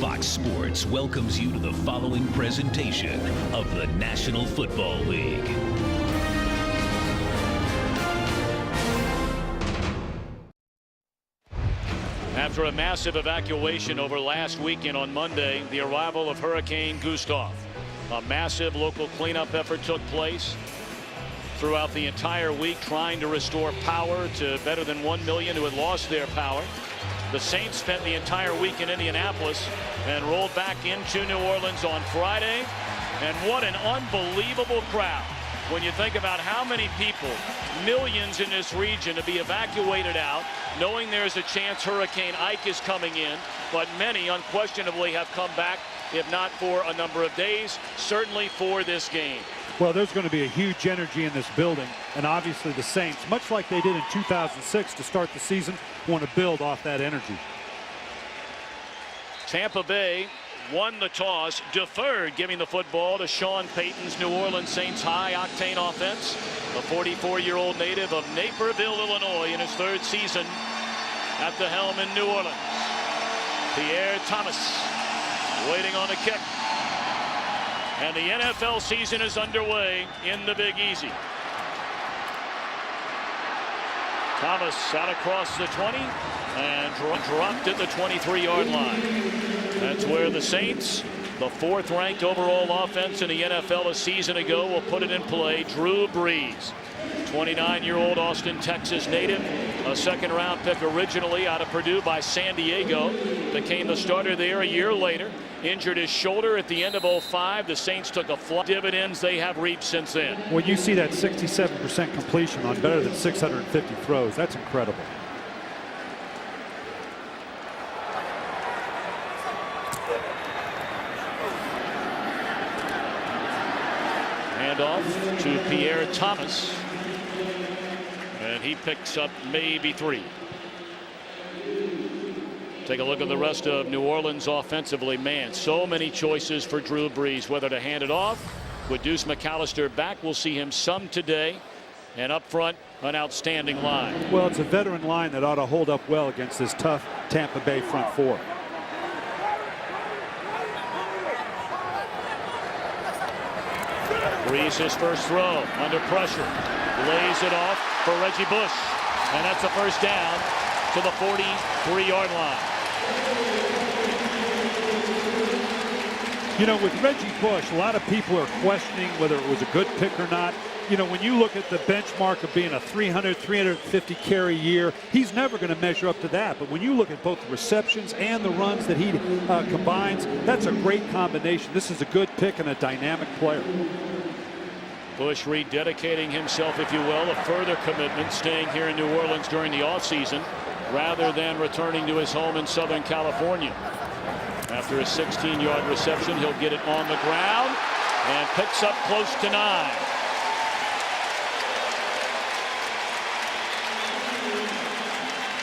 Fox Sports welcomes you to the following presentation of the National Football League. After a massive evacuation over last weekend on Monday, the arrival of Hurricane Gustav. A massive local cleanup effort took place throughout the entire week, trying to restore power to better than 1 million who had lost their power. The Saints spent the entire week in Indianapolis and rolled back into New Orleans on Friday. And what an unbelievable crowd when you think about how many people, millions in this region, to be evacuated out, knowing there's a chance Hurricane Ike is coming in. But many unquestionably have come back, if not for a number of days, certainly for this game. Well, there's going to be a huge energy in this building, and obviously the Saints, much like they did in 2006 to start the season, want to build off that energy. Tampa Bay won the toss, deferred giving the football to Sean Payton's New Orleans Saints high-octane offense. The 44-year-old native of Naperville, Illinois, in his third season at the helm in New Orleans. Pierre Thomas waiting on a kick. And the NFL season is underway in the Big Easy. Thomas out across the 20 and dropped at the 23-yard line. That's where the Saints, the fourth-ranked overall offense in the NFL a season ago, will put it in play. Drew Brees, 29-year-old Austin, Texas native, a second-round pick originally out of Purdue by San Diego, became the starter there a year later. Injured his shoulder at the end of 05. The Saints took a flop. Dividends they have reaped since then. When you see that 67% completion on better than 650 throws, that's incredible. Handoff to Pierre Thomas. And he picks up maybe 3. Take a look at the rest of New Orleans offensively. Man, so many choices for Drew Brees, whether to hand it off. With Deuce McAllister back, we'll see him some today. And up front, an outstanding line. Well, it's a veteran line that ought to hold up well against this tough Tampa Bay front four. Brees, his first throw under pressure. Lays it off for Reggie Bush. And that's a first down to the 43-yard line. You know, with Reggie Bush, a lot of people are questioning whether it was a good pick or not. You know, when you look at the benchmark of being a 300, 350 carry year, he's never going to measure up to that. But when you look at both the receptions and the runs that he combines, that's a great combination. This is a good pick and a dynamic player. Bush rededicating himself, if you will, a further commitment, staying here in New Orleans during the offseason rather than returning to his home in Southern California. After a 16-yard reception, he'll get it on the ground and picks up close to 9.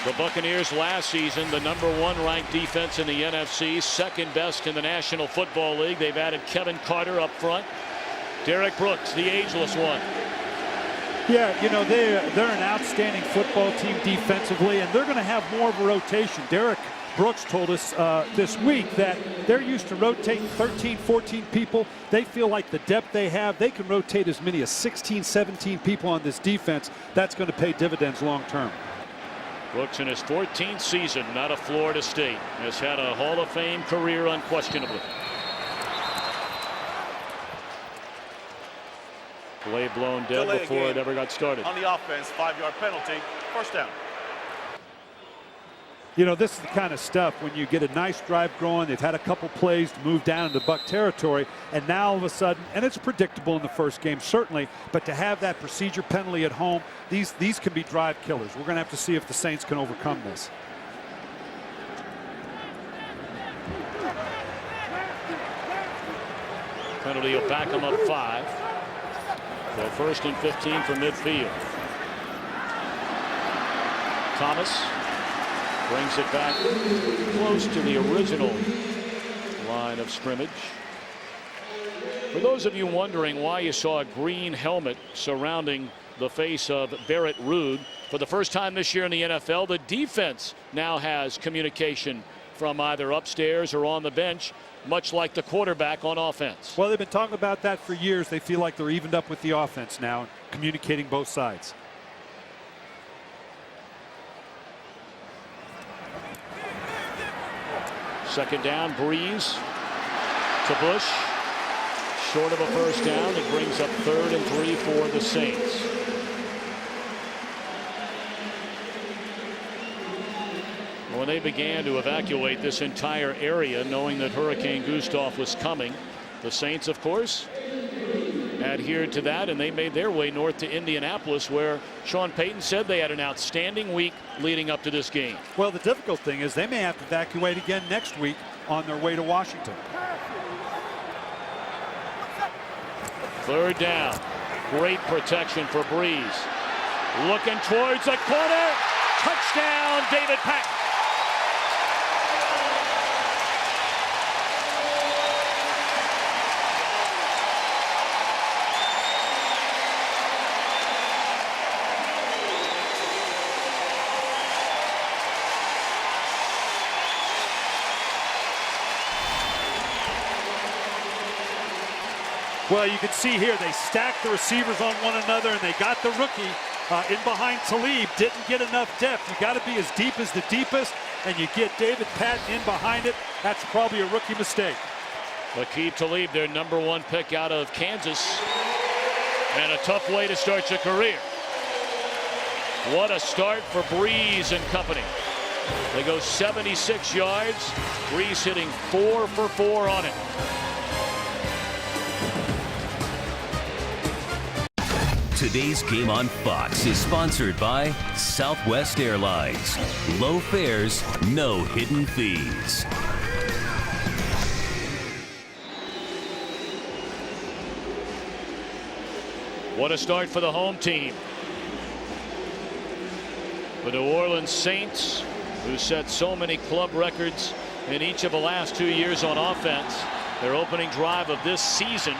The Buccaneers last season, the #1 ranked defense in the NFC, second best in the National Football League. They've added Kevin Carter up front. Derek Brooks, the ageless one. Yeah, you know, they're an outstanding football team defensively, and they're going to have more of a rotation. Derek Brooks told us this week that they're used to rotating 13, 14 people. They feel like the depth they have, they can rotate as many as 16, 17 people on this defense. That's going to pay dividends long term. Brooks in his 14th season out of Florida State has had a Hall of Fame career unquestionably. Play blown dead before it ever got started. On the offense, 5-yard penalty, first down. You know, this is the kind of stuff when you get a nice drive going. They've had a couple plays to move down into Buck territory, and now all of a sudden, and it's predictable in the first game, certainly, but to have that procedure penalty at home, these can be drive killers. We're going to have to see if the Saints can overcome this. Penalty will back them up 5. So first and 15 from midfield. Thomas brings it back close to the original line of scrimmage. For those of you wondering why you saw a green helmet surrounding the face of Barrett Ruud, for the first time this year in the NFL, the defense now has communication from either upstairs or on the bench, much like the quarterback on offense. Well, they've been talking about that for years. They feel like they're evened up with the offense now, communicating both sides. Second down, Breeze to Bush. Short of a first down. It brings up 3rd and 3 for the Saints. When they began to evacuate this entire area, knowing that Hurricane Gustav was coming, the Saints, of course, adhered to that, and they made their way north to Indianapolis, where Sean Payton said they had an outstanding week leading up to this game. Well, the difficult thing is they may have to evacuate again next week on their way to Washington. 3rd down. Great protection for Breeze. Looking towards the corner. Touchdown, David Patton. Well, you can see here they stacked the receivers on one another, and they got the rookie in behind Talib. Didn't get enough depth. You got to be as deep as the deepest, and you get David Patton in behind it. That's probably a rookie mistake. Aqib Talib, their #1 pick out of Kansas, and a tough way to start your career. What a start for Breeze and company. They go 76 yards. Breeze hitting 4 for 4 on it. Today's game on Fox is sponsored by Southwest Airlines. Low fares, no hidden fees. What a start for the home team. The New Orleans Saints, who set so many club records in each of the last 2 years on offense. Their opening drive of this season,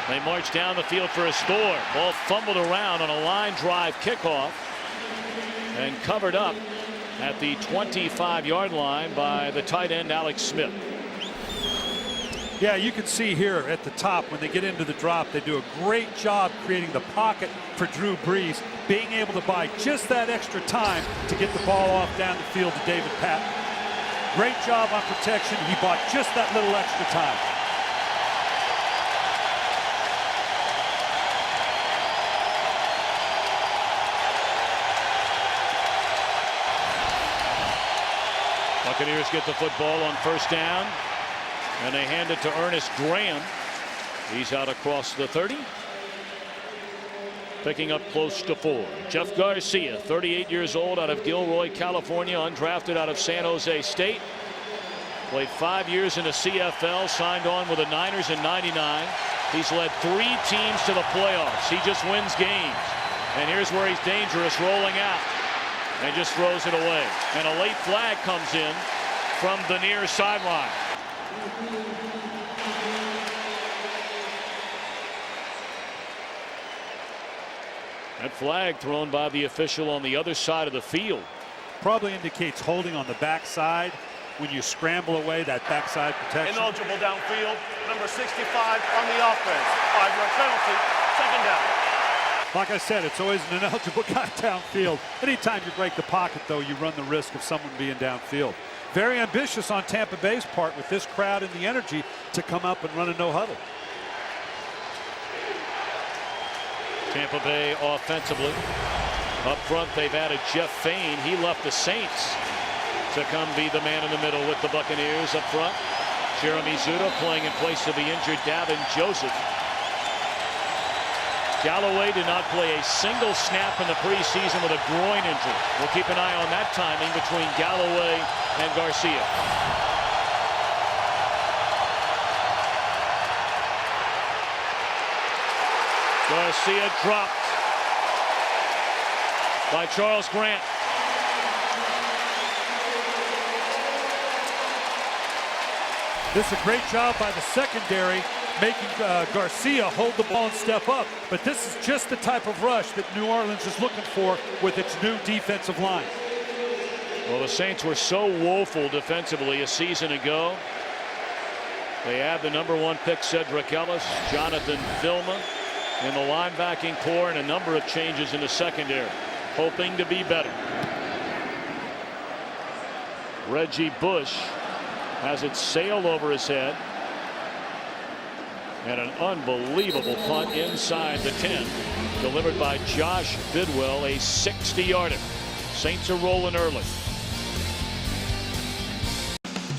they marched down the field for a score. Ball fumbled around on a line drive kickoff and covered up at the 25-yard line by the tight end Alex Smith. Yeah, you can see here at the top when they get into the drop, they do a great job creating the pocket for Drew Brees, being able to buy just that extra time to get the ball off down the field to David Patton. Great job on protection. He bought just that little extra time. Buccaneers get the football on first down, and they hand it to Ernest Graham. He's out across the 30, picking up close to 4. Jeff Garcia, 38 years old, out of Gilroy, California, undrafted out of San Jose State. Played 5 years in the CFL, signed on with the Niners in '99. He's led 3 teams to the playoffs. He just wins games. And here's where he's dangerous, rolling out, and just throws it away. And a late flag comes in from the near sideline. That flag thrown by the official on the other side of the field. Probably indicates holding on the backside when you scramble away that backside protection. Ineligible downfield. Number 65 on the offense. 5-yard penalty. 2nd down. Like I said, it's always an ineligible guy downfield. Anytime you break the pocket, though, you run the risk of someone being downfield. Very ambitious on Tampa Bay's part with this crowd and the energy to come up and run a no huddle. Tampa Bay offensively. Up front, they've added Jeff Fain. He left the Saints to come be the man in the middle with the Buccaneers up front. Jeremy Zuda playing in place of the injured Davin Joseph. Galloway did not play a single snap in the preseason with a groin injury. We'll keep an eye on that timing between Galloway and Garcia. Garcia dropped by Charles Grant. This is a great job by the secondary, making Garcia hold the ball and step up. But this is just the type of rush that New Orleans is looking for with its new defensive line. Well, the Saints were so woeful defensively a season ago. They have the #1 pick Cedric Ellis, Jonathan Vilma in the linebacking core, and a number of changes in the secondary, hoping to be better. Reggie Bush has it sail over his head. And an unbelievable punt inside the 10, delivered by Josh Bidwell, a 60-yarder. Saints are rolling early.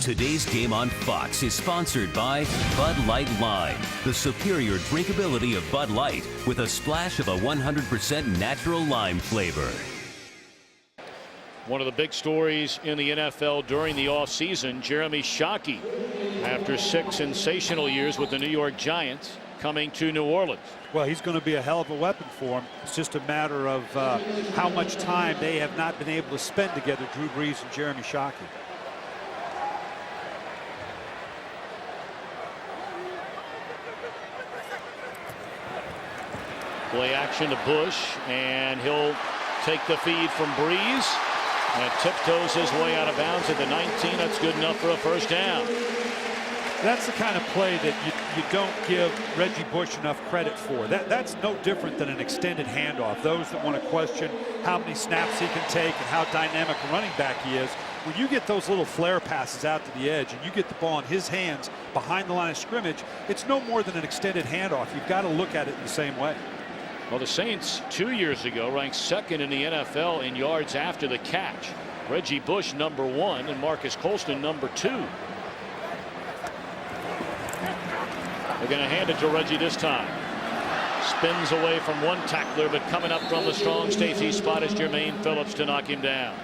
Today's game on Fox is sponsored by Bud Light Lime, the superior drinkability of Bud Light with a splash of a 100% natural lime flavor. One of the big stories in the NFL during the offseason, Jeremy Shockey, after 6 sensational years with the New York Giants, coming to New Orleans. Well, he's going to be a hell of a weapon for him. It's just a matter of how much time they have not been able to spend together, Drew Brees and Jeremy Shockey. Play action to Bush, and he'll take the feed from Brees. And tiptoes his way out of bounds at the 19. That's good enough for a first down. That's the kind of play that you don't give Reggie Bush enough credit for. That's no different than an extended handoff. Those that want to question how many snaps he can take and how dynamic a running back he is, when you get those little flare passes out to the edge and you get the ball in his hands behind the line of scrimmage, it's no more than an extended handoff. You've got to look at it in the same way. Well, the Saints 2 years ago ranked 2nd in the NFL in yards after the catch. Reggie Bush #1 and Marcus Colston #2. They're going to hand it to Reggie this time. Spins away from one tackler, but coming up from the strong safety spot is Jermaine Phillips to knock him down.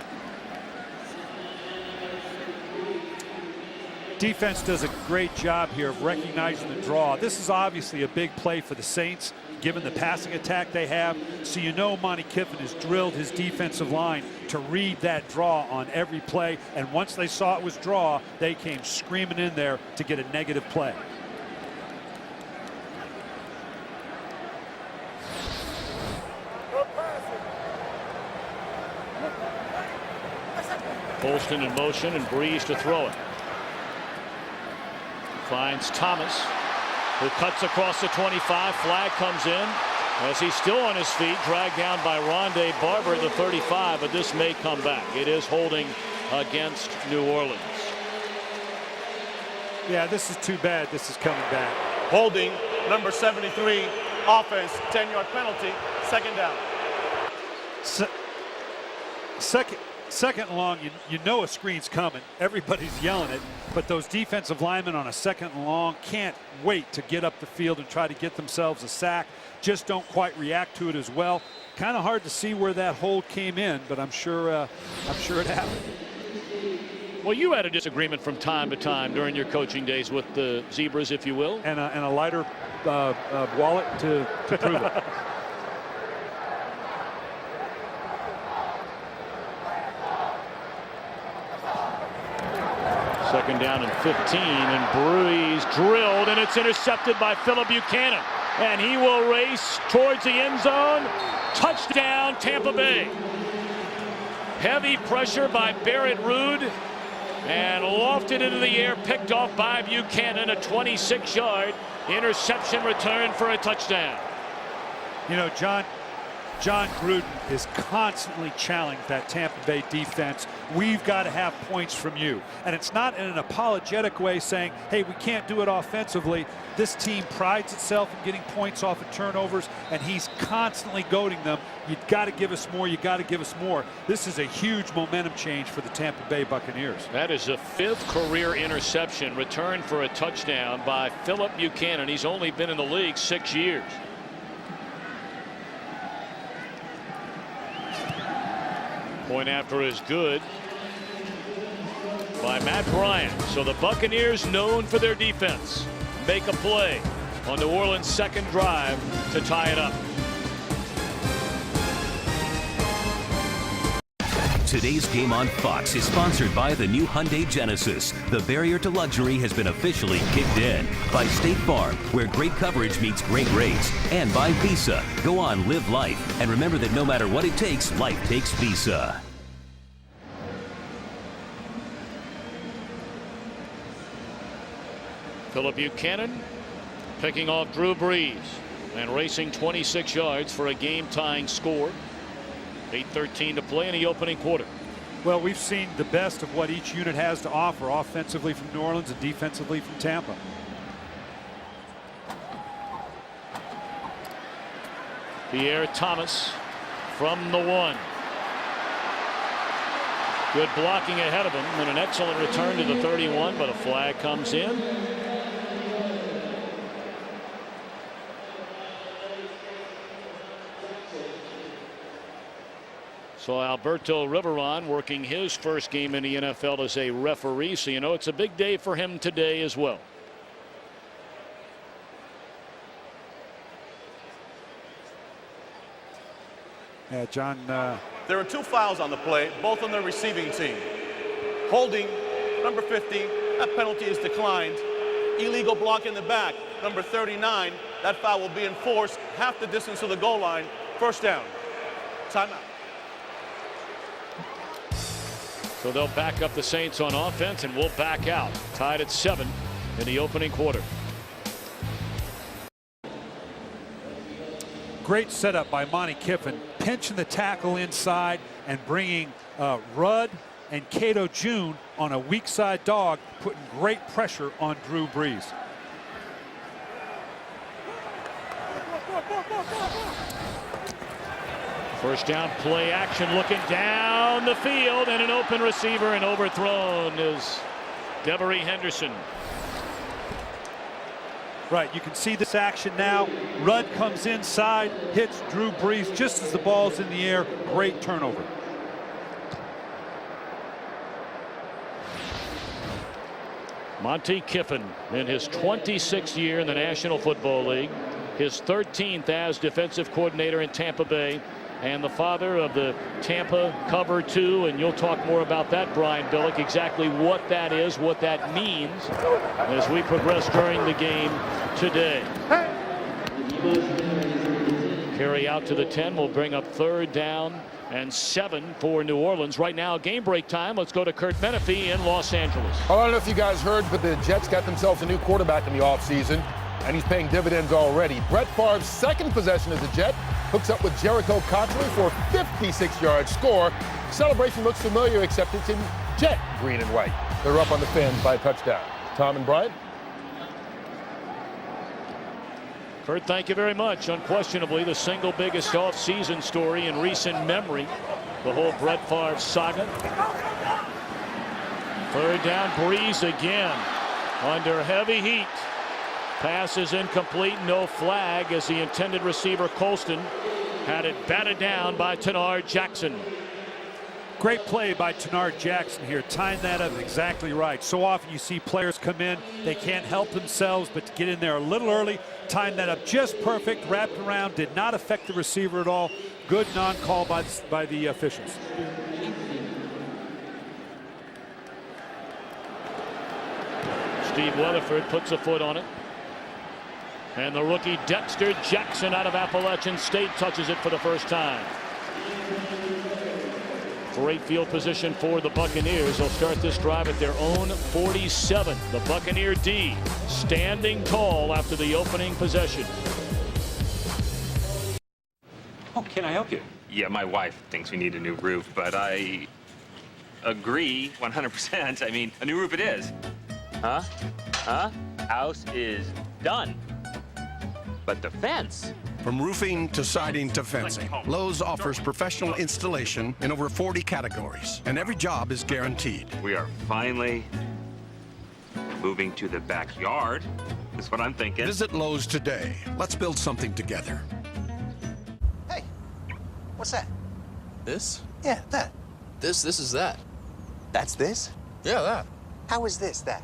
Defense does a great job here of recognizing the draw. This is obviously a big play for the Saints, given the passing attack they have. So you know Monty Kiffin has drilled his defensive line to read that draw on every play. And once they saw it was draw, they came screaming in there to get a negative play. Colston in motion and Brees to throw it. Finds Thomas, who cuts across the 25. Flag comes in as he's still on his feet, dragged down by Rondé Barber at the 35, but this may come back. It is holding against New Orleans. Yeah, this is too bad. This is coming back. Holding, number 73, offense, 10-yard penalty, 2nd down. Second and long, you know a screen's coming. Everybody's yelling it, but those defensive linemen on a 2nd and long can't wait to get up the field and try to get themselves a sack. Just don't quite react to it as well. Kind of hard to see where that hold came in, but I'm sure it happened. Well, you had a disagreement from time to time during your coaching days with the Zebras, if you will. And a lighter wallet to prove it. Second down and 15, and Brees drilled, and it's intercepted by Phillip Buchanan. And he will race towards the end zone. Touchdown, Tampa Bay. Heavy pressure by Barrett Ruud, and lofted into the air, picked off by Buchanan. A 26-yard interception return for a touchdown. You know, John Gruden is constantly challenging that Tampa Bay defense. We've got to have points from you. And it's not in an apologetic way saying, hey, we can't do it offensively. This team prides itself in getting points off of turnovers, and he's constantly goading them. You've got to give us more. You've got to give us more. This is a huge momentum change for the Tampa Bay Buccaneers. That is a 5th career interception returned for a touchdown by Phillip Buchanan. He's only been in the league 6 years. Point after is good by Matt Bryant. So the Buccaneers, known for their defense, make a play on New Orleans' 2nd drive to tie it up. Today's game on Fox is sponsored by the new Hyundai Genesis. The barrier to luxury has been officially kicked in. By State Farm, where great coverage meets great rates. And by Visa. Go on, live life. And remember that no matter what it takes, life takes Visa. Philip Buchanan picking off Drew Brees and racing 26 yards for a game-tying score. 8:13 to play in the opening quarter. Well, we've seen the best of what each unit has to offer, offensively from New Orleans and defensively from Tampa. Pierre Thomas from the 1. Good blocking ahead of him and an excellent return to the 31, but a flag comes in. So Alberto Riveron working his first game in the NFL as a referee, so you know it's a big day for him today as well. Yeah, John. There are 2 fouls on the play, both on the receiving team. Holding, number 50, that penalty is declined. Illegal block in the back, number 39, that foul will be enforced half the distance to the goal line. First down. Timeout. So they'll back up the Saints on offense, and we'll back out. Tied at 7 in the opening quarter. Great setup by Monty Kiffin, pinching the tackle inside and bringing Rudd and Cato June on a weak side dog, putting great pressure on Drew Brees. First down, play action, looking down the field, and an open receiver, and overthrown is Devery Henderson. Right, you can see this action now. Rudd comes inside, hits Drew Brees just as the ball's in the air. Great turnover. Monty Kiffin in his 26th year in the National Football League, his 13th as defensive coordinator in Tampa Bay, and the father of the Tampa Cover 2, and you'll talk more about that, Brian Billick, exactly what that is, what that means as we progress during the game today. Carry out to the 10 will bring up 3rd down and 7 for New Orleans. Right now, game break time. Let's go to Kurt Menefee in Los Angeles. I don't know if you guys heard, but the Jets got themselves a new quarterback in the offseason, and he's paying dividends already. Brett Favre's second possession as a Jet hooks up with Jericho Cotchery for a 56-yard score. Celebration looks familiar, except it's in Jet green and white. They're up on the Fins by a touchdown. Tom and Brian. Kurt, thank you very much. Unquestionably the single biggest off-season story in recent memory, the whole Brett Favre saga. 3rd down, Brees again under heavy heat. Pass is incomplete, no flag, as the intended receiver Colston had it batted down by Tenard Jackson. Great play by Tenard Jackson here, tying that up exactly right. So often you see players come in, they can't help themselves but to get in there a little early, tying that up just perfect, wrapped around, did not affect the receiver at all. Good non-call by the officials. Steve Weatherford puts a foot on it. And the rookie Dexter Jackson out of Appalachian State touches it for the first time. Great field position for the Buccaneers. They'll start this drive at their own 47. The Buccaneer D standing tall after the opening possession. Oh, can I help you? Yeah, my wife thinks we need a new roof, but I agree 100%. I mean, a new roof it is. Huh? Huh? House is done. But the fence? From roofing to siding to fencing, Lowe's offers professional installation in over 40 categories, and every job is guaranteed. We are finally moving to the backyard. That's what I'm thinking. Visit Lowe's today. Let's build something together. Hey, what's that? This? Yeah, that. This is that. That's this? Yeah, that. How is this that?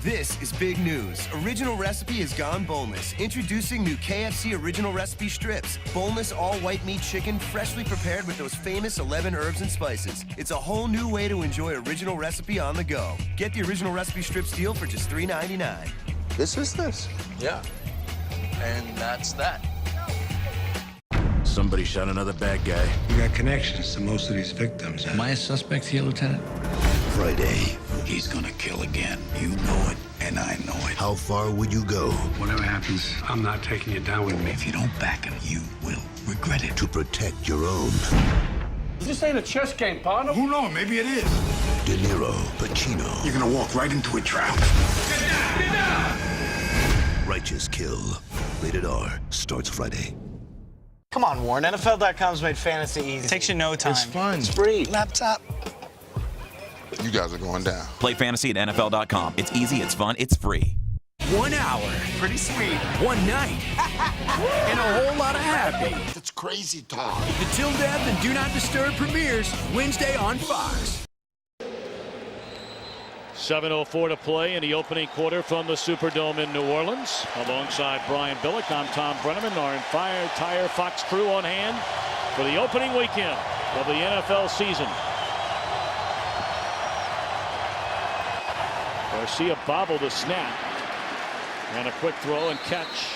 This is big news. Original Recipe has gone boneless. Introducing new KFC Original Recipe strips. Boneless all-white meat chicken, freshly prepared with those famous 11 herbs and spices. It's a whole new way to enjoy Original Recipe on the go. Get the Original Recipe strips deal for just $3.99. This is this? Yeah. And that's that. Somebody shot another bad guy. You got connections to most of these victims. Am I a suspect here, Lieutenant? Friday, he's gonna kill again. You know it, and I know it. How far would you go? Whatever happens, I'm not taking you down with me. If you don't back him, you will regret it. To protect your own. This ain't a chess game, partner. Who knows? Maybe it is. De Niro, Pacino. You're gonna walk right into a trap. Get down! Get down! Righteous Kill. Rated R. Starts Friday. Come on, Warren. NFL.com's made fantasy easy. It takes you no time. It's fun. It's free. Laptop. You guys are going down. Play fantasy at NFL.com. It's easy, it's fun, it's free. 1 hour. Pretty sweet. 1 night. And a whole lot of happy. It's crazy talk. The Till Death and Do Not Disturb premieres Wednesday on Fox. 7:04 to play in the opening quarter from the Superdome in New Orleans. Alongside Brian Billick, I'm Tom Brenneman. Our entire Fox crew on hand for the opening weekend of the NFL season. Garcia bobbled the snap. And a quick throw and catch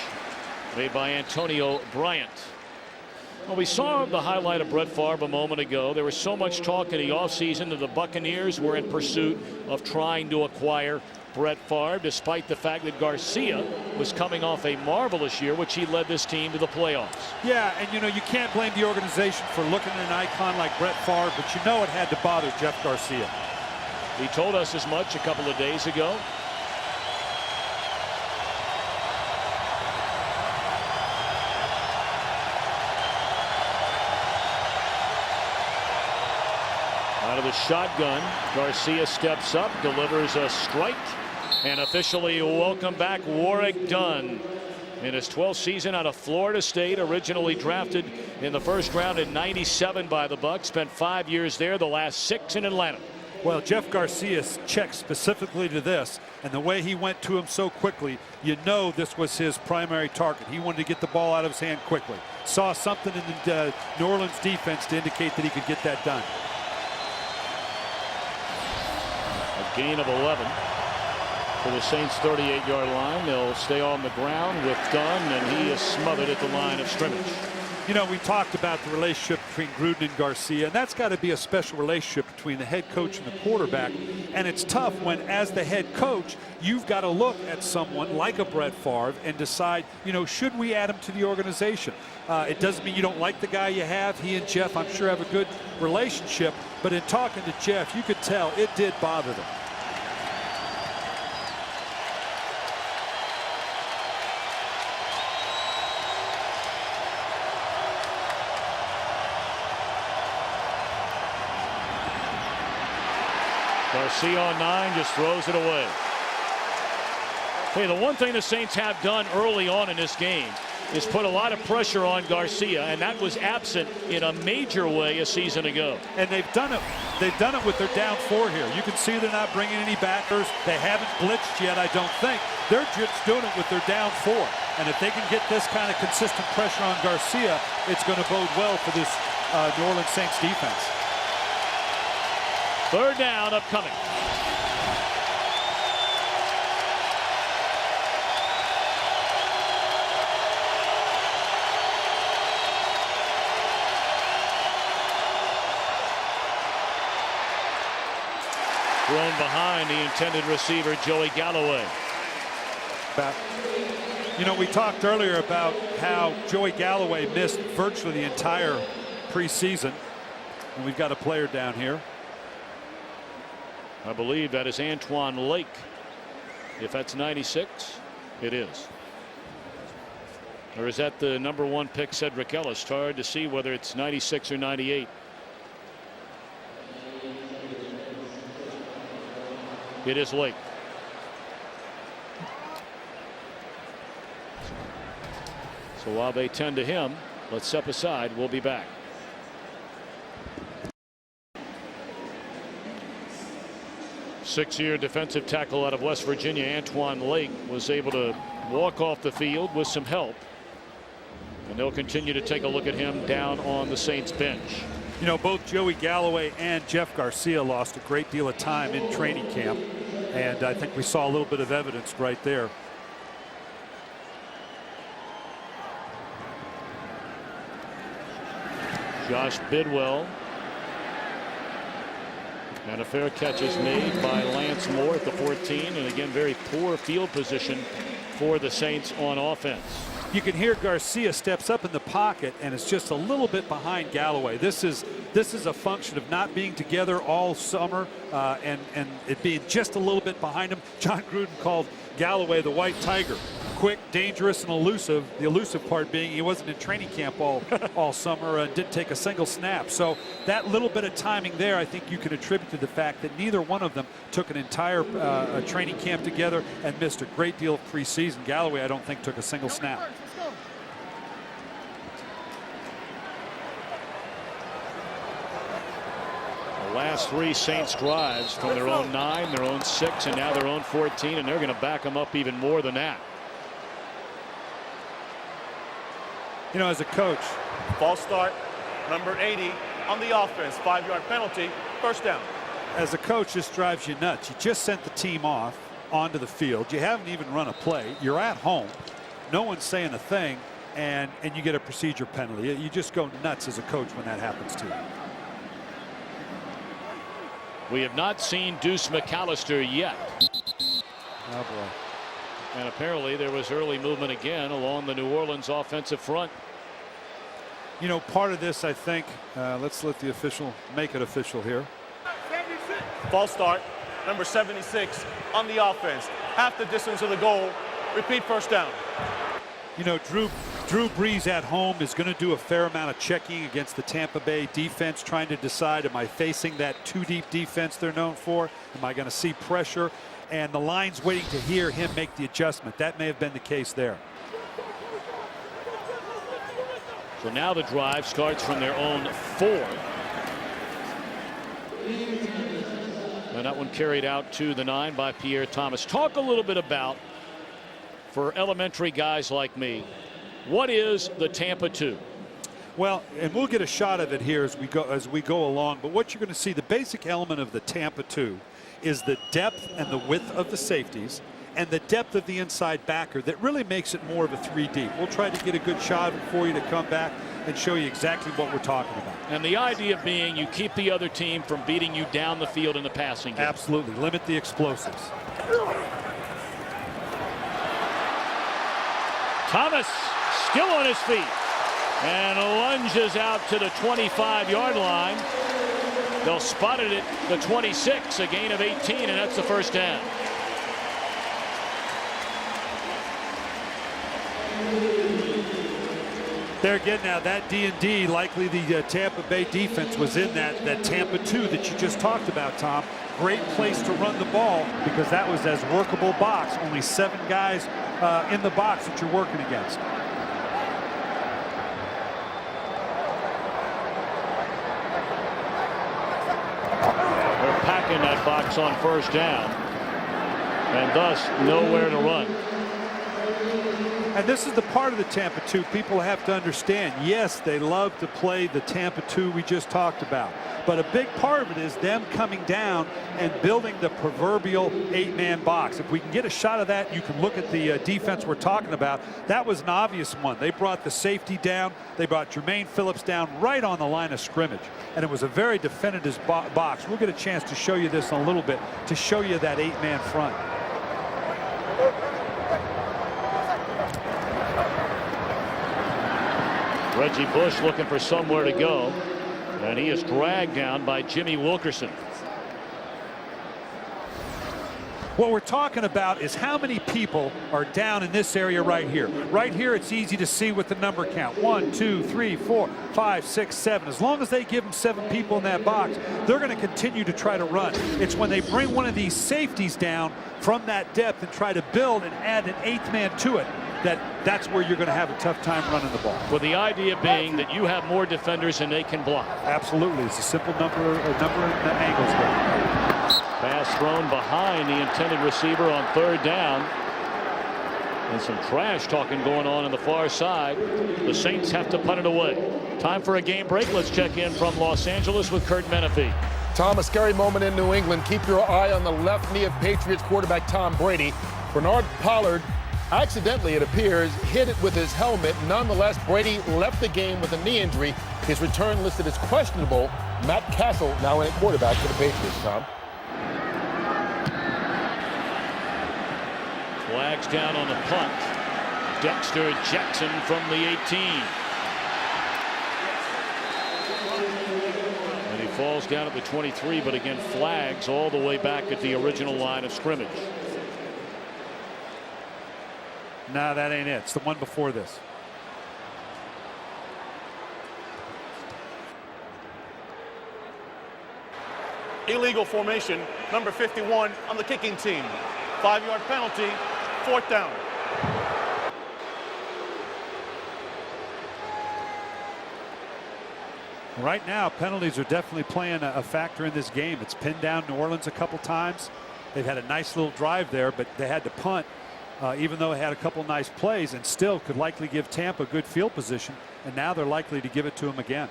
made by Antonio Bryant. Well, we saw the highlight of Brett Favre a moment ago. There was so much talk in the offseason that the Buccaneers were in pursuit of trying to acquire Brett Favre, despite the fact that Garcia was coming off a marvelous year, which he led this team to the playoffs. Yeah, and you know, you can't blame the organization for looking at an icon like Brett Favre, but you know it had to bother Jeff Garcia. He told us as much a couple of days ago. Out of the shotgun, Garcia steps up, delivers a strike, and officially welcome back Warrick Dunn. In his 12th season out of Florida State, originally drafted in the first round in '97 by the Bucs, spent 5 years there, the last 6 in Atlanta. Well, Jeff Garcia checked specifically to this, and the way he went to him so quickly, you know this was his primary target. He wanted to get the ball out of his hand quickly. Saw something in the New Orleans defense to indicate that he could get that done. A gain of 11 for the Saints' 38-yard line. They'll stay on the ground with Dunn, and he is smothered at the line of scrimmage. You know, we talked about the relationship between Gruden and Garcia, and that's got to be a special relationship between the head coach and the quarterback. And it's tough when, as the head coach, you've got to look at someone like a Brett Favre and decide, you know, should we add him to the organization? It doesn't mean you don't like the guy you have. He and Jeff, I'm sure, have a good relationship. But in talking to Jeff, you could tell it did bother them. Garcia on 9 just throws it away. Hey, the one thing the Saints have done early on in this game is put a lot of pressure on Garcia, and that was absent in a major way a season ago. And they've done it. They've done it with their down 4 here. You can see they're not bringing any backers. They haven't blitzed yet, I don't think. They're just doing it with their down 4. And if they can get this kind of consistent pressure on Garcia, it's going to bode well for this New Orleans Saints defense. 3rd down upcoming. Thrown behind the intended receiver, Joey Galloway. You know, we talked earlier about how Joey Galloway missed virtually the entire preseason. And we've got a player down here. I believe that is Antoine Lake. If that's 96, it is. Or is that the number 1 pick, Cedric Ellis? It's hard to see whether it's 96 or 98. It is Lake. So while they tend to him, let's step aside. We'll be back. Six-year defensive tackle out of West Virginia, Antoine Lake, was able to walk off the field with some help. And they'll continue to take a look at him down on the Saints bench. You know, both Joey Galloway and Jeff Garcia lost a great deal of time in training camp. And I think we saw a little bit of evidence right there. Josh Bidwell And a fair catch is made by Lance Moore at the 14. And again, very poor field position for the Saints on offense. You can hear Garcia steps up in the pocket and is just a little bit behind Galloway. This is a function of not being together all summer and it being just a little bit behind him. John Gruden called Galloway the white tiger. Quick, dangerous, and elusive. The elusive part being he wasn't in training camp all summer and didn't take a single snap. So that little bit of timing there, I think you can attribute to the fact that neither one of them took an entire training camp together and missed a great deal of preseason. Galloway, I don't think, took a single snap. The last 3 Saints drives from their own 9, their own 6, and now their own 14, and they're going to back them up even more than that. You know, as a coach, false start, number 80 on the offense, 5-yard penalty, first down. As a coach, this drives you nuts. You just sent the team off onto the field. You haven't even run a play. You're at home. No one's saying a thing, and you get a procedure penalty. You just go nuts as a coach when that happens to you. We have not seen Deuce McAllister yet. Oh, boy. And apparently there was early movement again along the New Orleans offensive front. You know, part of this, I think, let's let the official make it official here. False start, number 76 on the offense, half the distance of the goal. Repeat, first down. You know, Drew Brees at home is going to do a fair amount of checking against the Tampa Bay defense, trying to decide, am I facing that 2-deep defense they're known for? Am I going to see pressure? And the line's waiting to hear him make the adjustment. That may have been the case there. So now the drive starts from their own 4. And that one carried out to the 9 by Pierre Thomas. Talk a little bit about, for elementary guys like me, what is the Tampa 2? Well, and we'll get a shot of it here as we go along. But what you're going to see, the basic element of the Tampa 2 is the depth and the width of the safeties and the depth of the inside backer that really makes it more of a 3-deep. We'll try to get a good shot of it for you to come back and show you exactly what we're talking about. And the idea being you keep the other team from beating you down the field in the passing game. Absolutely. Limit the explosives. Thomas still on his feet and lunges out to the 25-yard line. They'll spot it at the 26, a gain of 18, and that's the first down. There again now, that D&D, likely the Tampa Bay defense was in that Tampa 2 that you just talked about, Tom. Great place to run the ball because that was as workable box. Only 7 guys in the box that you're working against. They're packing that box on first down and thus nowhere to run. And this is the part of the Tampa 2 people have to understand. Yes, they love to play the Tampa 2 we just talked about. But a big part of it is them coming down and building the proverbial 8-man box. If we can get a shot of that, you can look at the defense we're talking about. That was an obvious one. They brought the safety down. They brought Jermaine Phillips down right on the line of scrimmage. And it was a very definitive box. We'll get a chance to show you this in a little bit to show you that 8-man front. Reggie Bush looking for somewhere to go, and he is dragged down by Jimmy Wilkerson. What we're talking about is how many people are down in this area right here. Right here, it's easy to see with the number count. 1, 2, 3, 4, 5, 6, 7. As long as they give them 7 people in that box, they're going to continue to try to run. It's when they bring one of these safeties down from that depth and try to build and add an 8th man to it, that's where you're going to have a tough time running the ball. With the idea being that you have more defenders than they can block. Absolutely. It's a simple number of angles there. Pass thrown behind the intended receiver on 3rd down. And some trash talking going on the far side. The Saints have to punt it away. Time for a game break. Let's check in from Los Angeles with Kurt Menefee. Tom, a scary moment in New England. Keep your eye on the left knee of Patriots quarterback Tom Brady. Bernard Pollard accidentally, it appears, hit it with his helmet. Nonetheless, Brady left the game with a knee injury. His return listed as questionable. Matt Castle now in at quarterback for the Patriots, Tom. Flags down on the punt. Dexter Jackson from the 18. And he falls down at the 23, but again, flags all the way back at the original line of scrimmage. No, that ain't it. It's the one before this. Illegal formation, number 51 on the kicking team. 5-yard penalty, 4th down. Right now, penalties are definitely playing a factor in this game. It's pinned down New Orleans a couple times. They've had a nice little drive there, but they had to punt, even though they had a couple nice plays, and still could likely give Tampa good field position. And now they're likely to give it to them again.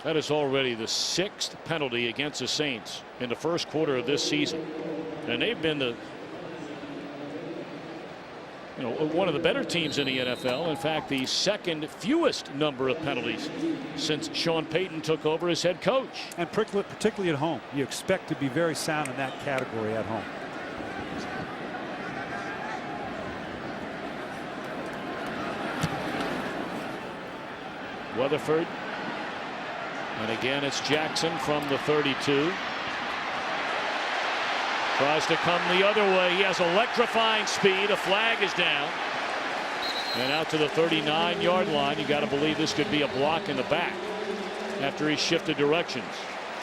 That is already the 6th penalty against the Saints in the first quarter of this season. And they've been the one of the better teams in the NFL. In fact, the 2nd fewest number of penalties since Sean Payton took over as head coach. And particularly at home, you expect to be very sound in that category at home. Weatherford. And again, it's Jackson from the 32. Tries to come the other way. He has electrifying speed. A flag is down. And out to the 39-yard line. You got to believe this could be a block in the back after he shifted directions.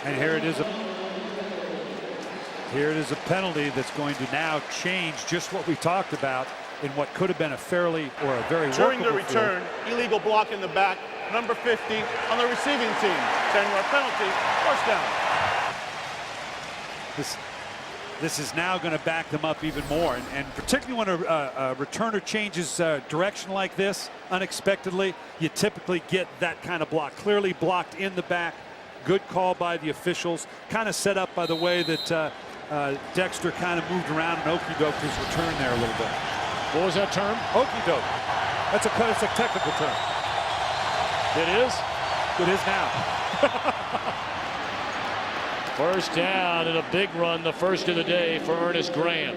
And here it is a penalty that's going to now change just what we talked about in what could have been a fairly or a very During the workable return, field. illegal block in the back, number 50 on the receiving team. 10-yard penalty, 1st down. This is now going to back them up even more, and particularly when a returner changes direction like this unexpectedly, you typically get that kind of block. Clearly blocked in the back. Good call by the officials. Kind of set up by the way that Dexter kind of moved around and okey-doked his return there a little bit. What was that term? Okey-doke. It's a technical term. It is? It is now. First down and a big run, the first of the day for Ernest Graham.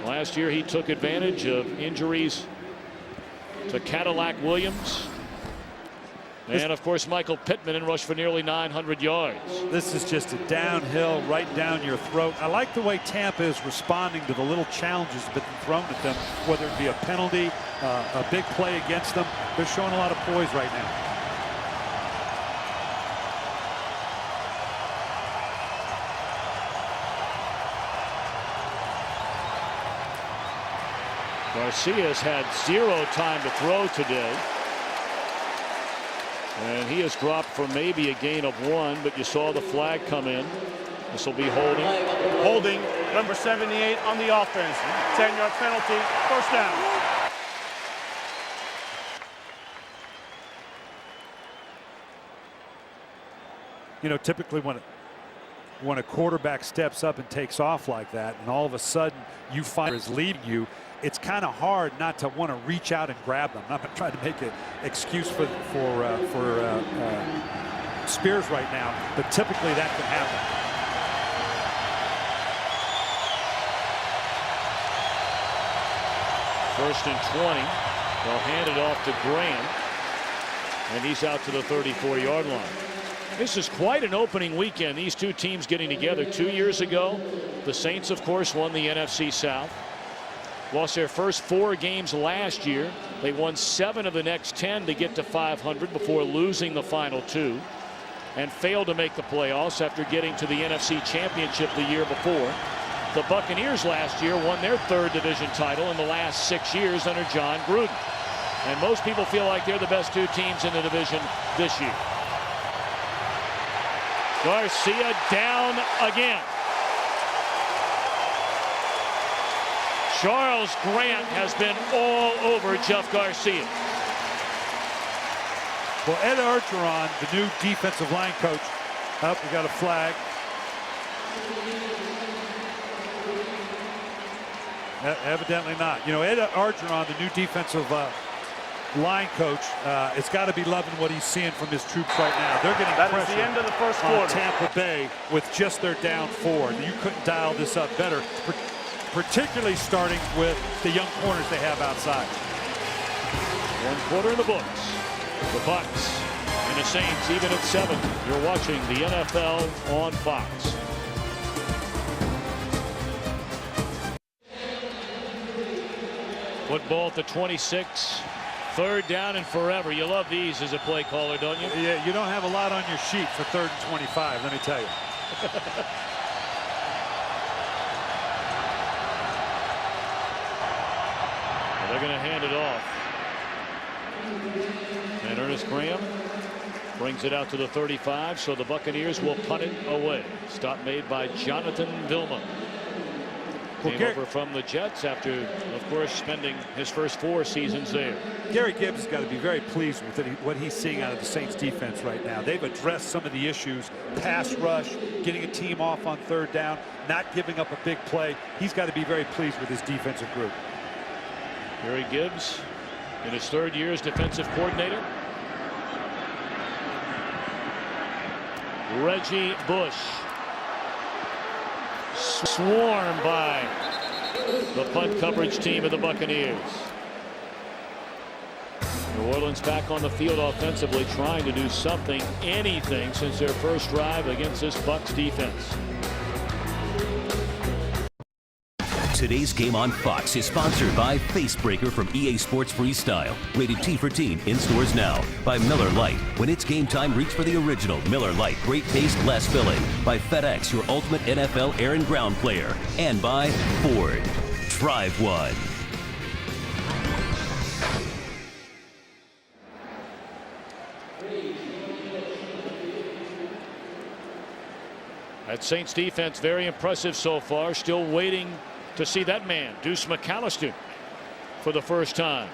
Last year he took advantage of injuries to Cadillac Williams and of course Michael Pittman, and rushed for nearly 900 yards. This is just a downhill right down your throat. I like the way Tampa is responding to the little challenges that have been thrown at them, whether it be a penalty, a big play against them. They're showing a lot of poise right now. Garcia's had 0 time to throw today. And he has dropped for maybe a gain of 1, but you saw the flag come in. This will be holding. Holding, number 78 on the offense. 10-yard penalty, 1st down. You know, typically when a quarterback steps up and takes off like that, and all of a sudden you find is leading you, it's kind of hard not to want to reach out and grab them. I'm not trying to make an excuse for Spears right now, but typically that can happen. First and 20. They'll hand it off to Graham, and he's out to the 34-yard line. This is quite an opening weekend. These two teams getting together 2 years ago. The Saints, of course, won the NFC South. Lost their first 4 games last year. They won 7 of the next 10 to get to 500 before losing the final 2, and failed to make the playoffs after getting to the NFC Championship the year before. The Buccaneers last year won their 3rd division title in the last 6 years under John Gruden. And most people feel like they're the best 2 teams in the division this year. Garcia down again. Charles Grant has been all over Jeff Garcia. Well, Ed Orgeron, the new defensive line coach. Oh, we got a flag. Evidently not. You know, Ed Orgeron, the new defensive line coach has got to be loving what he's seeing from his troops right now. They're getting That pressure is the end of the first on quarter. Tampa Bay with just their down 4. You couldn't dial this up better, particularly starting with the young corners they have outside. 1 quarter in the books. The Bucs and the Saints even at 7. You're watching the NFL on Fox. Football at the 26. 3rd down and forever. You love these as a play caller, don't you? Yeah, you don't have a lot on your sheet for 3rd and 25, let me tell you. They're going to hand it off. And Ernest Graham brings it out to the 35, so the Buccaneers will punt it away. Stop made by Jonathan Vilma. Came over from the Jets after, of course, spending his first 4 seasons there. Gary Gibbs has got to be very pleased with what he's seeing out of the Saints defense right now. They've addressed some of the issues, pass rush, getting a team off on 3rd down, not giving up a big play. He's got to be very pleased with his defensive group. Gary Gibbs in his 3rd year as defensive coordinator. Reggie Bush swarmed by the punt coverage team of the Buccaneers. New Orleans back on the field offensively, trying to do something, anything, since their first drive against this Bucs defense. Today's game on Fox is sponsored by Facebreaker from EA Sports Freestyle. Rated T for teen, in stores now. By Miller Lite. When it's game time, reach for the original Miller Lite. Great taste, less filling. By FedEx, your ultimate NFL air and ground player. And by Ford. Drive one. That Saints defense very impressive so far. Still waiting to see that man, Deuce McAllister, for the first time.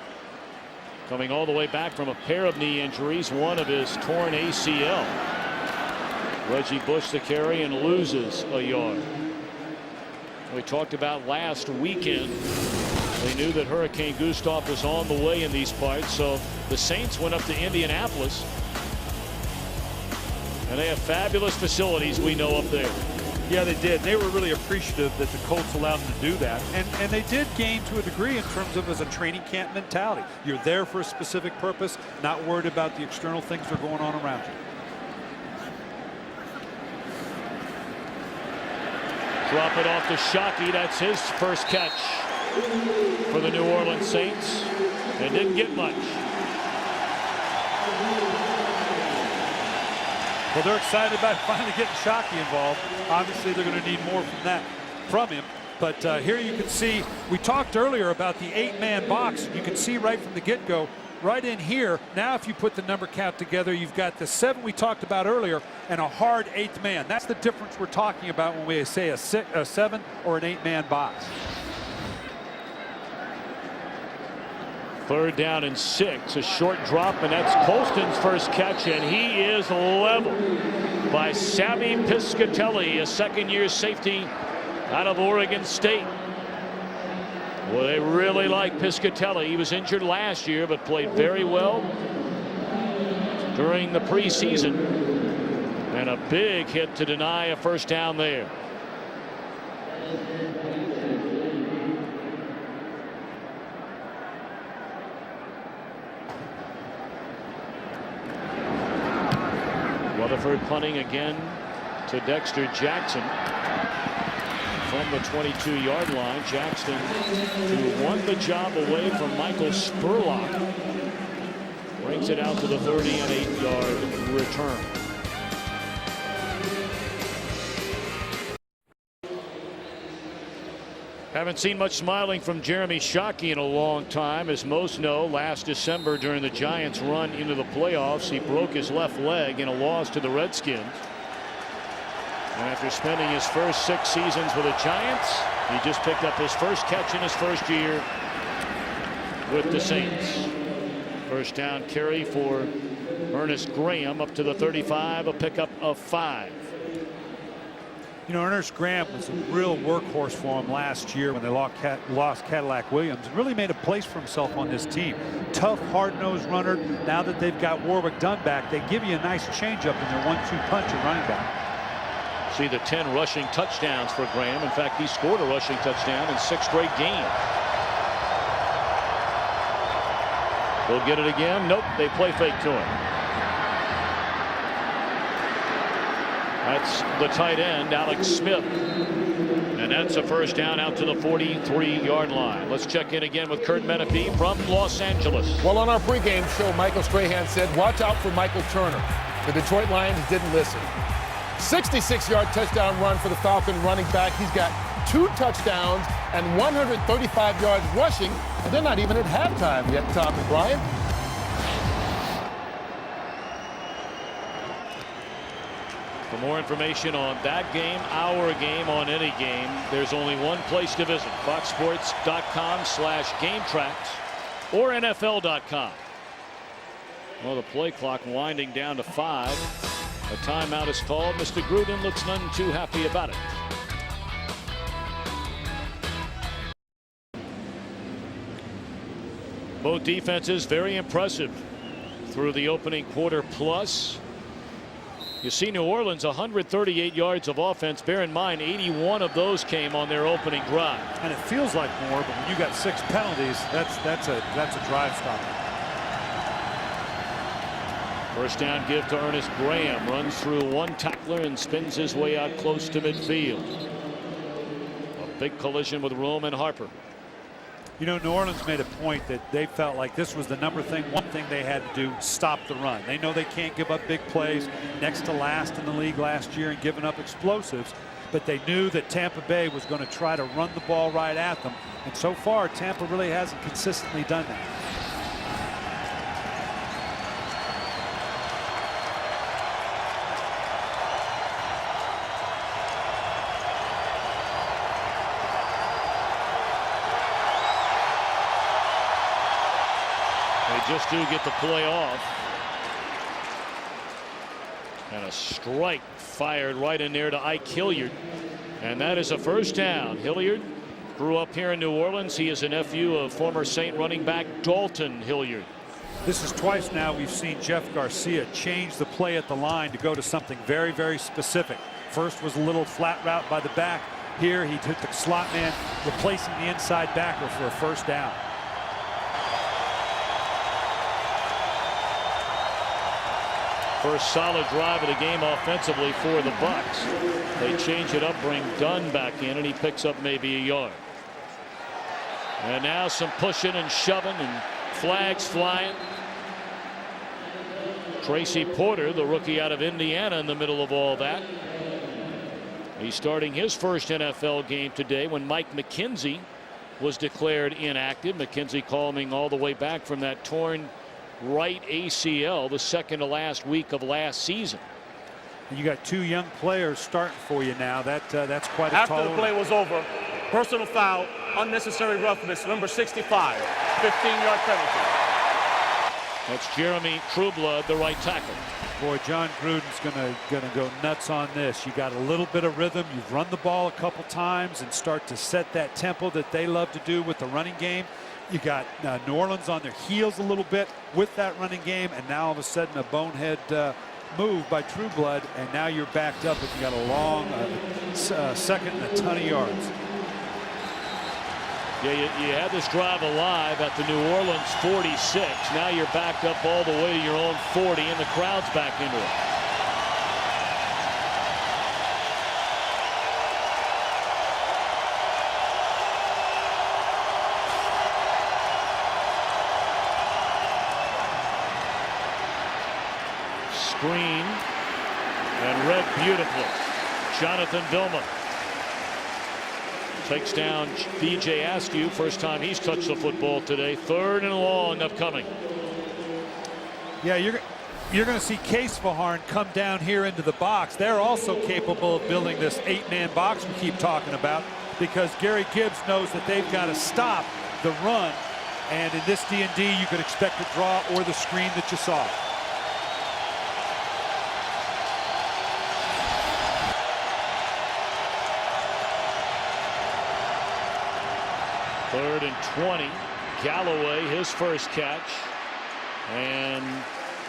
Coming all the way back from a pair of knee injuries, one of his torn ACL. Reggie Bush the carry and loses a yard. We talked about last weekend. They knew that Hurricane Gustav was on the way in these parts, so the Saints went up to Indianapolis. And they have fabulous facilities, we know, up there. Yeah, they did. They were really appreciative that the Colts allowed them to do that. And they did gain to a degree in terms of as a training camp mentality. You're there for a specific purpose, not worried about the external things that are going on around you. Drop it off to Shockey. That's his first catch for the New Orleans Saints. They didn't get much. Well, they're excited about finally getting Shockey involved. Obviously, they're going to need more from him. But here you can see, we talked earlier about the 8-man box. You can see right from the get-go, right in here. Now, if you put the number count together, you've got the 7 we talked about earlier and a hard 8th man. That's the difference we're talking about when we say a 7 or an 8-man box. 3rd down and 6, a short drop, and that's Colston's first catch, and he is leveled by Sammy Piscatelli, a 2nd-year safety out of Oregon State. Well, they really like Piscatelli. He was injured last year, but played very well during the preseason, and a big hit to deny a first down there. Rutherford punting again to Dexter Jackson from the 22-yard line. Jackson, who won the job away from Michael Spurlock, brings it out to the 30 and 8-yard return. Haven't seen much smiling from Jeremy Shockey in a long time. As most know, last December during the Giants' run into the playoffs, he broke his left leg in a loss to the Redskins. And after spending his first 6 seasons with the Giants, he just picked up his first catch in his first year with the Saints. First down carry for Ernest Graham up to the 35, a pickup of 5. You know, Ernest Graham was a real workhorse for him last year when they lost Cadillac Williams, and really made a place for himself on this team. Tough, hard-nosed runner. Now that they've got Warwick Dunn back, they give you a nice changeup in their 1-2 punch at running back. See the 10 rushing touchdowns for Graham. In fact, he scored a rushing touchdown in 6 straight games. They'll get it again. Nope, they play fake to him. That's the tight end, Alex Smith. And that's a first down out to the 43-yard line. Let's check in again with Kurt Menefee from Los Angeles. Well, on our pregame show, Michael Strahan said, watch out for Michael Turner. The Detroit Lions didn't listen. 66-yard touchdown run for the Falcon running back. He's got 2 touchdowns and 135 yards rushing. And they're not even at halftime yet, Tom and Brian. For more information on that game, our game, on any game, there's only one place to visit: foxsports.com/gametracks or NFL.com. Well, the play clock winding down to 5. A timeout is called. Mr. Gruden looks none too happy about it. Both defenses very impressive through the opening quarter plus. You see New Orleans 138 yards of offense. Bear in mind 81 of those came on their opening drive. And it feels like more, but when you got 6 penalties, that's a drive stopper. First down give to Ernest Graham. Runs through one tackler and spins his way out close to midfield. A big collision with Roman Harper. You know, New Orleans made a point that they felt like this was the one thing they had to do: stop the run. They know they can't give up big plays, next to last in the league last year in giving up explosives, but they knew that Tampa Bay was going to try to run the ball right at them, and so far Tampa really hasn't consistently done that. Just do get the play off. And a strike fired right in there to Ike Hilliard. And that is a first down. Hilliard grew up here in New Orleans. He is a nephew of former Saint running back Dalton Hilliard. This is twice now we've seen Jeff Garcia change the play at the line to go to something very, very specific. First was a little flat route by the back. Here he took the slot man, replacing the inside backer for a first down. First solid drive of the game offensively for the Bucs. They change it up, bring Dunn back in, and he picks up maybe a yard. And now some pushing and shoving and flags flying. Tracy Porter, the rookie out of Indiana, in the middle of all that. He's starting his first NFL game today when Mike McKenzie was declared inactive. McKenzie coming all the way back from that torn right ACL the second to last week of last season. And you got 2 young players starting for you now. That's quite a tall order. After the play was over, personal foul, unnecessary roughness, number 65, 15-yard penalty. That's Jeremy Trueblood, the right tackle. Boy, John Gruden's gonna go nuts on this. You got a little bit of rhythm. You've run the ball a couple times and start to set that tempo that they love to do with the running game. You got New Orleans on their heels a little bit with that running game, and now all of a sudden a bonehead move by Trueblood, and now you're backed up and you got a long second and a ton of yards. Yeah, you had this drive alive at the New Orleans 46. Now you're backed up all the way to your own 40, and the crowd's back into it. Screen and read beautifully. Jonathan Vilma takes down DJ Askew. First time he's touched the football today. 3rd and long upcoming. Yeah, you're going to see Case Vaharn come down here into the box. They're also capable of building this 8-man box we keep talking about, because Gary Gibbs knows that they've got to stop the run. And in this D&D, you could expect a draw or the screen that you saw. 3rd and 20. Galloway, his first catch, and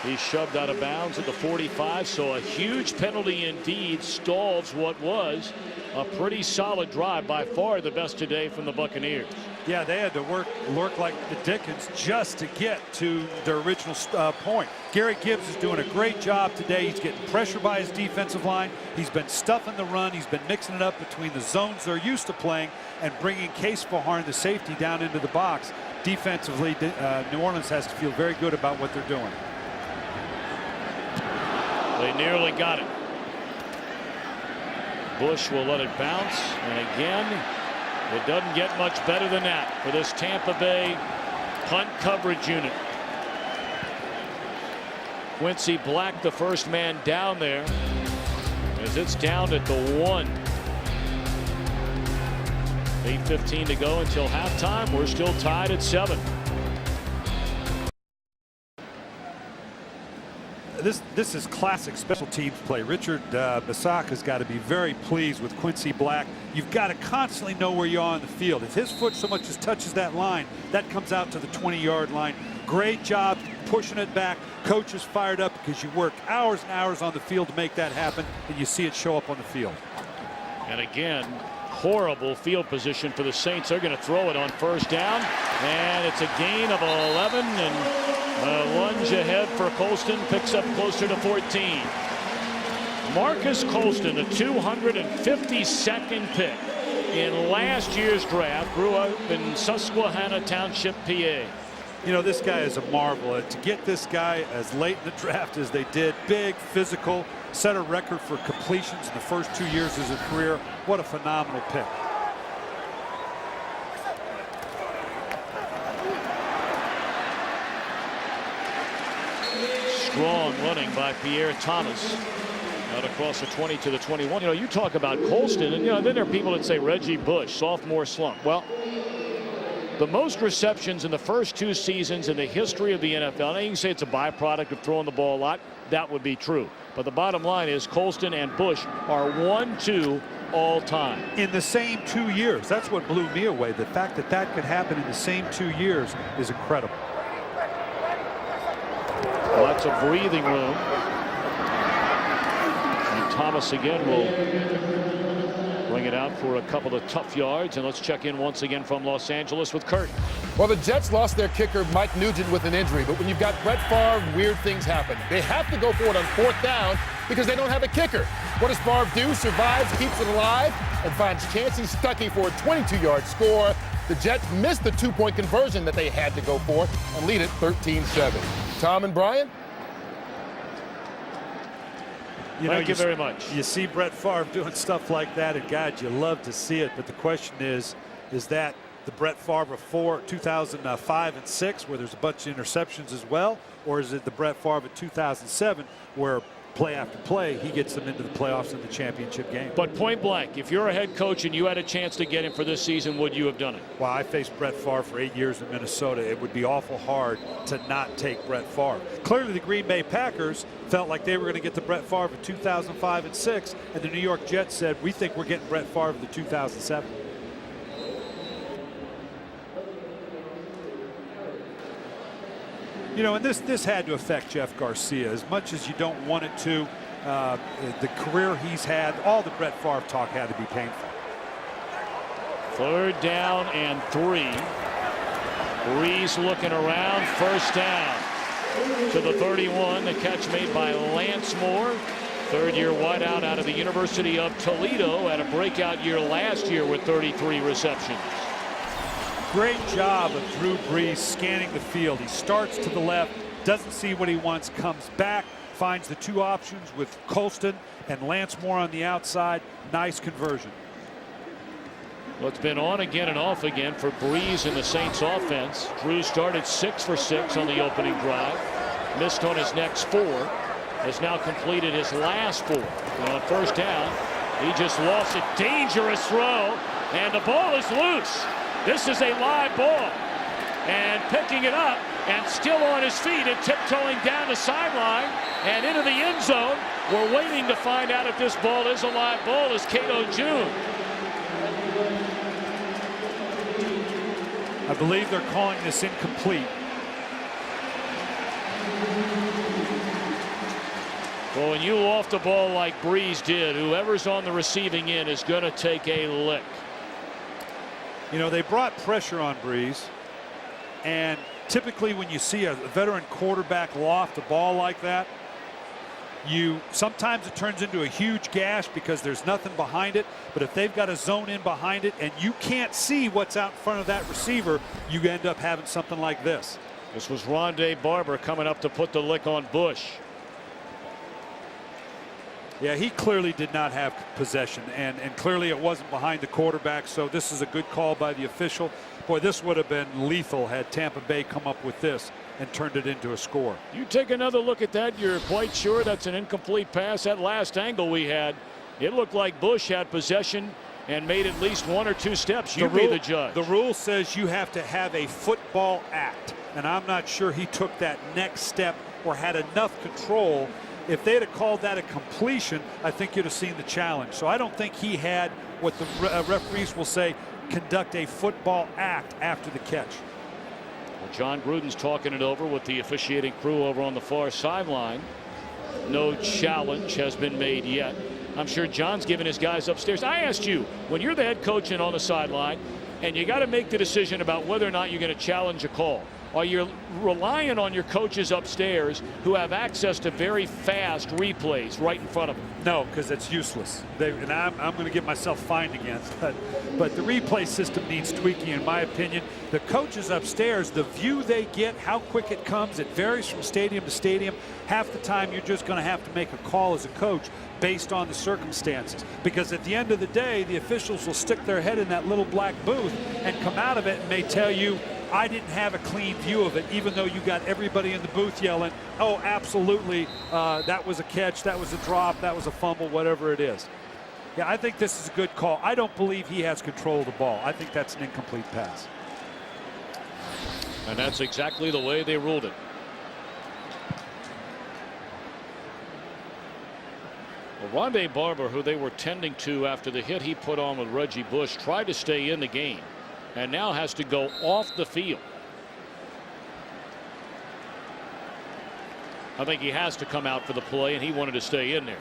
he shoved out of bounds at the 45. So a huge penalty indeed stalls what was a pretty solid drive, by far the best today from the Buccaneers. Yeah, they had to work like the Dickens just to get to their original point. Gary Gibbs is doing a great job today. He's getting pressure by his defensive line. He's been stuffing the run. He's been mixing it up between the zones they're used to playing and bringing Case Fajarn, the safety, down into the box. Defensively, New Orleans has to feel very good about what they're doing. They nearly got it. Bush will let it bounce, and again, it doesn't get much better than that for this Tampa Bay punt coverage unit. Quincy Black, the first man down there, as it's down at the 1. 8:15 to go until halftime. We're still tied at 7. This is classic special teams play. Richard Bissac has got to be very pleased with Quincy Black. You've got to constantly know where you are on the field. If his foot so much as touches that line, that comes out to the 20-yard line. Great job pushing it back. Coach is fired up because you work hours and hours on the field to make that happen, and you see it show up on the field. And again, horrible field position for the Saints. They're going to throw it on first down, and it's a gain of 11, and a lunge ahead for Colston, picks up closer to 14. Marcus Colston, a 252nd pick in last year's draft, grew up in Susquehanna Township, PA. You know, this guy is a marvel. To get this guy as late in the draft as they did, big, physical, set a record for completions in the first 2 years of his career. What a phenomenal pick. Strong running by Pierre Thomas out across the 20 to the 21. You know, you talk about Colston, and then there are people that say Reggie Bush, sophomore slump. Well, the most receptions in the first 2 seasons in the history of the NFL. Now you can say it's a byproduct of throwing the ball a lot. That would be true. But the bottom line is Colston and Bush are 1-2 all time. In the same 2 years. That's what blew me away. The fact that that could happen in the same 2 years is incredible. Lots of breathing room. And Thomas again will bring it out for a couple of tough yards. And let's check in once again from Los Angeles with Kurt. Well, the Jets lost their kicker, Mike Nugent, with an injury. But when you've got Brett Favre, weird things happen. They have to go for it on 4th down because they don't have a kicker. What does Favre do? Survives, keeps it alive, and finds Chancey Stuckey for a 22-yard score. The Jets missed the 2-point conversion that they had to go for and lead it 13-7. Tom and Brian? Thank you very much. You see Brett Favre doing stuff like that, and God, you love to see it. But the question is that the Brett Favre of 2005 and 6, where there's a bunch of interceptions as well, or is it the Brett Favre of 2007, where play after play he gets them into the playoffs in the championship game? But point blank, if you're a head coach and you had a chance to get him for this season, would you have done it? Well, I faced Brett Favre for 8 years in Minnesota. It would be awful hard to not take Brett Favre. Clearly, the Green Bay Packers felt like they were going to get the Brett Favre of 2005 and 6, and the New York Jets said, we think we're getting Brett Favre of the 2007. You know, and this had to affect Jeff Garcia as much as you don't want it to. The career he's had, all the Brett Favre talk had to be painful. 3rd down and 3. Breeze looking around, first down to the 31. The catch made by Lance Moore, 3rd-year wideout out of the University of Toledo, had a breakout year last year with 33 receptions. Great job of Drew Brees scanning the field. He starts to the left, doesn't see what he wants, comes back, finds the 2 options with Colston and Lance Moore on the outside. Nice conversion. Well, it's been on again and off again for Brees in the Saints offense. Drew started 6 for 6 on the opening drive. Missed on his next 4. Has now completed his last 4. And on first down, he just lost a dangerous throw, and the ball is loose. This is a live ball, and picking it up and still on his feet and tiptoeing down the sideline and into the end zone. We're waiting to find out if this ball is a live ball, is Cato June. I believe they're calling this incomplete. Well, when you loft the ball like Breeze did, whoever's on the receiving end is going to take a lick. You know, they brought pressure on Breeze, and typically when you see a veteran quarterback loft a ball like that, sometimes it turns into a huge gash because there's nothing behind it. But if they've got a zone in behind it and you can't see what's out in front of that receiver, you end up having something like this. This was Rondé Barber coming up to put the lick on Bush. Yeah, he clearly did not have possession, and clearly it wasn't behind the quarterback, so this is a good call by the official. Boy, this would have been lethal had Tampa Bay come up with this and turned it into a score. You take another look at that, you're quite sure that's an incomplete pass. That last angle we had, it looked like Bush had possession and made at least 1 or 2 steps. You be the judge. The rule says you have to have a football act, and I'm not sure he took that next step or had enough control. If they'd have called that a completion, I think you'd have seen the challenge. So I don't think he had what the referees will say, conduct a football act after the catch. Well, John Gruden's talking it over with the officiating crew over on the far sideline. No challenge has been made yet. I'm sure John's giving his guys upstairs. I asked you, when you're the head coach and on the sideline, and you got to make the decision about whether or not you're going to challenge a call, are you relying on your coaches upstairs who have access to very fast replays right in front of them? No, because it's useless. And I'm going to get myself fined again. But the replay system needs tweaking, in my opinion. The coaches upstairs, the view they get, how quick it comes, it varies from stadium to stadium. Half the time you're just going to have to make a call as a coach based on the circumstances. Because at the end of the day, the officials will stick their head in that little black booth and come out of it and may tell you, I didn't have a clean view of it, even though you got everybody in the booth yelling, oh, absolutely, that was a catch, that was a drop, that was a fumble, whatever it is. Yeah, I think this is a good call. I don't believe he has control of the ball. I think that's an incomplete pass. And that's exactly the way they ruled it. Well, Rondé Barber, who they were tending to after the hit he put on with Reggie Bush, tried to stay in the game and now has to go off the field. I think he has to come out for the play, and he wanted to stay in there.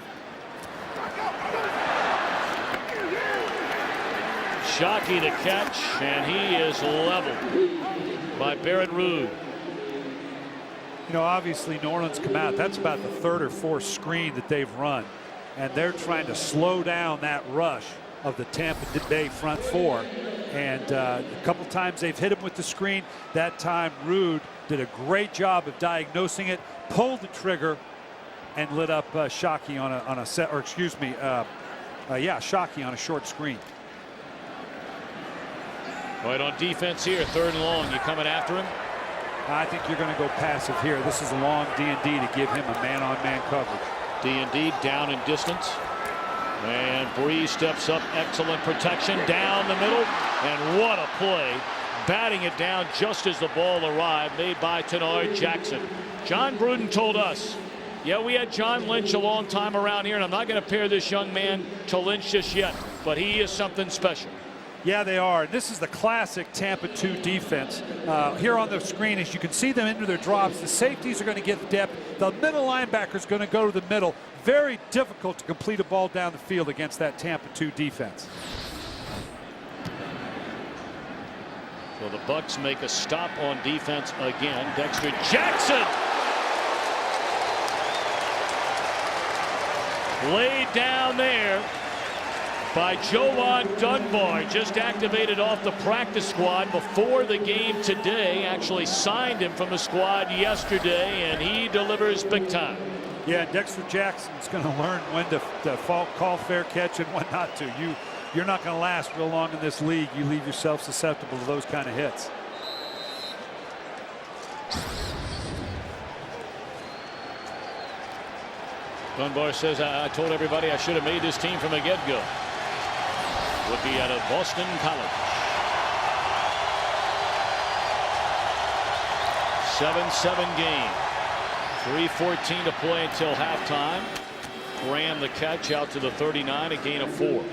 Shockey to catch, and he is leveled by Barrett Ruud. You know, obviously New Orleans come out. That's about the 3rd or 4th screen that they've run, and they're trying to slow down that rush of the Tampa Bay front 4. And a couple times they've hit him with the screen. That time Ruud did a great job of diagnosing it, pulled the trigger, and lit up Shockey on a set, or excuse me, Shockey on a short screen. Right on defense here, 3rd and long. You coming after him? I think you're going to go passive here. This is a long D&D to give him a man-on-man coverage. D&D down in distance. And Breeze steps up, excellent protection down the middle, and what a play. Batting it down just as the ball arrived, made by Tenard Jackson. John Gruden told us, yeah, we had John Lynch a long time around here, and I'm not going to pair this young man to Lynch just yet, but he is something special. Yeah, they are. This is the classic Tampa 2 defense. Here on the screen, as you can see them into their drops, the safeties are going to get depth. The middle linebacker is going to go to the middle. Very difficult to complete a ball down the field against that Tampa 2 defense. So the Bucs make a stop on defense again. Dexter Jackson laid down there by Joan Dunbar, just activated off the practice squad before the game today. Actually signed him from the squad yesterday, and he delivers big time. Yeah, Dexter Jackson's going to learn when to call fair catch and when not to. You're not going to last real long in this league. You leave yourself susceptible to those kind of hits. Dunbar says, I told everybody I should have made this team from the get-go. Rookie out of Boston College. 7-7 game. 3:14 to play until halftime. Graham the catch out to the 39, a gain of 4.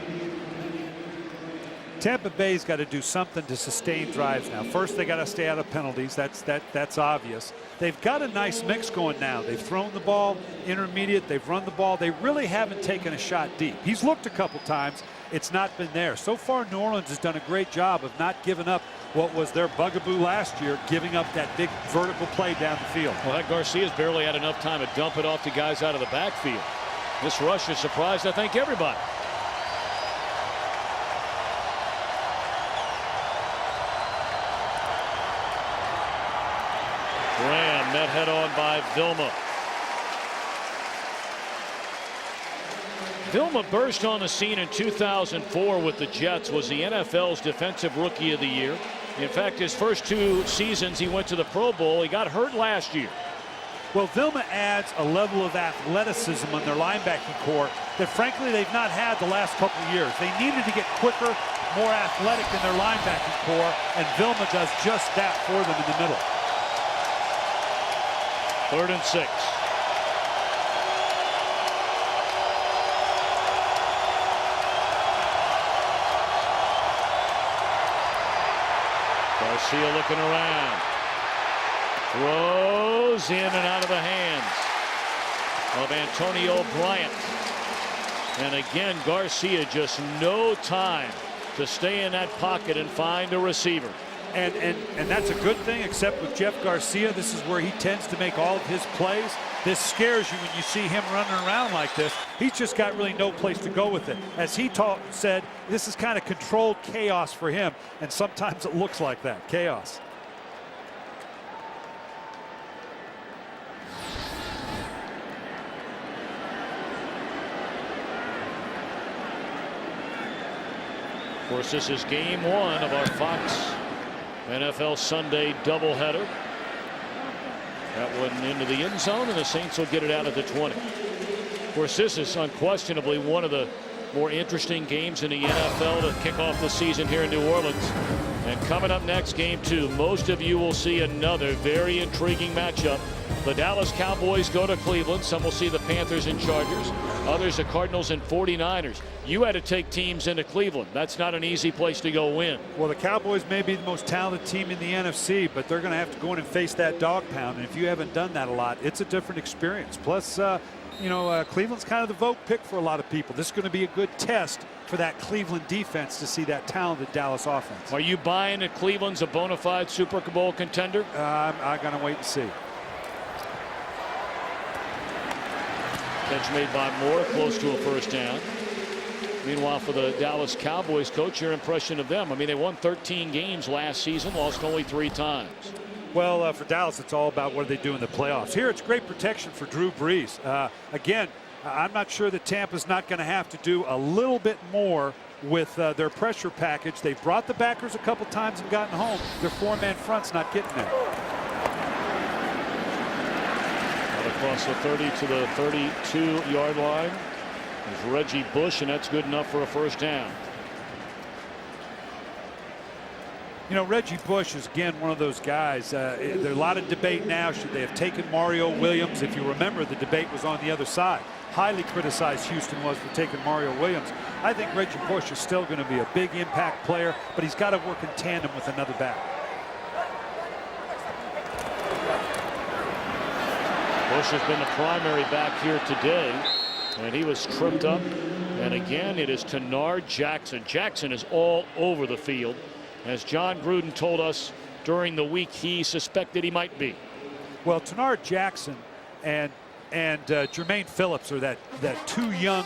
Tampa Bay's got to do something to sustain drives now. First, they got to stay out of penalties. That's obvious. They've got a nice mix going now. They've thrown the ball intermediate. They've run the ball. They really haven't taken a shot deep. He's looked a couple times. It's not been there. So far, New Orleans has done a great job of not giving up what was their bugaboo last year, giving up that big vertical play down the field. Well, that Garcia's barely had enough time to dump it off to guys out of the backfield. This rush has surprised, I think, everybody. Graham met head-on by Vilma. Vilma burst on the scene in 2004 with the Jets, was the NFL's Defensive Rookie of the Year. In fact, his first 2 seasons he went to the Pro Bowl. He got hurt last year. Well, Vilma adds a level of athleticism on their linebacking core that, frankly, they've not had the last couple of years. They needed to get quicker, more athletic in their linebacking core, and Vilma does just that for them in the middle. 3rd and 6. Garcia looking around. Throws in and out of the hands of Antonio Bryant. And again, Garcia just no time to stay in that pocket and find a receiver. And that's a good thing, except with Jeff Garcia, this is where he tends to make all of his plays. This scares you when you see him running around like this. He's just got really no place to go with it. As he said, this is kind of controlled chaos for him, and sometimes it looks like that, chaos. Of course, this is game 1 of our Fox NFL Sunday doubleheader. That one into the end zone, and the Saints will get it out at the 20. Of course, this is unquestionably one of the more interesting games in the NFL to kick off the season here in New Orleans. And coming up next, game 2, most of you will see another very intriguing matchup. The Dallas Cowboys go to Cleveland. Some will see the Panthers and Chargers. Others the Cardinals and 49ers. You had to take teams into Cleveland. That's not an easy place to go win. Well, the Cowboys may be the most talented team in the NFC, but they're going to have to go in and face that dog pound. And if you haven't done that a lot, it's a different experience. Plus, Cleveland's kind of the vote pick for a lot of people. This is going to be a good test for that Cleveland defense to see that talented Dallas offense. Are you buying that Cleveland's a bona fide Super Bowl contender? I'm going to wait and see. Catch made by Moore, close to a first down. Meanwhile, for the Dallas Cowboys, coach, your impression of them? I mean, they won 13 games last season, lost only 3 times. Well, for Dallas, it's all about what do they do in the playoffs. Here, it's great protection for Drew Brees. Again, I'm not sure that Tampa's not going to have to do a little bit more with their pressure package. They've brought the backers a couple times and gotten home. Their 4-man front's not getting there. Across the 30 to the 32-yard line is Reggie Bush, and that's good enough for a first down. You know, Reggie Bush is, again, one of those guys. There's a lot of debate now. Should they have taken Mario Williams? If you remember, the debate was on the other side. Highly criticized Houston was for taking Mario Williams. I think Reggie Bush is still going to be a big impact player, but he's got to work in tandem with another back. Bush has been the primary back here today, and he was tripped up. And again, it is Tenard Jackson. Jackson is all over the field. As John Gruden told us during the week, he suspected he might be. Well, Tenard Jackson and Jermaine Phillips are that 2 young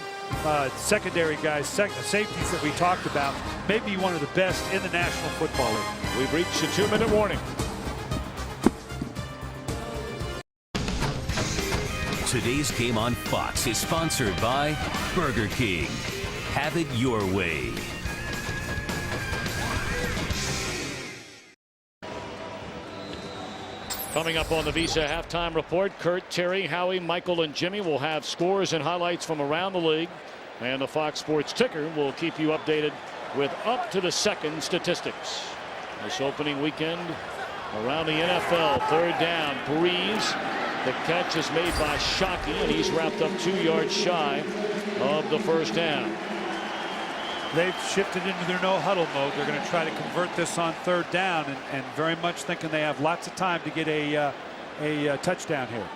secondary guys, safeties that we talked about, maybe one of the best in the National Football League. We've reached a 2-minute warning. Today's game on Fox is sponsored by Burger King. Have it your way. Coming up on the Visa halftime report, Kurt, Terry, Howie, Michael, and Jimmy will have scores and highlights from around the league. And the Fox Sports Ticker will keep you updated with up-to-the-second statistics. This opening weekend around the NFL, 3rd down, Breeze. The catch is made by Shockey, and he's wrapped up 2 yards shy of the first down. They've shifted into their no-huddle mode. They're going to try to convert this on third down, and very much thinking they have lots of time to get a touchdown here.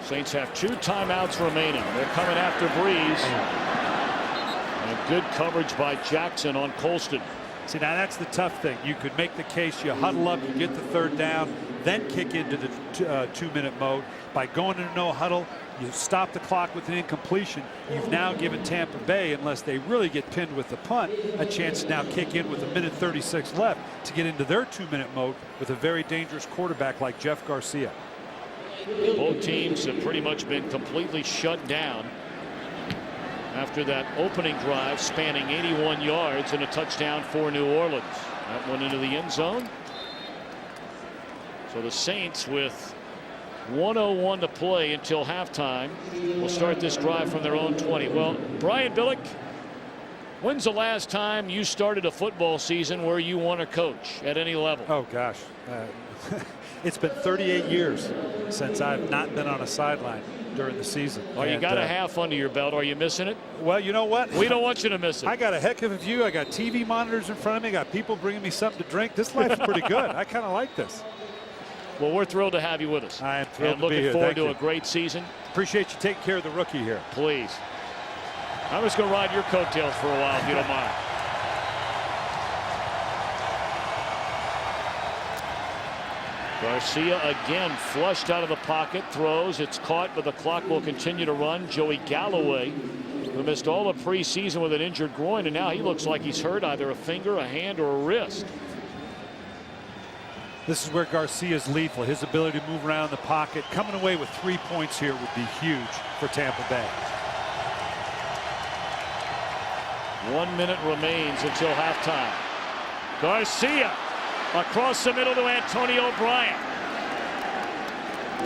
Saints have 2 timeouts remaining. They're coming after Breeze. And good coverage by Jackson on Colston. See, now that's the tough thing. You could make the case you huddle up, you get the third down, then kick into the 2-minute mode. By going into no huddle, you stop the clock with an incompletion. You've now given Tampa Bay, unless they really get pinned with the punt, a chance to now kick in with 1:36 left to get into their 2-minute mode with a very dangerous quarterback like Jeff Garcia. Both teams have pretty much been completely shut down after that opening drive spanning 81 yards and a touchdown for New Orleans. That one into the end zone. So the Saints, with 1:01 to play until halftime, will start this drive from their own 20. Well, Brian Billick, when's the last time you started a football season where you won a coach at any level? Oh, gosh. It's been 38 years since I've not been on a sideline during the season. Well, you got a half under your belt. Are you missing it? Well, you know what? We don't want you to miss it. I got a heck of a view. I got TV monitors in front of me. I got people bringing me something to drink. This life's pretty good. I kind of like this. Well, we're thrilled to have you with us. I am thrilled and to be here. looking forward to Thank a great season. Appreciate you taking care of the rookie here. Please. I'm just going to ride your coattails for a while, if you don't mind. Garcia again flushed out of the pocket, throws, it's caught, but the clock will continue to run. Joey Galloway, who missed all of preseason with an injured groin, and now he looks like he's hurt either a finger, a hand, or a wrist. This is where Garcia's lethal. His ability to move around the pocket. Coming away with 3 points here would be huge for Tampa Bay. 1 minute remains until halftime. Garcia across the middle to Antonio Bryant.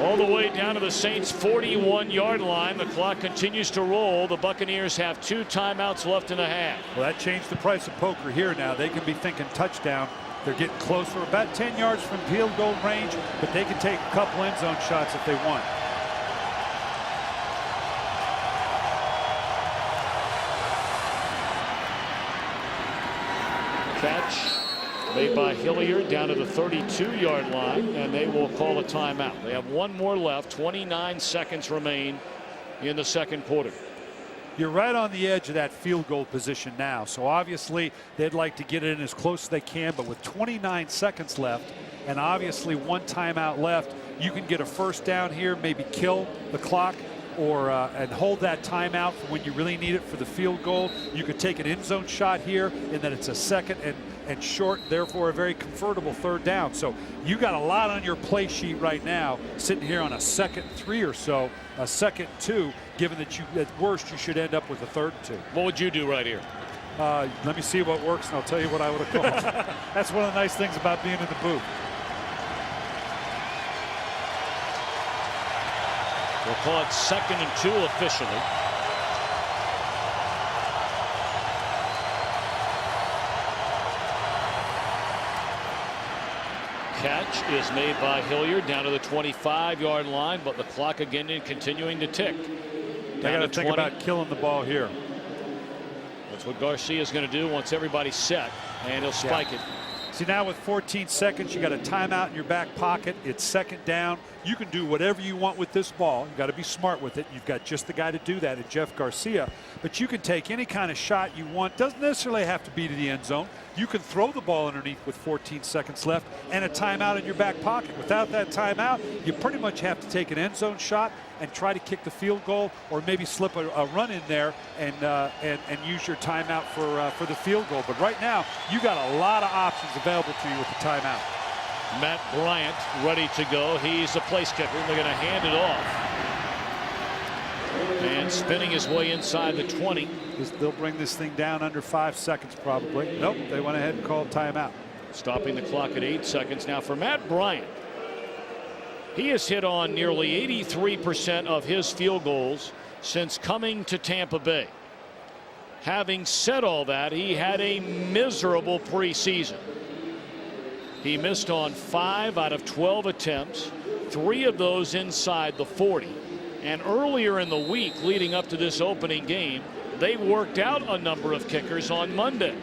All the way down to the Saints' 41-yard line. The clock continues to roll. The Buccaneers have 2 timeouts left in the half. Well, that changed the price of poker here now. They can be thinking touchdown. They're getting closer, about 10 yards from field goal range, but they can take a couple end zone shots if they want. Catch made by Hilliard down to the 32-yard line, and they will call a timeout. They have 1 more left. 29 seconds remain in the second quarter. You're right on the edge of that field goal position now. So obviously they'd like to get it in as close as they can, but with 29 seconds left and obviously 1 timeout left, you can get a first down here, maybe kill the clock, or and hold that timeout for when you really need it for the field goal. You could take an end zone shot here, and then it's a second and short, therefore a very comfortable third down. So you got a lot on your play sheet right now, sitting here on a 2nd 3 or so, a 2nd 2, given that you, at worst, you should end up with a 3rd 2. What would you do right here? Let me see what works, and I'll tell you what I would have called. That's one of the nice things about being in the booth. We'll call it 2nd and 2 officially. Catch is made by Hilliard down to the 25-yard line, but the clock again continuing to tick. They got to think about killing the ball here. That's what Garcia is going to do once everybody's set, and he'll spike it. See, now with 14 seconds, you got a timeout in your back pocket. It's 2nd down. You can do whatever you want with this ball. You got to be smart with it. You've got just the guy to do that in Jeff Garcia. But you can take any kind of shot you want. Doesn't necessarily have to be to the end zone. You can throw the ball underneath with 14 seconds left and a timeout in your back pocket. Without that timeout, you pretty much have to take an end zone shot and try to kick the field goal, or maybe slip a run in there and use your timeout for the field goal. But right now, you got a lot of options available to you with the timeout. Matt Bryant ready to go. He's the place kicker. They're going to hand it off. And spinning his way inside the 20. They'll bring this thing down under 5 seconds probably. Nope, they went ahead and called timeout. Stopping the clock at 8 seconds. Now for Matt Bryant, he has hit on nearly 83% of his field goals since coming to Tampa Bay. Having said all that, he had a miserable preseason. He missed on 5 out of 12 attempts, 3 of those inside the 40. And earlier in the week leading up to this opening game, they worked out a number of kickers on Monday.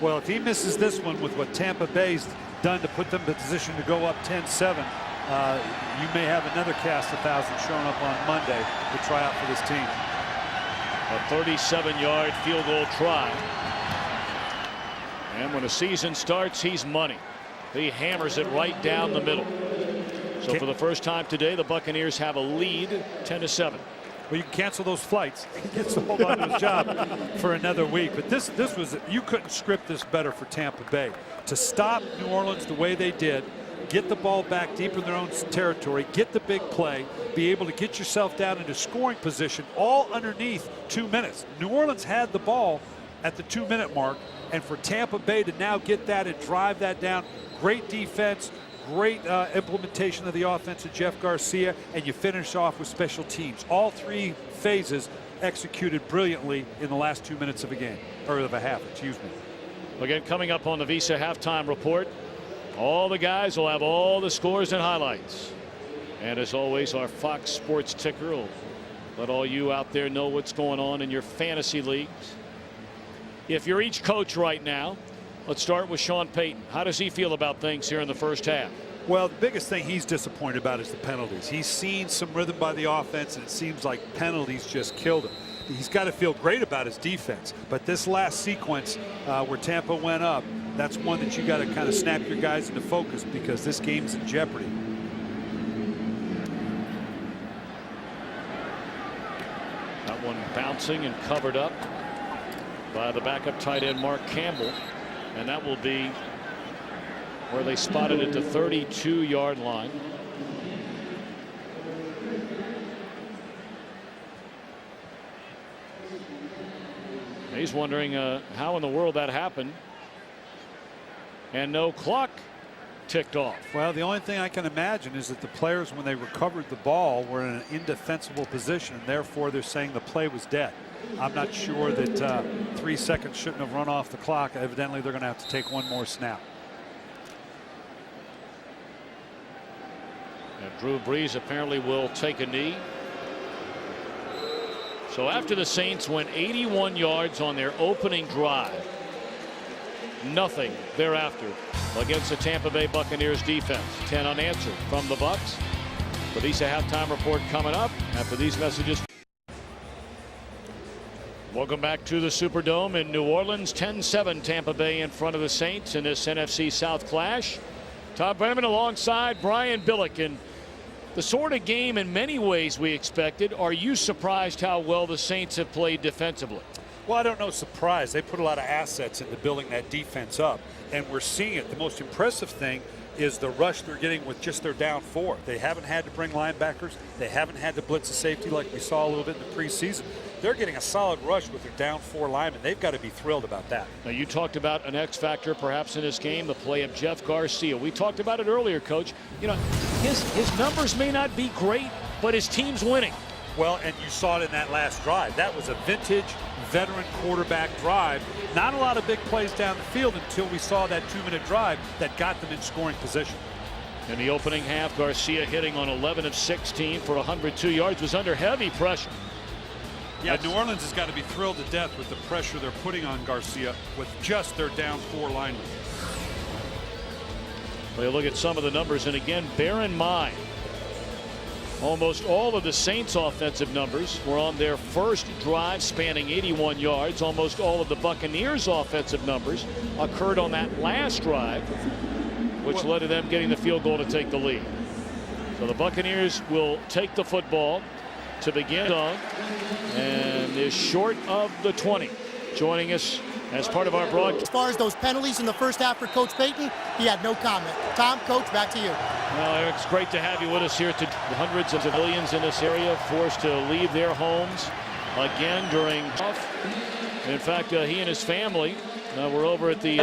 Well, if he misses this one with what Tampa Bay's done to put them in position to go up 10-7, you may have another cast 1,000 showing up on Monday to try out for this team. A 37-yard field goal try. And when a season starts, he's money. He hammers it right down the middle. So for the first time today, the Buccaneers have a lead, 10-7. Well, you can cancel those flights. He gets to hold on to his job for another week. But this was, you couldn't script this better for Tampa Bay. To stop New Orleans the way they did, get the ball back deep in their own territory, get the big play, be able to get yourself down into scoring position, all underneath 2 minutes. New Orleans had the ball at the 2-minute mark, and for Tampa Bay to now get that and drive that down, great defense, great implementation of the offense of Jeff Garcia, and you finish off with special teams. All three phases executed brilliantly in the last 2 minutes of a game, or of a half, excuse me. Again, coming up on the Visa halftime report, all the guys will have all the scores and highlights. And as always, our Fox Sports ticker will let all you out there know what's going on in your fantasy leagues. If you're each coach right now, let's start with Sean Payton. How does he feel about things here in the first half? Well, the biggest thing he's disappointed about is the penalties. He's seen some rhythm by the offense, and it seems like penalties just killed him. He's got to feel great about his defense, but this last sequence where Tampa went up, that's one that you got to kind of snap your guys into focus, because this game's in jeopardy. That one bouncing and covered up by the backup tight end Mark Campbell, and that will be where they spotted it, the 32-yard line. He's wondering how in the world that happened, and no clock ticked off. Well, the only thing I can imagine is that the players, when they recovered the ball, were in an indefensible position, and therefore they're saying the play was dead. I'm not sure that 3 seconds shouldn't have run off the clock. Evidently, they're going to have to take one more snap. And Drew Brees apparently will take a knee. So after the Saints went 81 yards on their opening drive, nothing thereafter against the Tampa Bay Buccaneers defense. 10 unanswered from the Bucs. The Visa halftime report coming up after these messages. Welcome back to the Superdome in New Orleans. 10-7 Tampa Bay in front of the Saints in this NFC South clash. Tom Brenneman alongside Brian Billick, and the sort of game in many ways we expected. Are you surprised how well the Saints have played defensively? Well, I don't know, surprise. They put a lot of assets into building that defense up, and we're seeing it. The most impressive thing is the rush they're getting with just their down four. They haven't had to bring linebackers. They haven't had to blitz a safety like we saw a little bit in the preseason. They're getting a solid rush with their down four linemen. They've got to be thrilled about that. Now, you talked about an X factor perhaps in this game, the play of Jeff Garcia. We talked about it earlier, Coach. You know, his numbers may not be great, but his team's winning. Well, and you saw it in that last drive. That was a vintage veteran quarterback drive. Not a lot of big plays down the field until we saw that 2-minute drive that got them in scoring position. In the opening half, Garcia hitting on 11 of 16 for 102 yards, was under heavy pressure. Yeah, New Orleans has got to be thrilled to death with the pressure they're putting on Garcia with just their down four linemen. Well, look at some of the numbers, and again, bear in mind, almost all of the Saints' offensive numbers were on their first drive spanning 81 yards. Almost all of the Buccaneers' offensive numbers occurred on that last drive, which led to them getting the field goal to take the lead. So the Buccaneers will take the football to begin on, and is short of the 20. Joining us as part of our broadcast. As far as those penalties in the first half for Coach Payton, he had no comment. Tom, Coach, back to you. Well, Eric, it's great to have you with us here. To hundreds of civilians in this area forced to leave their homes again during off. In fact, he and his family were over at the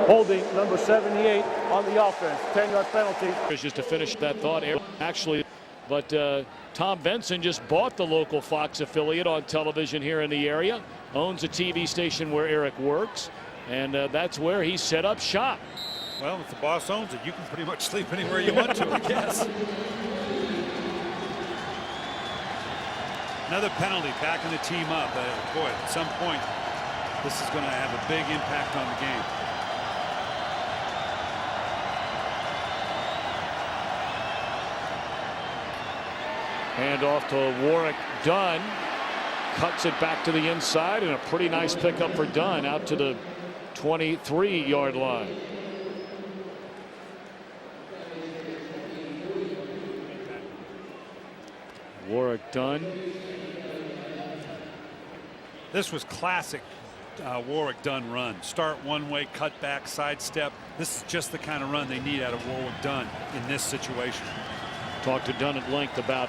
holding number 78 on the offense. 10-yard penalty. Just to finish that thought, actually, but Tom Benson just bought the local Fox affiliate on television here in the area, owns a TV station where Eric works, and that's where he set up shop. Well, if the boss owns it, you can pretty much sleep anywhere you want to, I guess. Another penalty, backing the team up. Boy, at some point, this is going to have a big impact on the game. Hand off to Warwick Dunn. Cuts it back to the inside, and a pretty nice pickup for Dunn out to the 23-yard line. Warwick Dunn. This was classic Warwick Dunn run. Start one way, cut back, sidestep. This is just the kind of run they need out of Warwick Dunn in this situation. Talked to Dunn at length about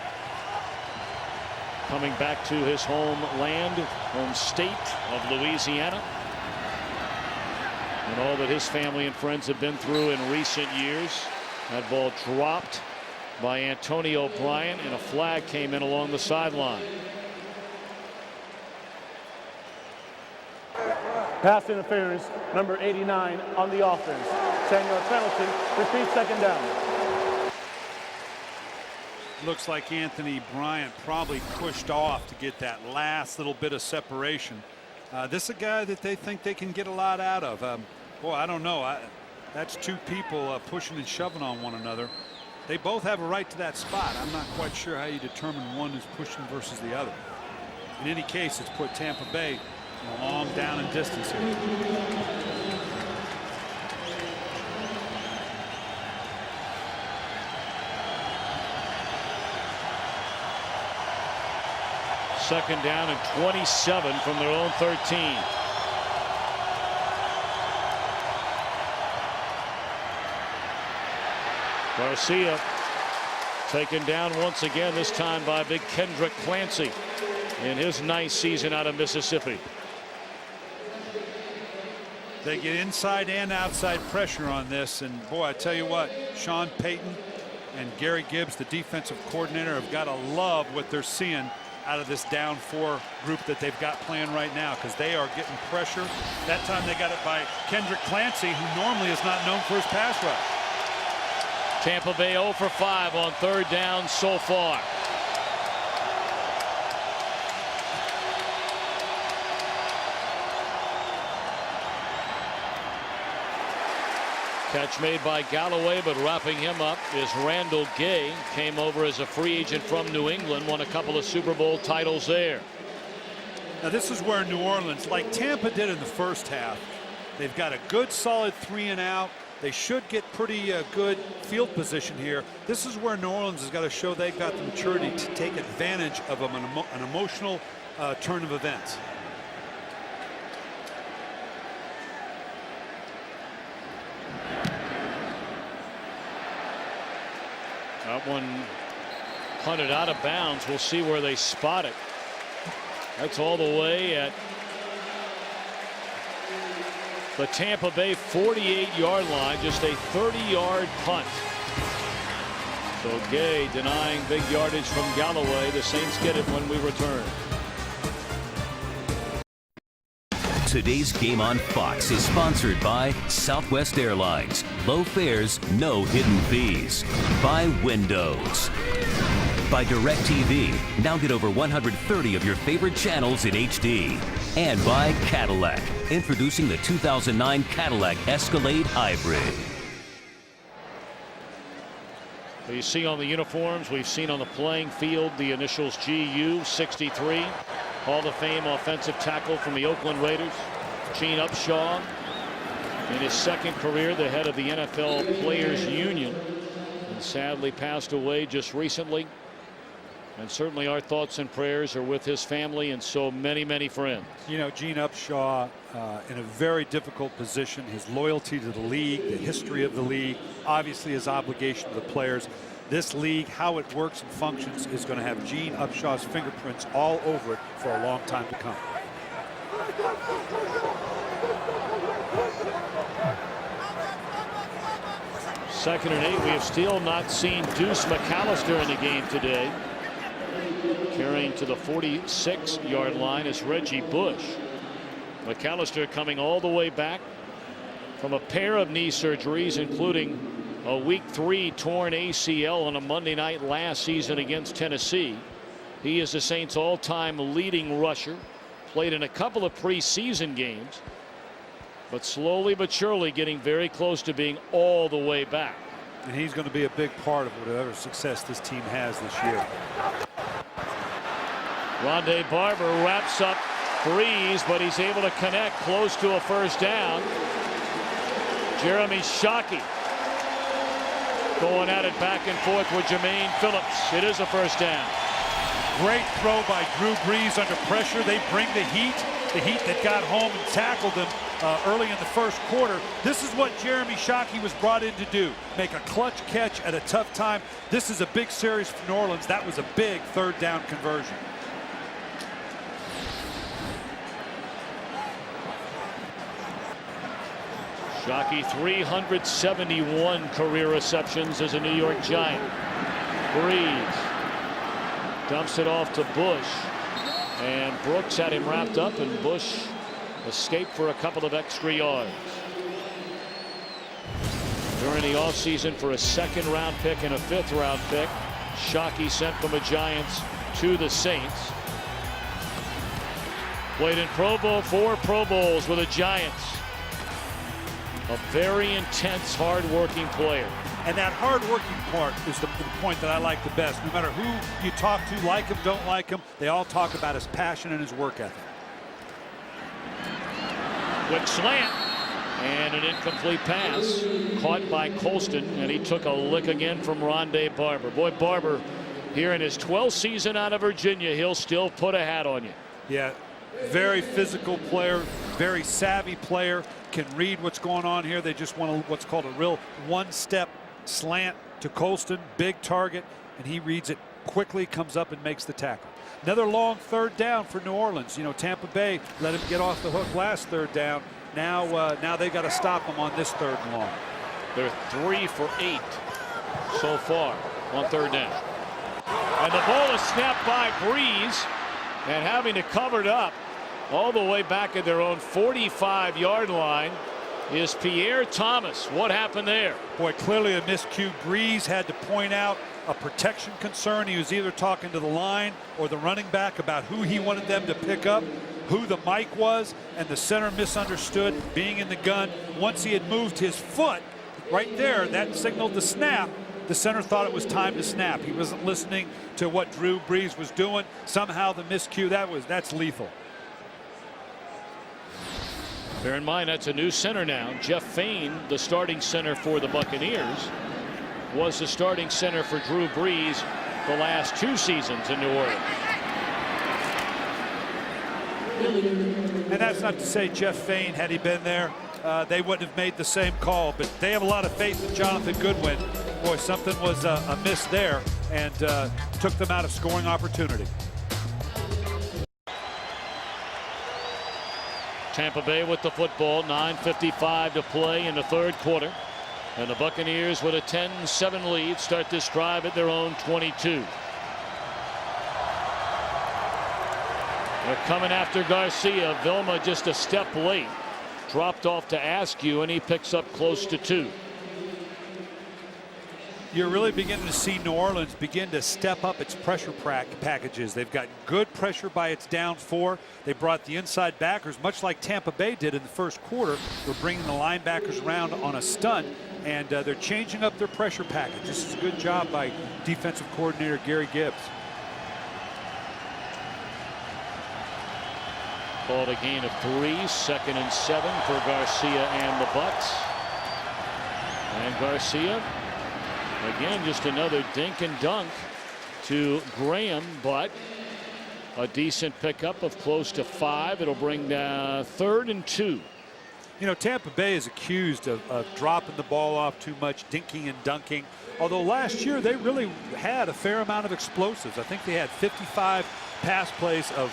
coming back to his homeland, home state of Louisiana, and all that his family and friends have been through in recent years. That ball dropped by Antonio Bryant, and a flag came in along the sideline. Pass interference, number 89 on the offense. 10-yard penalty, repeat second down. Looks like Anthony Bryant probably pushed off to get that last little bit of separation. This is a guy that they think they can get a lot out of. Boy, I don't know. That's two people pushing and shoving on one another. They both have a right to that spot. I'm not quite sure how you determine one is pushing versus the other. In any case, it's put Tampa Bay long down in distance here. Second down and 27 from their own 13. Garcia taken down once again, this time by big Kendrick Clancy in his nice season out of Mississippi. They get inside and outside pressure on this, and boy, I tell you what, Sean Payton and Gary Gibbs, the defensive coordinator, have got to love what they're seeing out of this down 4 group that they've got playing right now, because they are getting pressure. That time they got it by Kendrick Clancy, who normally is not known for his pass rush. Tampa Bay 0 for 5 on third down so far. Catch made by Galloway, but wrapping him up is Randall Gay. Came over as a free agent from New England, won a couple of Super Bowl titles there. Now this is where New Orleans, like Tampa did in the first half, they've got a good solid 3 and out. They should get pretty good field position here. This is where New Orleans has got to show they've got the maturity to take advantage of an emotional turn of events. That one punted out of bounds. We'll see where they spot it. That's all the way at the Tampa Bay 48-yard line, just a 30-yard punt. So Gay denying big yardage from Galloway. The Saints get it when we return. Today's game on Fox is sponsored by Southwest Airlines. Low fares, no hidden fees. By Windows. By DirecTV. Now get over 130 of your favorite channels in HD. And by Cadillac. Introducing the 2009 Cadillac Escalade Hybrid. You see on the uniforms, we've seen on the playing field the initials GU 63. Hall of Fame offensive tackle from the Oakland Raiders. Gene Upshaw, in his second career, the head of the NFL Players Union, and sadly passed away just recently. And certainly our thoughts and prayers are with his family and so many friends. You know, Gene Upshaw in a very difficult position. His loyalty to the league, the history of the league, obviously his obligation to the players. This league, how it works and functions, is going to have Gene Upshaw's fingerprints all over it for a long time to come. Second and 8. We have still not seen Deuce McAllister in the game today. Carrying to the 46-yard line is Reggie Bush. McAllister coming all the way back from a pair of knee surgeries, including a week 3 torn ACL on a Monday night last season against Tennessee. He is the Saints' all-time leading rusher. Played in a couple of preseason games, but slowly but surely getting very close to being all the way back. And he's going to be a big part of whatever success this team has this year. Rondé Barber wraps up Breeze, but he's able to connect close to a first down. Jeremy Shockey going at it back and forth with Jermaine Phillips. It is a first down. Great throw by Drew Brees under pressure. They bring the heat that got home and tackled them early in the first quarter. This is what Jeremy Shockey was brought in to do, make a clutch catch at a tough time. This is a big series for New Orleans. That was a big third down conversion. Shockey 371 career receptions as a New York Giant. Breeze dumps it off to Bush, and Brooks had him wrapped up, and Bush escaped for a couple of extra yards. During the offseason for a second-round pick and a fifth-round pick, Shockey sent from the Giants to the Saints. Played in Pro Bowl, 4 Pro Bowls with the Giants. A very intense, hard-working player. And that hard-working part is the point that I like the best. No matter who you talk to, like him, don't like him, they all talk about his passion and his work ethic. Quick slant and an incomplete pass caught by Colston, and he took a lick again from Rondé Barber. Boy, Barber here in his 12th season out of Virginia, he'll still put a hat on you. Yeah, very physical player, very savvy player, can read what's going on here. They just want what's called a real one-step slant to Colston, big target, and he reads it quickly, comes up and makes the tackle. Another long third down for New Orleans. You know, Tampa Bay let him get off the hook last third down. Now they got to stop him on this third and long. They're 3 for 8 so far on third down. And the ball is snapped by Breeze, and having it covered up all the way back at their own 45-yard line is Pierre Thomas. What happened there? Boy, clearly a miscue. Breeze had to point out a protection concern. He was either talking to the line or the running back about who he wanted them to pick up, who the mic was, and the center misunderstood being in the gun. Once he had moved his foot right there, that signaled the snap. The center thought it was time to snap. He wasn't listening to what Drew Brees was doing. Somehow the miscue, that's lethal. Bear in mind, that's a new center now. Jeff Fain, the starting center for the Buccaneers, was the starting center for Drew Brees the last 2 seasons in New Orleans. And that's not to say Jeff Fain, had he been there, they wouldn't have made the same call, but they have a lot of faith in Jonathan Goodwin. Boy, something was a miss there, and took them out of scoring opportunity. Tampa Bay with the football, 9:55 to play in the third quarter, and the Buccaneers with a 10-7 lead start this drive at their own 22. They're coming after Garcia. Vilma just a step late, dropped off to Askew, and he picks up close to 2. You're really beginning to see New Orleans begin to step up its pressure packages. They've got good pressure by its down 4. They brought the inside backers, much like Tampa Bay did in the first quarter. They're bringing the linebackers around on a stunt, and they're changing up their pressure package. This is a good job by defensive coordinator Gary Gibbs. Called a gain of 3, 2nd and 7 for Garcia and the Bucks. And Garcia, again, just another dink and dunk to Graham, but a decent pickup of close to 5. It'll bring 3rd and 2. You know, Tampa Bay is accused of dropping the ball off too much, dinking and dunking. Although last year they really had a fair amount of explosives. I think they had 55 pass plays of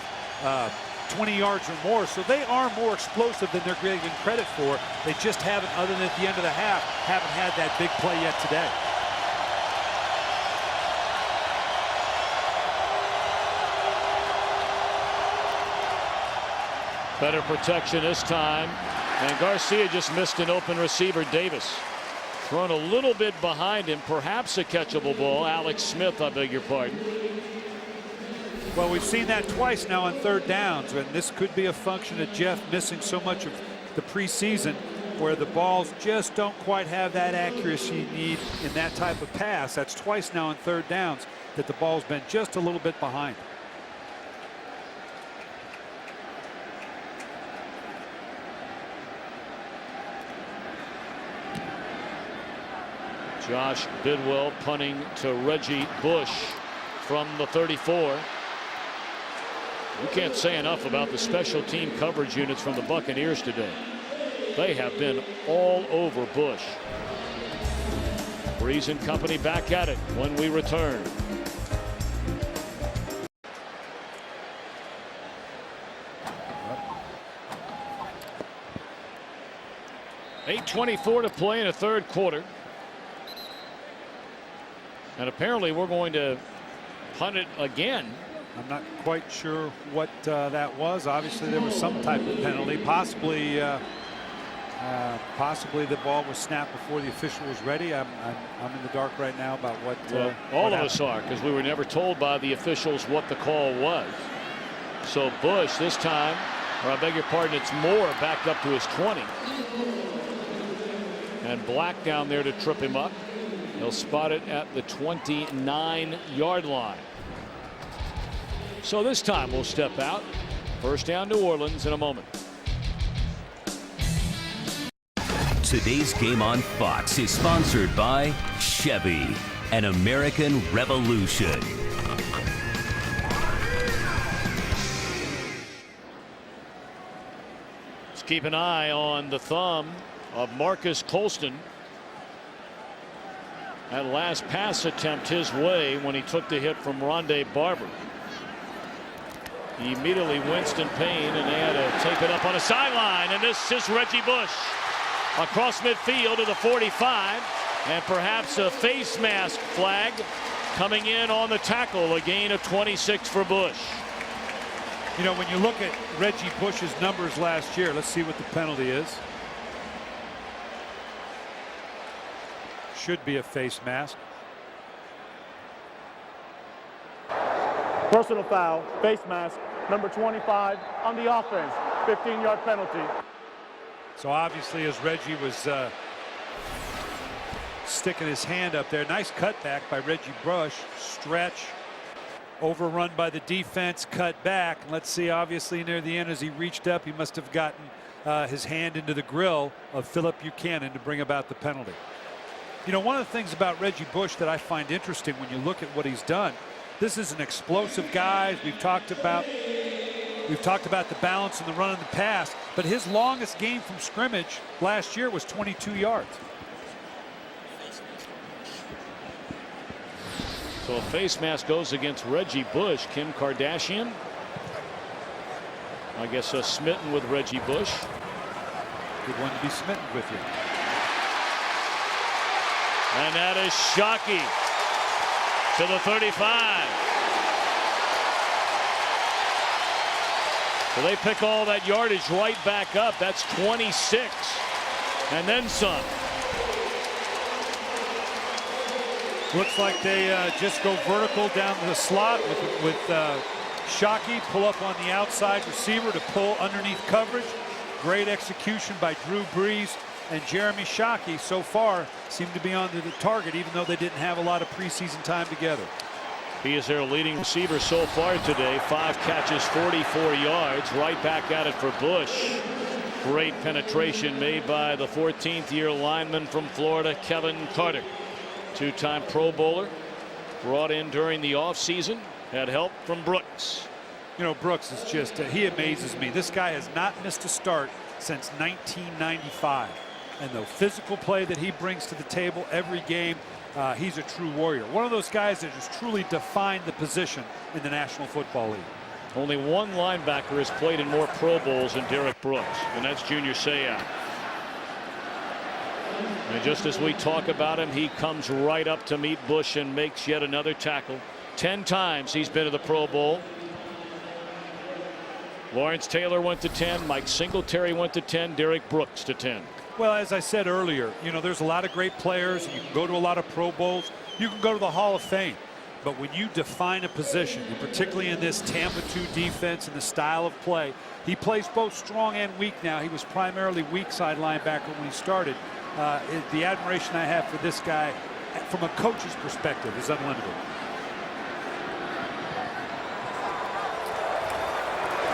20 yards or more, so they are more explosive than they're given credit for. They just haven't, other than at the end of the half, haven't had that big play yet today. Better protection this time, and Garcia just missed an open receiver. Davis thrown a little bit behind him, perhaps a catchable ball. Alex Smith, I beg your pardon. Well, we've seen that twice now on third downs, and this could be a function of Jeff missing so much of the preseason where the balls just don't quite have that accuracy you need in that type of pass. That's twice now on third downs that the ball's been just a little bit behind. Josh Bidwell punting to Reggie Bush from the 34. We can't say enough about the special team coverage units from the Buccaneers today. They have been all over Bush. Breeze and company back at it when we return. .8:24 to play in the third quarter. And apparently we're going to punt it again. I'm not quite sure what that was. Obviously there was some type of penalty. Possibly the ball was snapped before the official was ready. I'm in the dark right now about what. Well, all of us are, because we were never told by the officials what the call was. So Bush this time, or I beg your pardon, it's Moore backed up to his 20. And Black down there to trip him up. He'll spot it at the 29-yard line. So this time we'll step out. First down New Orleans in a moment. Today's game on Fox is sponsored by Chevy, an American Revolution. Let's keep an eye on the thumb of Marcus Colston. That last pass attempt his way when he took the hit from Rondé Barber. He immediately winced in pain, and they had to tape it up on a sideline. And this is Reggie Bush across midfield to the 45, and perhaps a face mask flag coming in on the tackle. A gain of 26 for Bush. You know, when you look at Reggie Bush's numbers last year, let's see what the penalty is. Should be a face mask. Personal foul, face mask, number 25 on the offense, 15-yard penalty. So obviously, as Reggie was sticking his hand up there, nice cutback by Reggie Bush. Stretch, overrun by the defense, cut back. Let's see, obviously near the end as he reached up, he must have gotten his hand into the grill of Philip Buchanan to bring about the penalty. You know, one of the things about Reggie Bush that I find interesting when you look at what he's done, this is an explosive guy. We've talked about the balance and the run and the pass, but his longest game from scrimmage last year was 22 yards. So a face mask goes against Reggie Bush. Kim Kardashian, I guess, smitten with Reggie Bush. Good one to be smitten with you. And that is Shockey to the 35. So they pick all that yardage right back up. That's 26 and then some. Looks like they just go vertical down to the slot with Shockey, pull up on the outside receiver to pull underneath coverage. Great execution by Drew Brees, and Jeremy Shockey so far seem to be on the target, even though they didn't have a lot of preseason time together. He is their leading receiver so far today. 5 catches, 44 yards. Right back at it for Bush. Great penetration made by the 14th-year lineman from Florida, Kevin Carter. Two-time Pro Bowler, brought in during the offseason, had help from Brooks. You know, Brooks is just, he amazes me. This guy has not missed a start since 1995. And the physical play that he brings to the table every game, he's a true warrior. One of those guys that has truly defined the position in the National Football League. Only one linebacker has played in more Pro Bowls than Derek Brooks, and that's Junior Seau. And just as we talk about him, he comes right up to meet Bush and makes yet another tackle. 10 times he's been to the Pro Bowl. Lawrence Taylor went to 10. Mike Singletary went to 10. Derek Brooks to 10. Well, as I said earlier, you know, there's a lot of great players. You can go to a lot of Pro Bowls. You can go to the Hall of Fame. But when you define a position, and particularly in this Tampa 2 defense and the style of play, he plays both strong and weak now. He was primarily weak side linebacker when he started. The admiration I have for this guy from a coach's perspective is unlimited.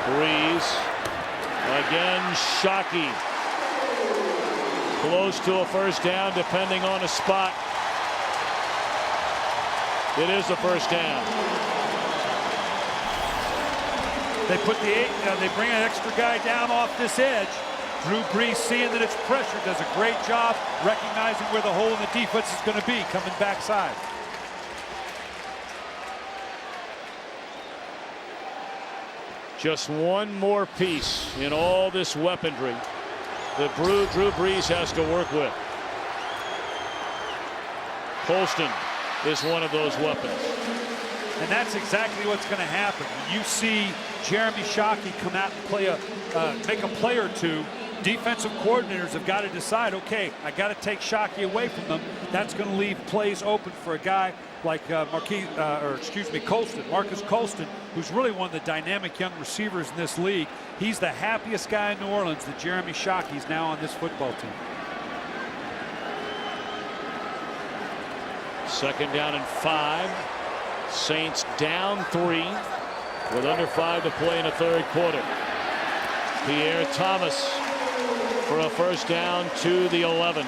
Breeze. Again, Shockey. Close to a first down, depending on a spot. It is a first down. They put they bring an extra guy down off this edge. Drew Brees, seeing that it's pressure, does a great job recognizing where the hole in the defense is going to be, coming backside. Just one more piece in all this weaponry that Drew Brees has to work with. Colston is one of those weapons. And that's exactly what's going to happen. You see Jeremy Shockey come out and play make a play or two. Defensive coordinators have got to decide, okay, I got to take Shockey away from them. That's going to leave plays open for a guy like Colston, Marcus Colston, who's really one of the dynamic young receivers in this league. He's the happiest guy in New Orleans that Jeremy Shockey's now on this football team. Second down and 5. Saints down 3 with under 5 to play in the third quarter. Pierre Thomas for a first down to the 11.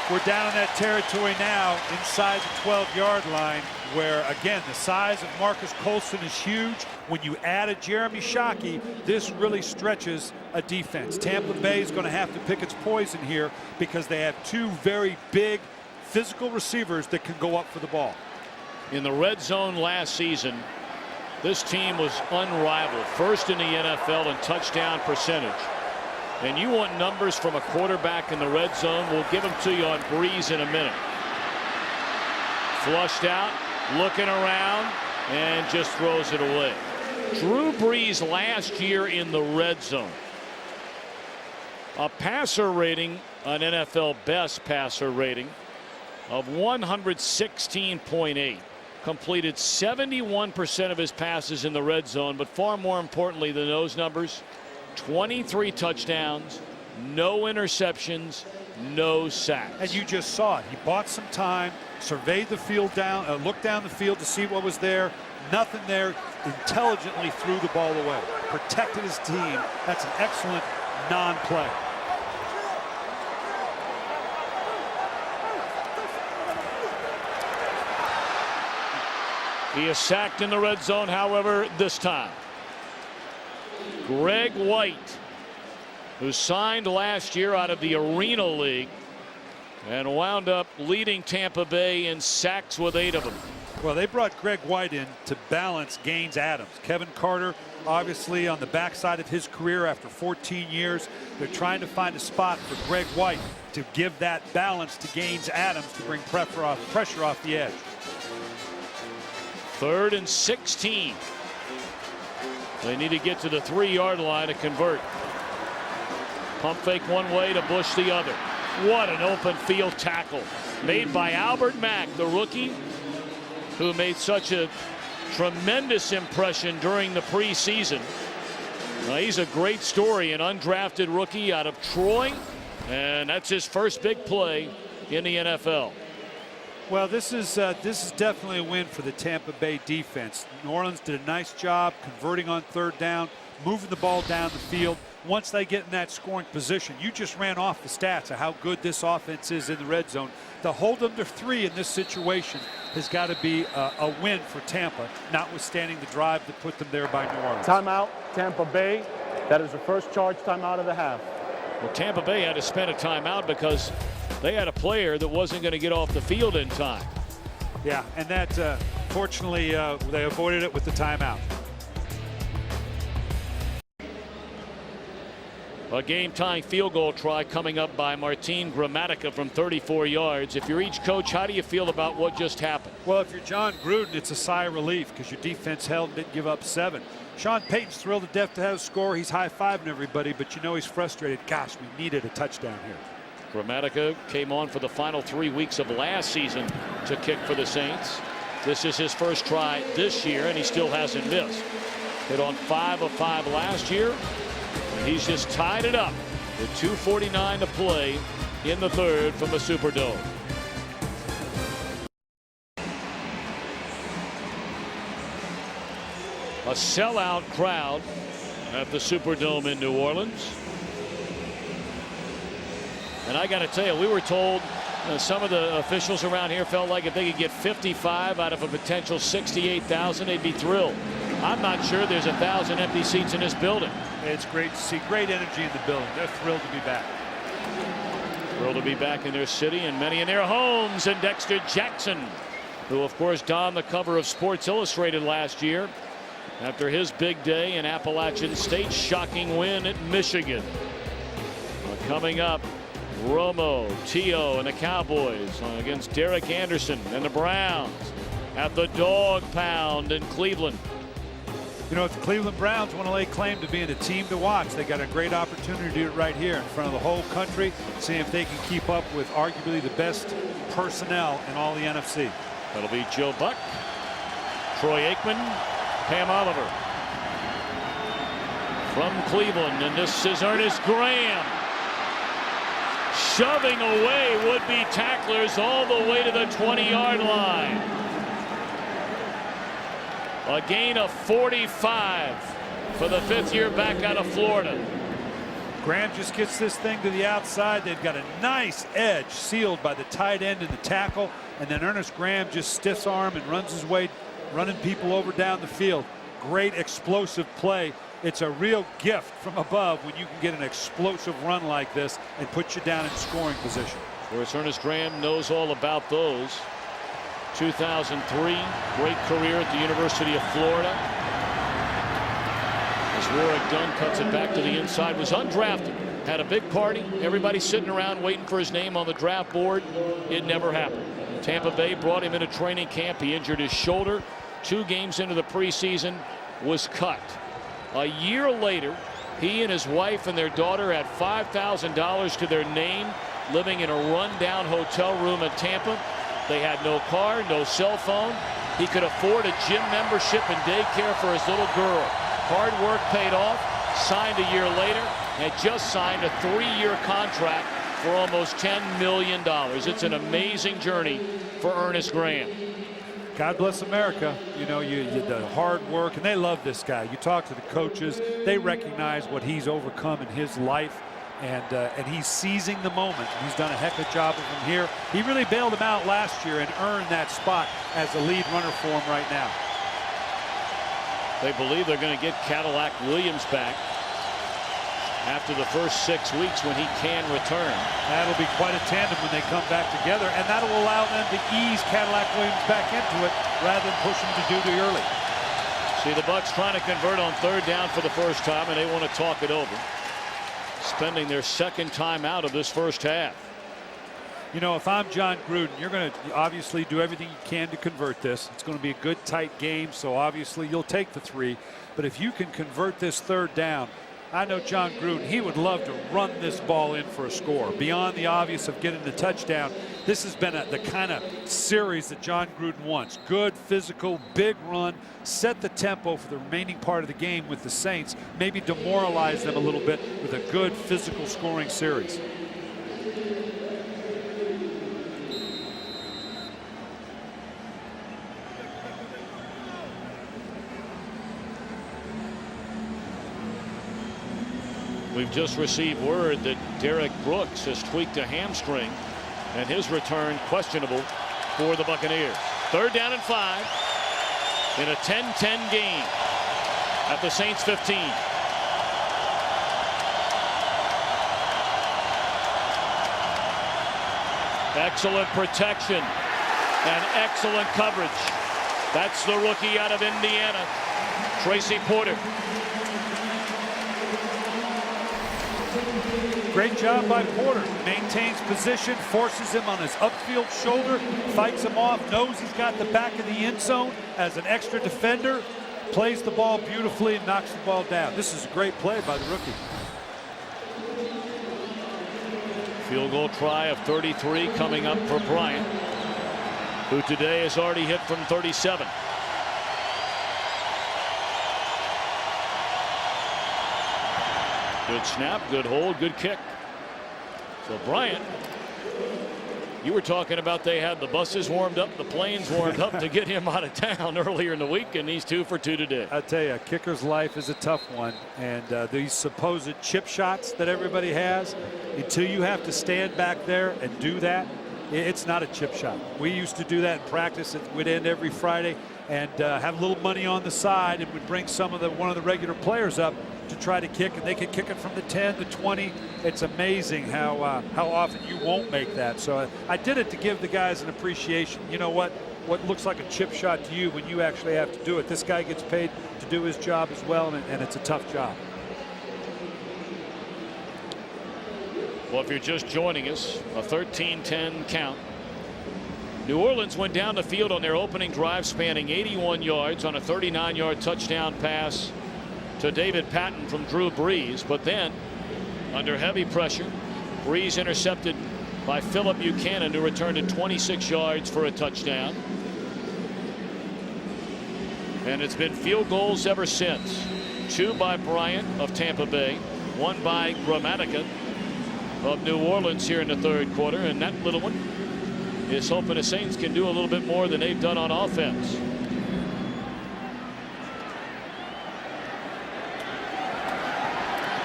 We're down in that territory now inside the 12-yard line where, again, the size of Marcus Colston is huge. When you add a Jeremy Shockey, this really stretches a defense. Tampa Bay is going to have to pick its poison here because they have two very big physical receivers that can go up for the ball. In the red zone last season, this team was unrivaled, first in the NFL in touchdown percentage. And you want numbers from a quarterback in the red zone, we'll give them to you on Breeze in a minute. Flushed out, looking around, and just throws it away. Drew Brees last year in the red zone. A passer rating, an NFL best passer rating of 116.8. Completed 71% of his passes in the red zone, but far more importantly than those numbers, 23 touchdowns, no interceptions, no sacks. And you just saw it. He bought some time, surveyed the field down, looked down the field to see what was there. Nothing there. Intelligently threw the ball away. Protected his team. That's an excellent non-play. He is sacked in the red zone, however, this time. Greg White, who signed last year out of the Arena League and wound up leading Tampa Bay in sacks with 8 of them. Well, they brought Greg White in to balance Gaines Adams. Kevin Carter, obviously on the backside of his career after 14 years. They're trying to find a spot for Greg White to give that balance to Gaines Adams to bring pressure off the edge. 3rd and 16. They need to get to the 3-yard line to convert. Pump fake one way to Bush the other. What an open field tackle made by Albert Mack, the rookie who made such a tremendous impression during the preseason. He's a great story, an undrafted rookie out of Troy, and that's his first big play in the NFL. Well, this is definitely a win for the Tampa Bay defense. New Orleans did a nice job converting on 3rd down, moving the ball down the field. Once they get in that scoring position, you just ran off the stats of how good this offense is in the red zone. To hold them to 3 in this situation has got to be a win for Tampa, notwithstanding the drive that put them there by New Orleans. Timeout, Tampa Bay. That is the first charge timeout of the half. Well, Tampa Bay had to spend a timeout because they had a player that wasn't going to get off the field in time. Yeah, and that, fortunately, they avoided it with the timeout. A game-tying field goal try coming up by Martin Gramatica from 34 yards. If you're each coach, how do you feel about what just happened? Well, if you're John Gruden, it's a sigh of relief because your defense held and didn't give up 7. Sean Payton's thrilled to death to have a score. He's high-fiving everybody, but you know he's frustrated. Gosh, we needed a touchdown here. Gramatica came on for the final 3 weeks of last season to kick for the Saints. This is his first try this year, and he still hasn't missed. Hit on 5 of 5 last year, and he's just tied it up with 2:49 to play in the third from the Superdome. A sellout crowd at the Superdome in New Orleans. And I got to tell you, we were told some of the officials around here felt like if they could get 55 out of a potential 68,000, they'd be thrilled. I'm not sure there's 1,000 empty seats in this building. It's great to see. Great energy in the building. They're thrilled to be back. Thrilled to be back in their city and many in their homes. And Dexter Jackson, who of course donned the cover of Sports Illustrated last year after his big day in Appalachian State. Shocking win at Michigan. Coming up, Romo, T.O. and the Cowboys against Derek Anderson and the Browns at the Dog Pound in Cleveland. You know, if the Cleveland Browns want to lay claim to being a team to watch, they got a great opportunity to do it right here in front of the whole country. See if they can keep up with arguably the best personnel in all the NFC. That'll be Joe Buck, Troy Aikman, Pam Oliver from Cleveland, and this is Ernest Graham shoving away would-be tacklers all the way to the 20-yard line. A gain of 45 for the fifth-year back out of Florida. Graham just gets this thing to the outside. They've got a nice edge sealed by the tight end and the tackle, and then Ernest Graham just stiffs arm and runs his way, running people over down the field. Great explosive play. It's a real gift from above when you can get an explosive run like this and put you down in scoring position. Of course, Ernest Graham knows all about those. 2003, great career at the University of Florida. As Warwick Dunn cuts it back to the inside, was undrafted, had a big party, everybody sitting around waiting for his name on the draft board. It never happened. Tampa Bay brought him into training camp. He injured his shoulder. 2 games into the preseason, was cut. A year later, he and his wife and their daughter had $5,000 to their name, living in a rundown hotel room in Tampa. They had no car, no cell phone. He could afford a gym membership and daycare for his little girl. Hard work paid off. Signed a year later, and just signed a 3-year contract for almost $10 million. It's an amazing journey for Ernest Graham. God bless America. You know, the hard work, and they love this guy. You talk to the coaches, they recognize what he's overcome in his life, and he's seizing the moment. He's done a heck of a job of him here. He really bailed him out last year and earned that spot as the lead runner for him right now. They believe they're going to get Cadillac Williams back after the first 6 weeks when he can return. That'll be quite a tandem when they come back together, and that'll allow them to ease Cadillac Williams back into it rather than push him to duty early. See the Bucs trying to convert on 3rd down for the first time, and they want to talk it over. Spending their second time out of this first half. You know, if I'm John Gruden, you're going to obviously do everything you can to convert this. It's going to be a good, tight game, so obviously you'll take the 3. But if you can convert this 3rd down, I know John Gruden, he would love to run this ball in for a score. Beyond the obvious of getting the touchdown, this has been the kind of series that John Gruden wants. Good, physical, big run, set the tempo for the remaining part of the game with the Saints, maybe demoralize them a little bit with a good physical scoring series. We've just received word that Derek Brooks has tweaked a hamstring, and his return questionable for the Buccaneers. 3rd down and 5 in a 10-10 game at the Saints 15. Excellent protection and excellent coverage. That's the rookie out of Indiana, Tracy Porter. Great job by Porter. Maintains position, forces him on his upfield shoulder, fights him off, knows he's got the back of the end zone as an extra defender, plays the ball beautifully and knocks the ball down. This is a great play by the rookie. Field goal try of 33 coming up for Bryant, who today has already hit from 37. Good snap, good hold, good kick. So Bryant, you were talking about they had the buses warmed up, the planes warmed up to get him out of town earlier in the week, and he's 2 for 2 today. I tell you, a kicker's life is a tough one, and these supposed chip shots that everybody has, until you have to stand back there and do that, it's not a chip shot. We used to do that in practice. It would end every Friday, and have a little money on the side, and would bring one of the regular players up to try to kick, and they could kick it from the 10 to 20. It's amazing how often you won't make that. So I did it to give the guys an appreciation. You know what looks like a chip shot to you when you actually have to do it. This guy gets paid to do his job as well, and it's a tough job. Well, if you're just joining us, a 13-10 count. New Orleans went down the field on their opening drive, spanning 81 yards on a 39-yard touchdown pass to David Patton from Drew Brees, but then under heavy pressure, Brees intercepted by Phillip Buchanan, who returned it 26 yards for a touchdown. And it's been field goals ever since. 2 by Bryant of Tampa Bay, 1 by Gramatica of New Orleans here in the third quarter, and that little one is hoping the Saints can do a little bit more than they've done on offense.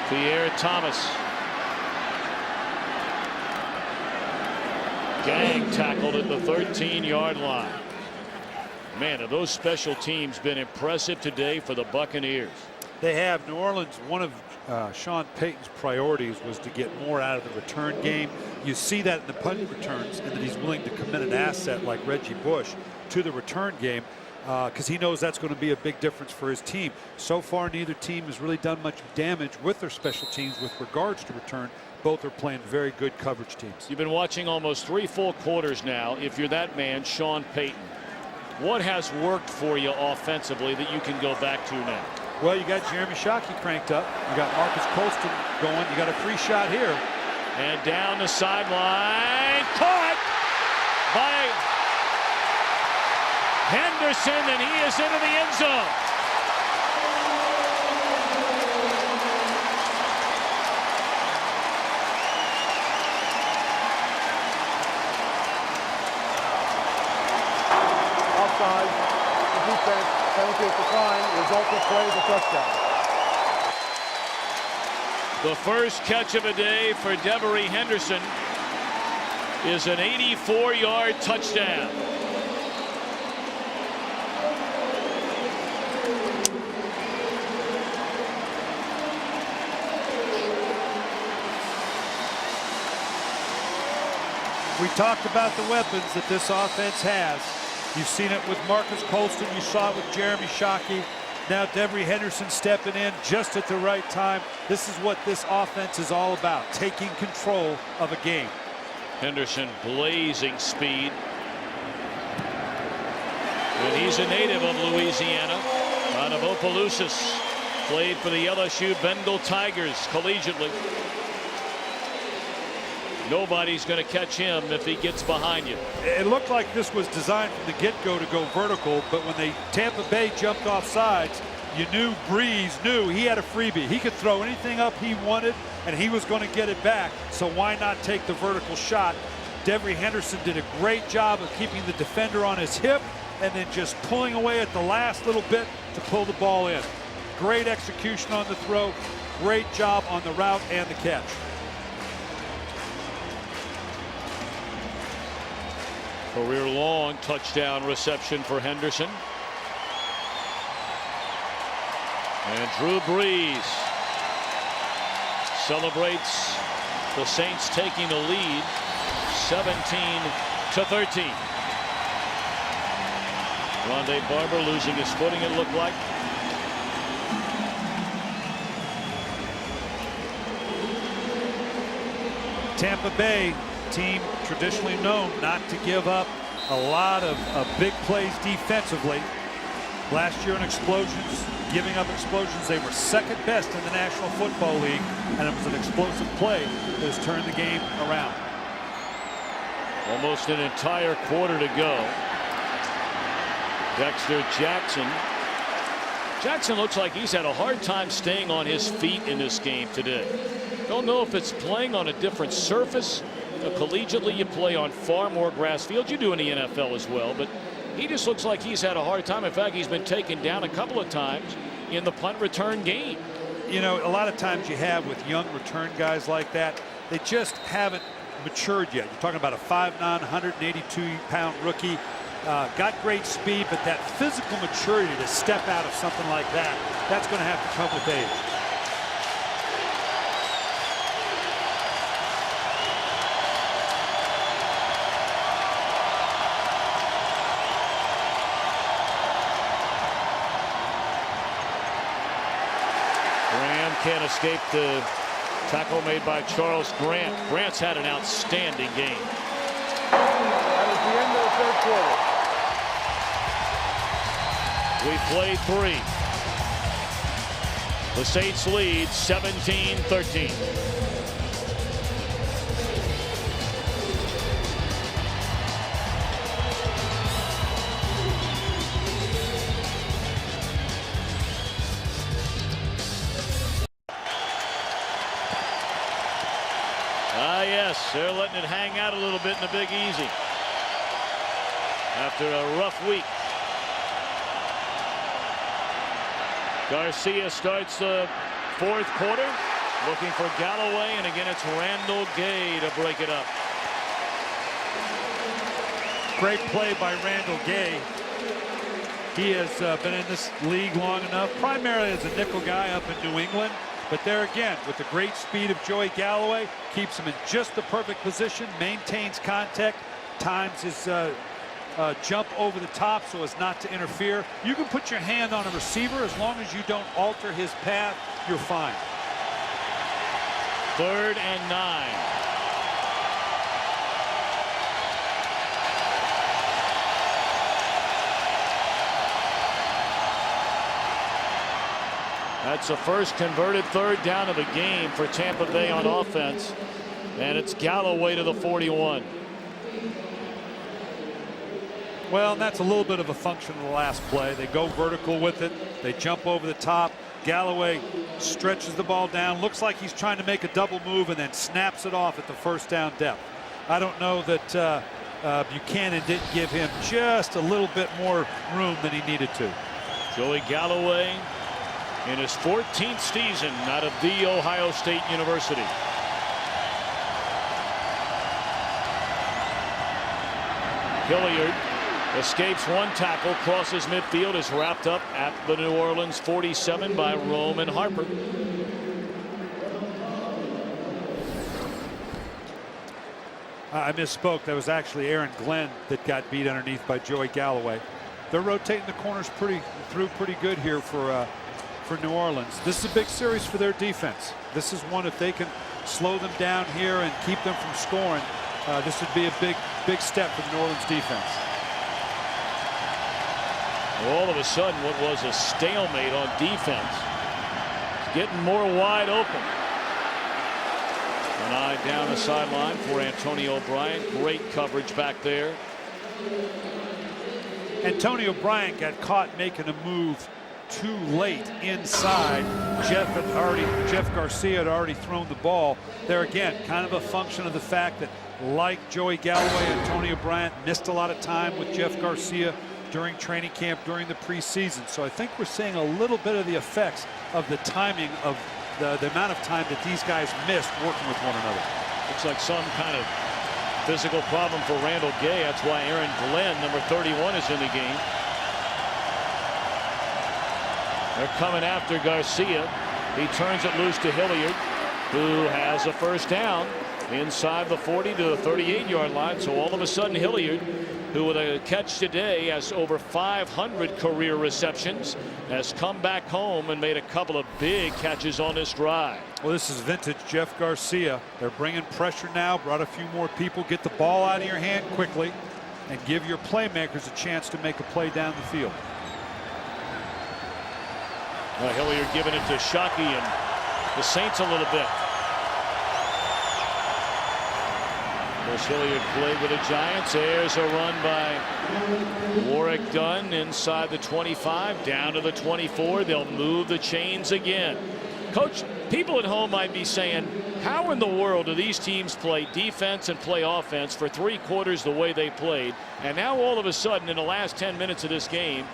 Pierre Thomas. Gang tackled at the 13-yard line. Man, have those special teams been impressive today for the Buccaneers. They have. New Orleans, one of Sean Payton's priorities was to get more out of the return game. You see that in the punt returns, and that he's willing to commit an asset like Reggie Bush to the return game, because he knows that's going to be a big difference for his team. So far, neither team has really done much damage with their special teams with regards to return. Both are playing very good coverage teams. You've been watching almost 3 full quarters now. If you're that man, Sean Payton, what has worked for you offensively that you can go back to now? Well, you got Jeremy Shockey cranked up. You got Marcus Colston going. You got a free shot here. And down the sideline. Caught by Henderson, and he is into the end zone. Offside, the defense, penalty is declined, resulting play is a touchdown. The first catch of the day for Devery Henderson is an 84-yard touchdown. We talked about the weapons that this offense has. You've seen it with Marcus Colston. You saw it with Jeremy Shockey. Now Devery Henderson stepping in just at the right time. This is what this offense is all about, taking control of a game. Henderson blazing speed. And he's a native of Louisiana, out of Opelousas. Played for the LSU Bengal Tigers collegiately. Nobody's going to catch him if he gets behind you. It looked like this was designed from the get-go to go vertical, but when Tampa Bay jumped off sides, you knew Brees knew he had a freebie. He could throw anything up he wanted, and he was going to get it back. So why not take the vertical shot? Devery Henderson did a great job of keeping the defender on his hip and then just pulling away at the last little bit to pull the ball in. Great execution on the throw. Great job on the route and the catch. Career long touchdown reception for Henderson. And Drew Brees celebrates the Saints taking the lead 17-13. Rondé Barber losing his footing, it looked like. Tampa Bay team traditionally known not to give up a lot of big plays defensively. Last year in explosions, giving up explosions, they were second best in the National Football League, and it was an explosive play that has turned the game around. Almost an entire quarter to go. Dexter Jackson. Jackson looks like he's had a hard time staying on his feet in this game today. Don't know if it's playing on a different surface. Collegiately, you play on far more grass fields. You do in the NFL as well, but he just looks like he's had a hard time. In fact, he's been taken down a couple of times in the punt return game. You know, a lot of times you have with young return guys like that, they just haven't matured yet. You're talking about a 5'9", 182-pound rookie. Got great speed, but that physical maturity to step out of something like that, that's going to have to come with age. Graham can't escape the tackle made by Charles Grant. Grant's had an outstanding game. That is the end of the third quarter. We played 3. The Saints lead 17-13. Yes, they're letting it hang out a little bit in the Big Easy after a rough week. Garcia starts the fourth quarter, looking for Galloway, and again it's Randall Gay to break it up. Great play by Randall Gay. He has been in this league long enough, primarily as a nickel guy up in New England. But there again, with the great speed of Joey Galloway, keeps him in just the perfect position, maintains contact, times his jump over the top so as not to interfere. You can put your hand on a receiver as long as you don't alter his path, you're fine. 3rd and 9. That's the first converted 3rd down of the game for Tampa Bay on offense. And it's Galloway to the 41. Well, and that's a little bit of a function of the last play. They go vertical with it. They jump over the top. Galloway stretches the ball down. Looks like he's trying to make a double move and then snaps it off at the first down depth. I don't know that Buchanan didn't give him just a little bit more room than he needed to. Joey Galloway in his 14th season out of The Ohio State University. Hilliard escapes one tackle, crosses midfield, is wrapped up at the New Orleans 47 by Roman Harper. I misspoke. That was actually Aaron Glenn that got beat underneath by Joey Galloway. They're rotating the corners pretty good here for New Orleans. This is a big series for their defense. This is one, if they can slow them down here and keep them from scoring, this would be a big step for the New Orleans defense. All of a sudden, what was a stalemate on defense, getting more wide open. An eye down the sideline for Antonio Bryant. Great coverage back there. Antonio Bryant got caught making a move too late inside. Jeff Garcia had already thrown the ball. There again, kind of a function of the fact that, like Joey Galloway, Antonio Bryant missed a lot of time with Jeff Garcia during training camp, during the preseason. So I think we're seeing a little bit of the effects of the timing of the amount of time that these guys missed working with one another. Looks like some kind of physical problem for Randall Gay. That's why Aaron Glenn, number 31, is in the game. They're coming after Garcia. He turns it loose to Hilliard, who has a first down inside the 40 to the 38-yard line. So all of a sudden, Hilliard, who with a catch today has over 500 career receptions, has come back home and made a couple of big catches on this drive. Well, this is vintage Jeff Garcia. They're bringing pressure now, brought a few more people. Get the ball out of your hand quickly and give your playmakers a chance to make a play down the field. Hilliard giving it to Shockey and the Saints a little bit. Chris Hilliard played with the Giants. There's a run by Warwick Dunn inside the 25 down to the 24. They'll move the chains again. Coach, people at home might be saying, how in the world do these teams play defense and play offense for 3 quarters the way they played, and now all of a sudden in the last 10 minutes of this game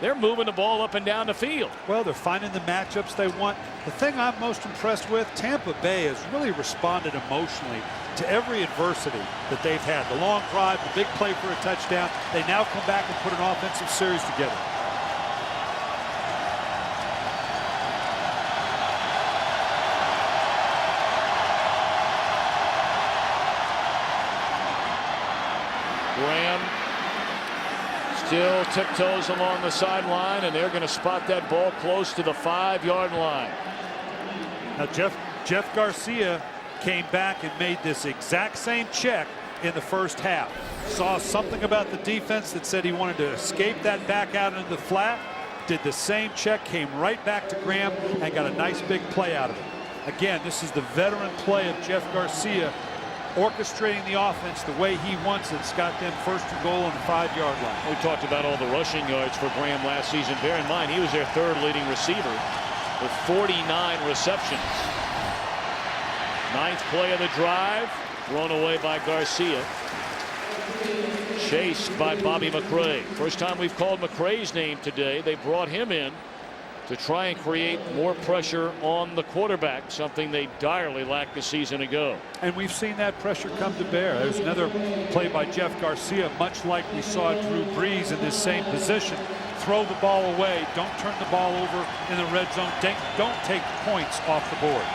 they're moving the ball up and down the field? Well, they're finding the matchups they want. The thing I'm most impressed with, Tampa Bay has really responded emotionally to every adversity that they've had. The long drive, the big play for a touchdown. They now come back and put an offensive series together. Graham still tiptoes along the sideline, and they're going to spot that ball close to the 5-yard line. Now Jeff Garcia came back and made this exact same check in the first half. Saw something about the defense that said he wanted to escape that back out into the flat. Did the same check, came right back to Graham, and got a nice big play out of it. Again, this is the veteran play of Jeff Garcia, orchestrating the offense the way he wants it. It's got them first and goal on the 5-yard line. We talked about all the rushing yards for Graham last season. Bear in mind, he was their 3rd leading receiver with 49 receptions. 9th play of the drive, thrown away by Garcia. Chased by Bobby McRae. First time we've called McRae's name today. They brought him in to try and create more pressure on the quarterback, something they direly lacked a season ago. And we've seen that pressure come to bear. There's another play by Jeff Garcia, much like we saw Drew Brees in this same position. Throw the ball away. Don't turn the ball over in the red zone. Don't take points off the board.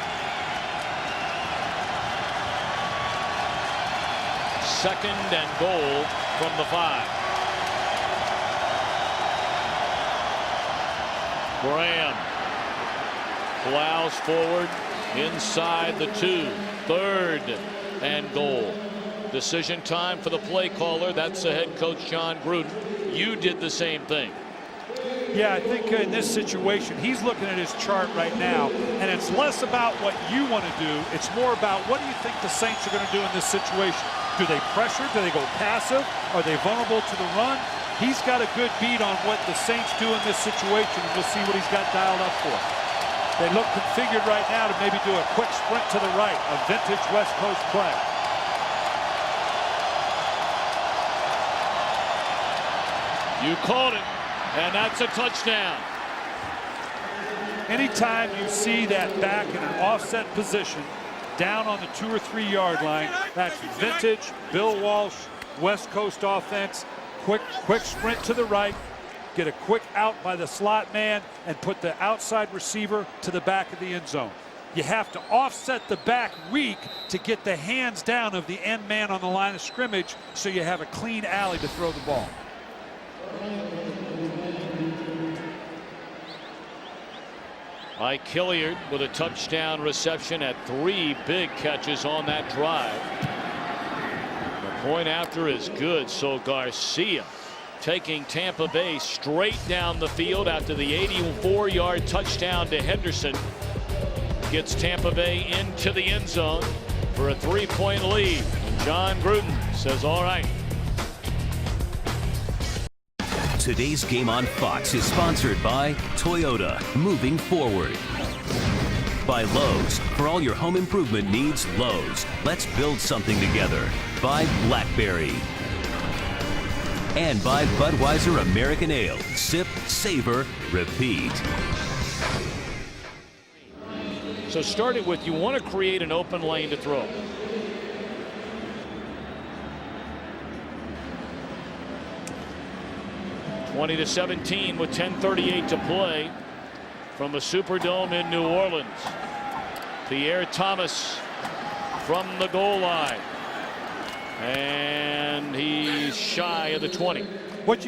2nd and goal from the 5. Graham plows forward inside the 2. 3rd and goal. Decision time for the play caller. That's the head coach, John Gruden. You did the same thing. Yeah, I think in this situation, he's looking at his chart right now, and it's less about what you want to do. It's more about what do you think the Saints are going to do in this situation. Do they pressure? Do they go passive? Are they vulnerable to the run? He's got a good beat on what the Saints do in this situation, and we'll see what he's got dialed up for. They look configured right now to maybe do a quick sprint to the right, a vintage West Coast play. You called it, and that's a touchdown. Anytime you see that back in an offset position, down on the 2 or 3 yard line, that's vintage Bill Walsh West Coast offense. Quick sprint to the right, get a quick out by the slot man, and put the outside receiver to the back of the end zone. You have to offset the back weak to get the hands down of the end man on the line of scrimmage, so you have a clean alley to throw the ball. Mike Hilliard with a touchdown reception at 3 big catches on that drive. The point after is good, so Garcia taking Tampa Bay straight down the field after the 84-yard touchdown to Henderson gets Tampa Bay into the end zone for a 3-point lead. John Gruden says, all right. Today's game on Fox is sponsored by Toyota, moving forward. By Lowe's, for all your home improvement needs, Lowe's. Let's build something together. By BlackBerry. And by Budweiser American Ale. Sip, savor, repeat. So starting with, you want to create an open lane to throw. (20-17) with 10:38 to play from the Superdome in New Orleans. Pierre Thomas from the goal line, and he's shy of the 20. What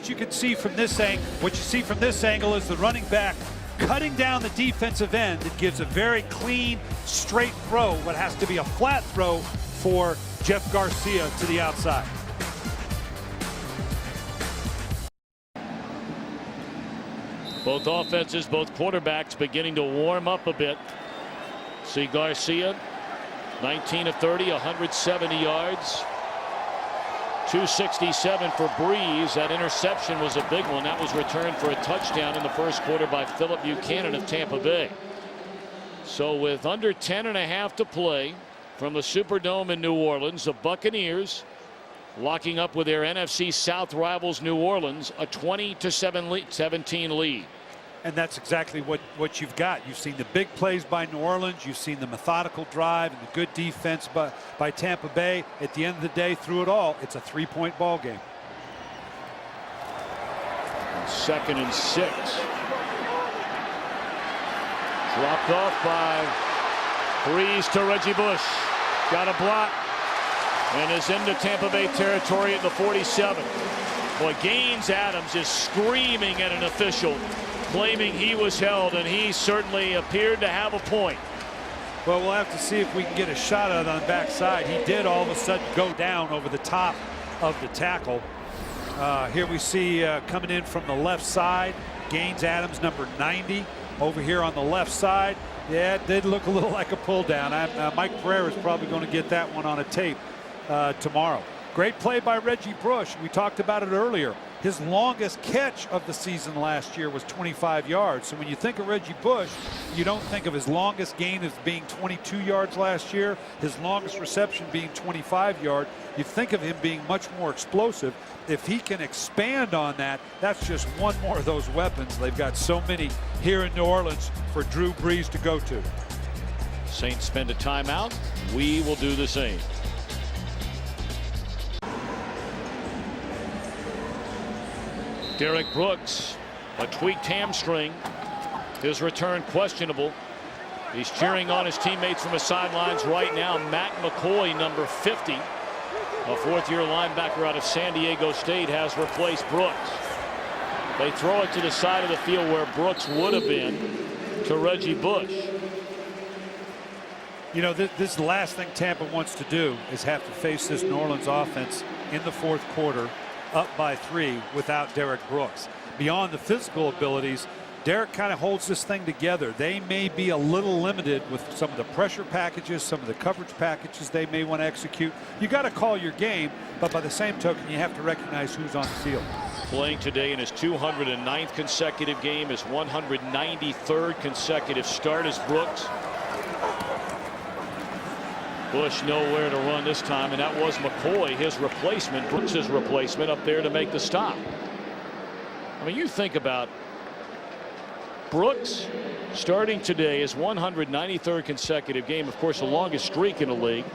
you can see from this angle, is the running back cutting down the defensive end. It gives a very clean, straight throw. What has to be a flat throw for Jeff Garcia to the outside. Both offenses, both quarterbacks beginning to warm up a bit. See Garcia, 19 of 30, 170 yards. 267 for Breeze. That interception was a big one. That was returned for a touchdown in the first quarter by Phillip Buchanan of Tampa Bay. So with under 10.5 to play from the Superdome in New Orleans, the Buccaneers locking up with their NFC South rivals New Orleans, a 20-17 lead. And that's exactly what you've got. You've seen the big plays by New Orleans. You've seen the methodical drive and the good defense by Tampa Bay. At the end of the day, through it all, it's a 3-point ball game. 2nd and 6. Dropped off by Breeze to Reggie Bush. Got a block and is into Tampa Bay territory at the 47. Boy, Gaines Adams is screaming at an official, claiming he was held, and he certainly appeared to have a point. Well, we'll have to see if we can get a shot at it on the backside. He did all of a sudden go down over the top of the tackle. Here we see coming in from the left side, Gaines Adams, number 90, over here on the left side. Yeah, it did look a little like a pull down. Mike Pereira is probably going to get that one on a tape tomorrow. Great play by Reggie Bush. We talked about it earlier. His longest catch of the season last year was 25 yards. So when you think of Reggie Bush, you don't think of his longest gain as being 22 yards last year, his longest reception being 25 yards. You think of him being much more explosive. If he can expand on that, that's just one more of those weapons. They've got so many here in New Orleans for Drew Brees to go to. Saints spend a timeout. We will do the same. Derek Brooks, a tweaked hamstring. His return questionable. He's cheering on his teammates from the sidelines right now. Matt McCoy, number 50, a fourth-year linebacker out of San Diego State, has replaced Brooks. They throw it to the side of the field where Brooks would have been, to Reggie Bush. You know, this is the last thing Tampa wants to do, is have to face this New Orleans offense in the fourth quarter, up by 3 without Derek Brooks. Beyond the physical abilities, Derek kind of holds this thing together. They may be a little limited with some of the pressure packages, some of the coverage packages they may want to execute. You got to call your game, but by the same token, you have to recognize who's on the field. Playing today in his 209th consecutive game, his 193rd consecutive start as Brooks. Bush nowhere to run this time, and that was McCoy, his replacement, Brooks's replacement, up there to make the stop. I mean, you think about Brooks starting today, his 193rd consecutive game, of course the longest streak in the league.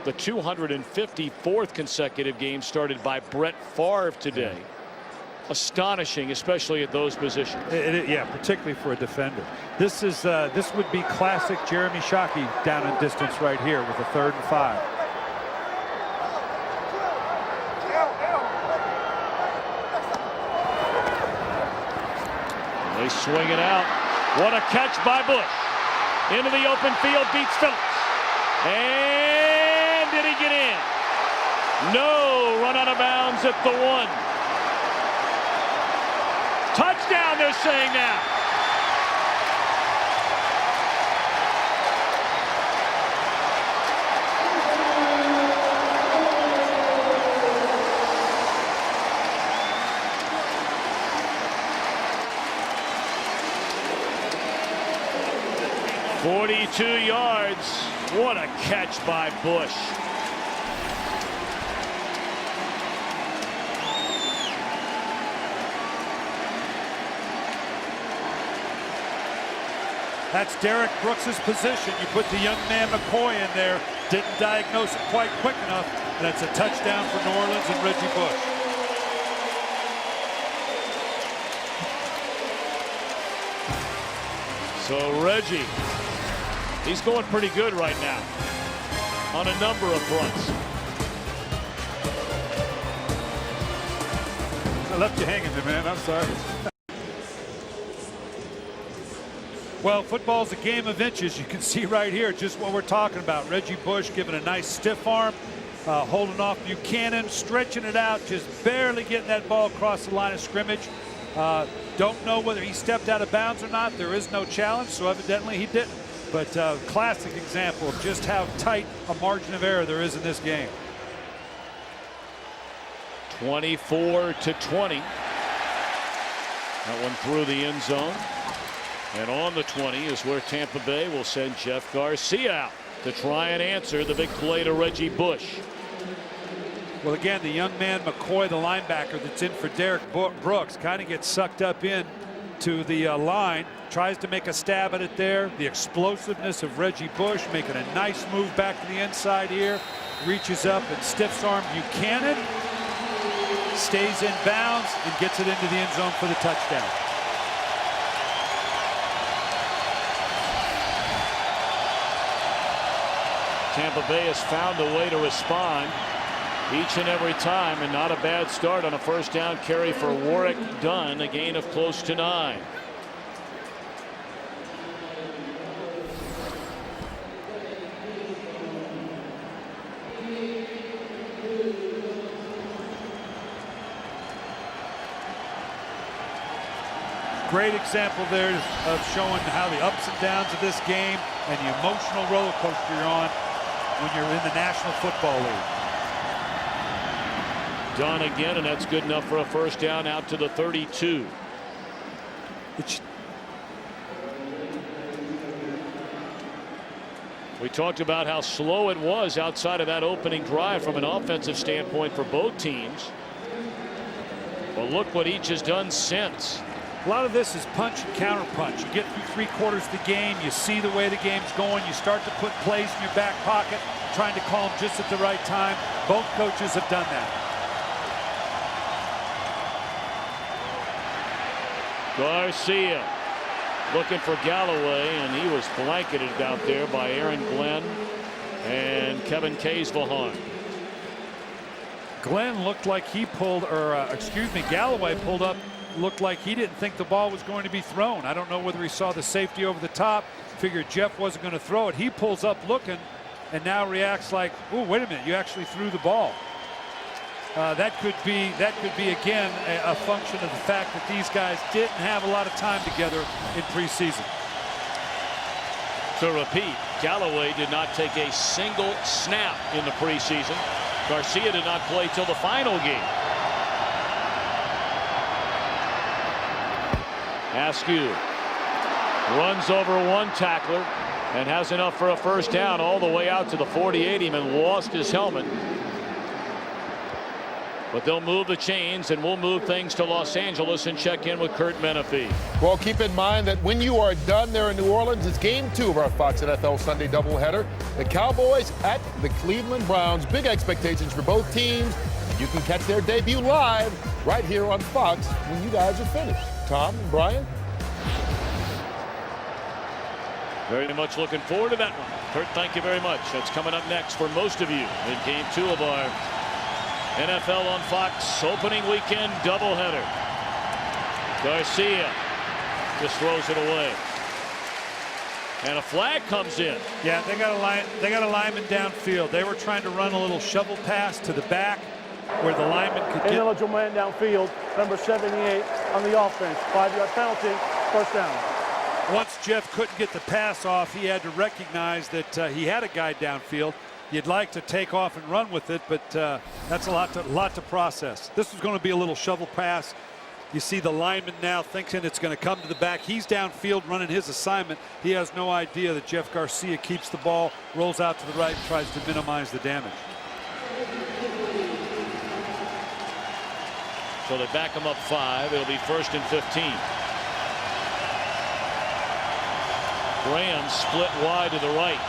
The 254th consecutive game started by Brett Favre today. Astonishing, especially at those positions. Yeah, particularly for a defender. This would be classic Jeremy Shockey down in distance right here with a 3rd and 5. They swing it out. What a catch by Bush. Into the open field, beats Phillips. And did he get in? No, run out of bounds at the 1. Touchdown, they're saying now. "42 yards. What a catch by Bush. That's Derek Brooks's position. You put the young man McCoy in there, didn't diagnose it quite quick enough, and that's a touchdown for New Orleans and Reggie Bush. So Reggie, he's going pretty good right now on a number of fronts. I left you hanging there, man. I'm sorry. Well, football's a game of inches. You can see right here just what we're talking about. Reggie Bush giving a nice stiff arm, holding off Buchanan, stretching it out, just barely getting that ball across the line of scrimmage. Don't know whether he stepped out of bounds or not. There is no challenge, so evidently he didn't. But classic example of just how tight a margin of error there is in this game. 24-20. That one through the end zone. And on the 20 is where Tampa Bay will send Jeff Garcia out to try and answer the big play to Reggie Bush. Well, again, the young man McCoy, the linebacker that's in for Derek Brooks, kind of gets sucked up in to the line, tries to make a stab at it there. The explosiveness of Reggie Bush making a nice move back to the inside here. Reaches up and stiffs arm Buchanan. Stays in bounds and gets it into the end zone for the touchdown. Tampa Bay has found a way to respond each and every time, and not a bad start on a first down carry for Warwick Dunn, a gain of close to 9. Great example there of showing how the ups and downs of this game and the emotional roller coaster you're on when you're in the National Football League. Done again, and that's good enough for a first down out to the 32. We talked about how slow it was outside of that opening drive from an offensive standpoint for both teams. But look what each has done since. A lot of this is punch and counter punch. You get through 3/4 of the game, you see the way the game's going, you start to put plays in your back pocket, trying to call them just at the right time. Both coaches have done that. Garcia looking for Galloway, and he was blanketed out there by Aaron Glenn and Kevin Kaesvelharn. Glenn looked like he pulled, or Galloway pulled up, looked like he didn't think the ball was going to be thrown. I don't know whether he saw the safety over the top, figured Jeff wasn't going to throw it. He pulls up looking and now reacts like, oh, wait a minute, you actually threw the ball. That could be again a function of the fact that these guys didn't have a lot of time together in preseason. To repeat, Galloway did not take a single snap in the preseason. Garcia did not play till the final game. Askew runs over one tackler and has enough for a first down all the way out to the 48. Even lost his helmet. But they'll move the chains, and we'll move things to Los Angeles and check in with Kurt Menefee. Well, keep in mind that when you are done there in New Orleans, it's game 2 of our Fox NFL Sunday doubleheader. The Cowboys at the Cleveland Browns. Big expectations for both teams. You can catch their debut live right here on Fox when you guys are finished. Tom and Brian? Very much looking forward to that one. Kurt, thank you very much. That's coming up next for most of you in game 2 of our NFL on Fox opening weekend doubleheader. Garcia just throws it away. And a flag comes in. Yeah, they got a lineman downfield. They were trying to run a little shovel pass to the back where the lineman could get. Ineligible man downfield, number 78 on the offense. 5-yard penalty, first down. Once Jeff couldn't get the pass off, he had to recognize that he had a guy downfield. You'd like to take off and run with it, but that's a lot to process. This was going to be a little shovel pass. You see the lineman now thinking it's going to come to the back. He's downfield running his assignment. He has no idea that Jeff Garcia keeps the ball, rolls out to the right, and tries to minimize the damage. So they back him up 5. It'll be 1st and 15. Graham split wide to the right.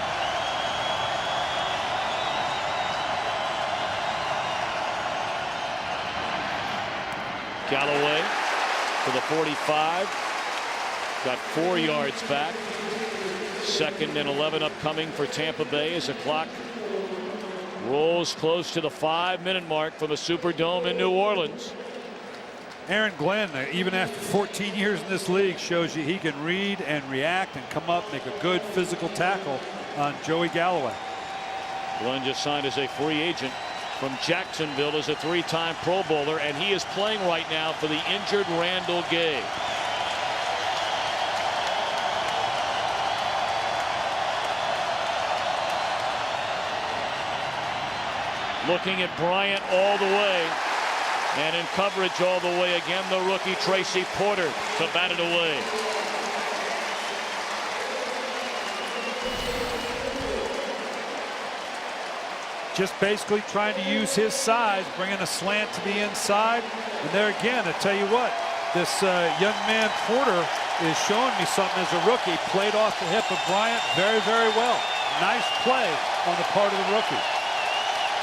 Galloway to the 45. Got 4 yards back. 2nd and 11 upcoming for Tampa Bay as the clock rolls close to the 5-minute mark from the Superdome in New Orleans. Aaron Glenn, even after 14 years in this league, shows you he can read and react and come up, make a good physical tackle on Joey Galloway. Glenn just signed as a free agent from Jacksonville, is a 3-time Pro Bowler, and he is playing right now for the injured Randall Gay. Looking at Bryant all the way, and in coverage all the way again, the rookie Tracy Porter to bat it away. Just basically trying to use his size, bringing a slant to the inside. And there again, I tell you what, this young man Porter is showing me something as a rookie. Played off the hip of Bryant very, very well. Nice play on the part of the rookie.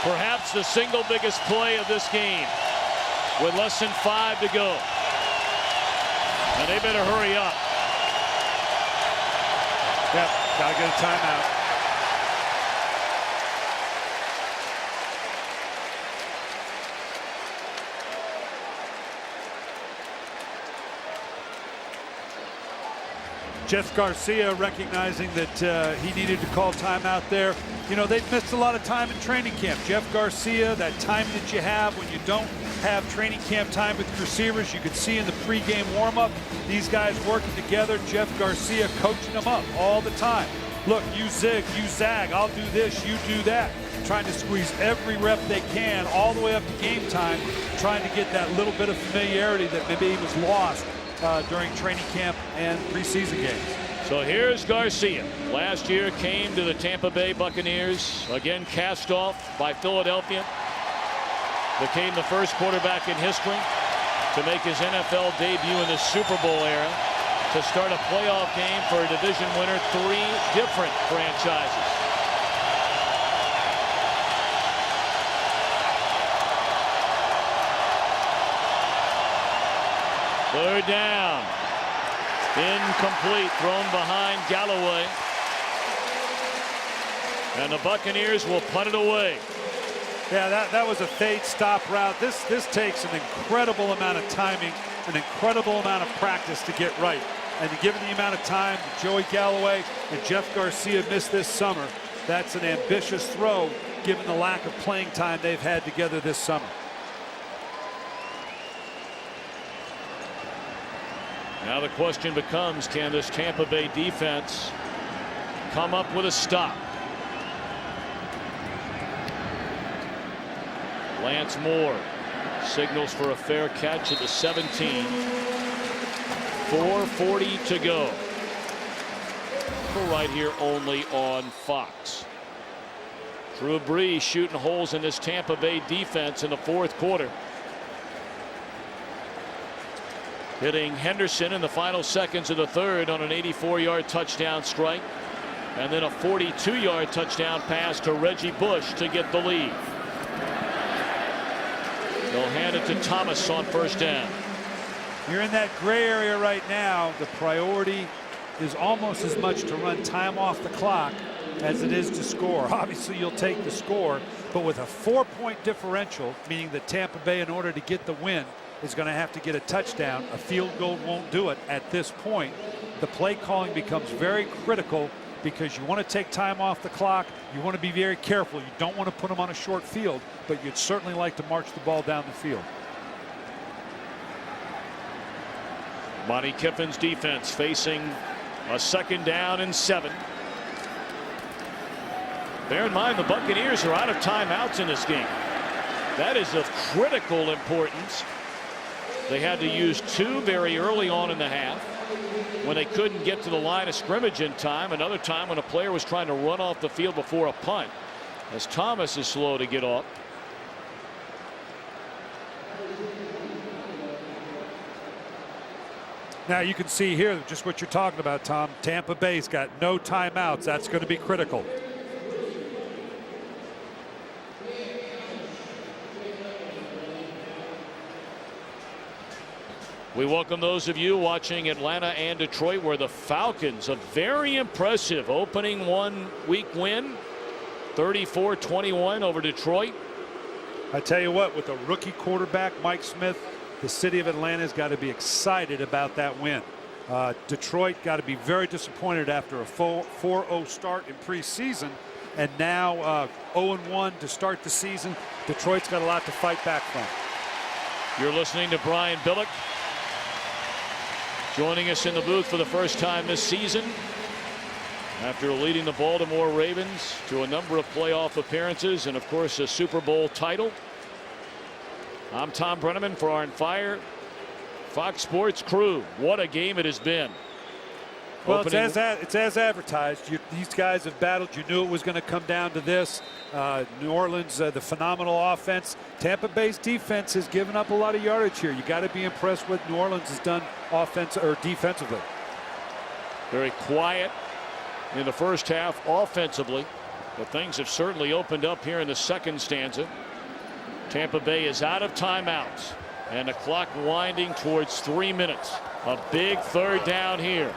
Perhaps the single biggest play of this game with less than 5 to go. And they better hurry up. Yep, gotta get a timeout. Jeff Garcia recognizing that he needed to call timeout there. You know, they've missed a lot of time in training camp. Jeff Garcia, that time that you have when you don't have training camp time with receivers, you could see in the pregame warm-up, these guys working together. Jeff Garcia coaching them up all the time. Look, you zig, you zag, I'll do this, you do that. Trying to squeeze every rep they can all the way up to game time, trying to get that little bit of familiarity that maybe was lost during training camp and preseason games. So here's Garcia. Last year came to the Tampa Bay Buccaneers, again cast off by Philadelphia. Became the first quarterback in history to make his NFL debut in the Super Bowl era, to start a playoff game for a division winner, 3 different franchises. Third down. Incomplete, thrown behind Galloway. And the Buccaneers will punt it away. Yeah, that was a fade stop route. This takes an incredible amount of timing, an incredible amount of practice to get right. And given the amount of time Joey Galloway and Jeff Garcia missed this summer, that's an ambitious throw given the lack of playing time they've had together this summer. Now the question becomes, can this Tampa Bay defense come up with a stop? Lance Moore signals for a fair catch at the 17. 4:40 to go. Right here only on Fox. Drew Brees shooting holes in this Tampa Bay defense in the 4th quarter. Hitting Henderson in the final seconds of the 3rd on an 84-yard touchdown strike. And then a 42-yard touchdown pass to Reggie Bush to get the lead. They'll hand it to Thomas on 1st down. You're in that gray area right now. The priority is almost as much to run time off the clock as it is to score. Obviously, you'll take the score, but with a 4-point differential, meaning that Tampa Bay, in order to get the win, is going to have to get a touchdown. A field goal won't do it at this point. The play calling becomes very critical because you want to take time off the clock. You want to be very careful. You don't want to put them on a short field, but you'd certainly like to march the ball down the field. Monty Kiffin's defense facing a 2nd down and 7. Bear in mind the Buccaneers are out of timeouts in this game. That is of critical importance. They had to use 2 very early on in the half when they couldn't get to the line of scrimmage in time. Another time when a player was trying to run off the field before a punt, as Thomas is slow to get off. Now you can see here just what you're talking about, Tom. Tampa Bay's got no timeouts. That's going to be critical. We welcome those of you watching Atlanta and Detroit, where the Falcons, a very impressive opening 1-week win, 34-21 over Detroit. I tell you what, with a rookie quarterback, Mike Smith, the city of Atlanta's got to be excited about that win. Detroit got to be very disappointed after a 4-0 start in preseason, and now 0-1 to start the season. Detroit's got a lot to fight back from. You're listening to Brian Billick, joining us in the booth for the first time this season after leading the Baltimore Ravens to a number of playoff appearances and, of course, a Super Bowl title. I'm Tom Brenneman for our Fire Fox Sports crew. What a game it has been. Well, it's as advertised. These guys have battled. You knew it was going to come down to this. New Orleans, the phenomenal offense. Tampa Bay's defense has given up a lot of yardage here. You got to be impressed with New Orleans has done defensively. Very quiet in the first half offensively, but things have certainly opened up here in the second stanza. Tampa Bay is out of timeouts and the clock winding towards 3 minutes. A big third down here.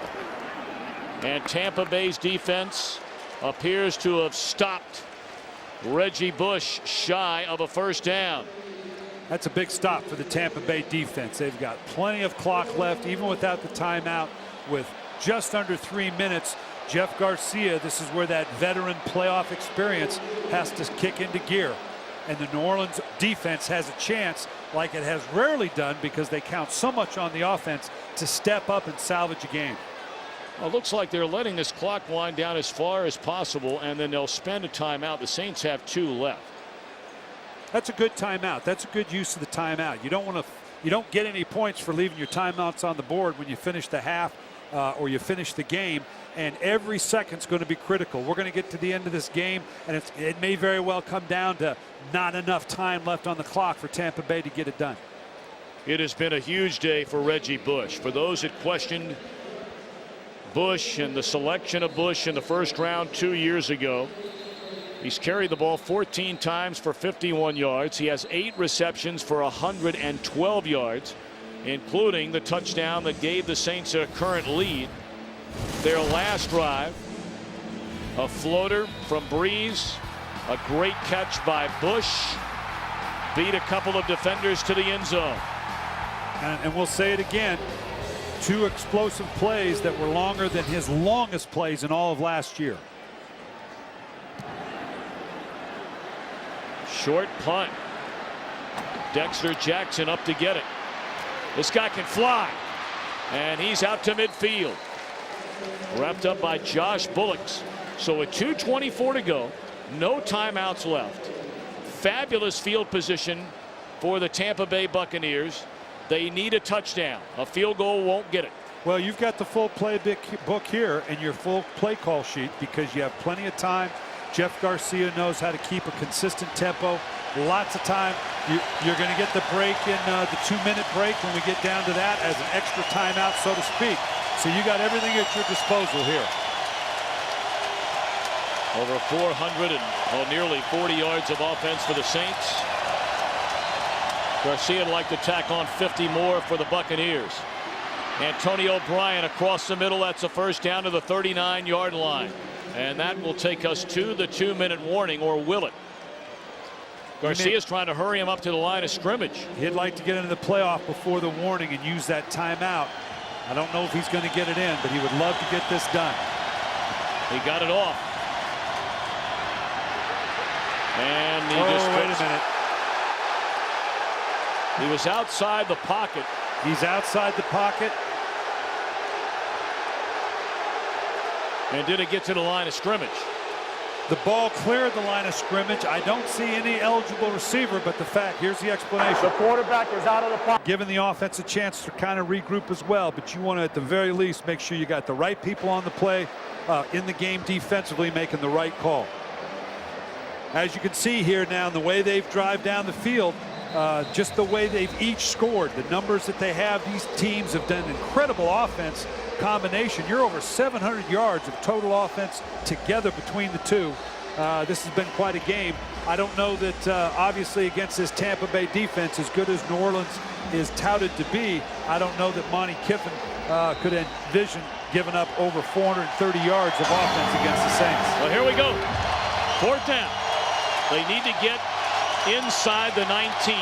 And Tampa Bay's defense appears to have stopped Reggie Bush shy of a first down. That's a big stop for the Tampa Bay defense. They've got plenty of clock left, even without the timeout, with just under 3 minutes. Jeff Garcia, this is where that veteran playoff experience has to kick into gear. And the New Orleans defense has a chance, like it has rarely done because they count so much on the offense, to step up and salvage a game. Well, it looks like they're letting this clock wind down as far as possible, and then they'll spend a timeout. The Saints have 2 left. That's a good timeout. That's a good use of the timeout. You don't get any points for leaving your timeouts on the board when you finish the half or you finish the game. And every second's going to be critical. We're going to get to the end of this game, and it may very well come down to not enough time left on the clock for Tampa Bay to get it done. It has been a huge day for Reggie Bush. For those that questioned Bush and the selection of Bush in the first round 2 years ago, he's carried the ball 14 times for 51 yards. He has 8 receptions for 112 yards, including the touchdown that gave the Saints a current lead. Their last drive, a floater from Breeze, a great catch by Bush, beat a couple of defenders to the end zone. And we'll say it again, 2 explosive plays that were longer than his longest plays in all of last year. Short punt. Dexter Jackson up to get it. This guy can fly, and he's out to midfield. Wrapped up by Josh Bullocks. So with 2:24 to go, no timeouts left. Fabulous field position for the Tampa Bay Buccaneers. They need a touchdown. A field goal won't get it. Well, you've got the full playbook here and your full play call sheet because you have plenty of time. Jeff Garcia knows how to keep a consistent tempo. Lots of time. You're going to get the break in the 2-minute break when we get down to that as an extra timeout, so to speak. So you got everything at your disposal here. Over 400 and nearly 40 yards of offense for the Saints. Garcia would like to tack on 50 more for the Buccaneers. Antonio Bryant across the middle. That's a first down to the 39-yard line. And that will take us to the 2-minute warning, or will it? Garcia's trying to hurry him up to the line of scrimmage. He'd like to get into the playoff before the warning and use that timeout. I don't know if he's going to get it in, but he would love to get this done. He got it off. And he wait a minute. He was outside the pocket. He's outside the pocket. And did it get to the line of scrimmage? The ball cleared the line of scrimmage. I don't see any eligible receiver, but here's the explanation. The quarterback is out of the pocket. Giving the offense a chance to kind of regroup as well, but you want to, at the very least, make sure you got the right people on the play in the game defensively, making the right call. As you can see here now, the way they've drive down the field, just the way they've each scored, the numbers that they have, these teams have done incredible offense combination. You're over 700 yards of total offense together between the two. This has been quite a game. I don't know that obviously against this Tampa Bay defense, as good as New Orleans is touted to be, I don't know that Monty Kiffin could envision giving up over 430 yards of offense against the Saints. Well, here we go. 4th down. They need to get inside the 19.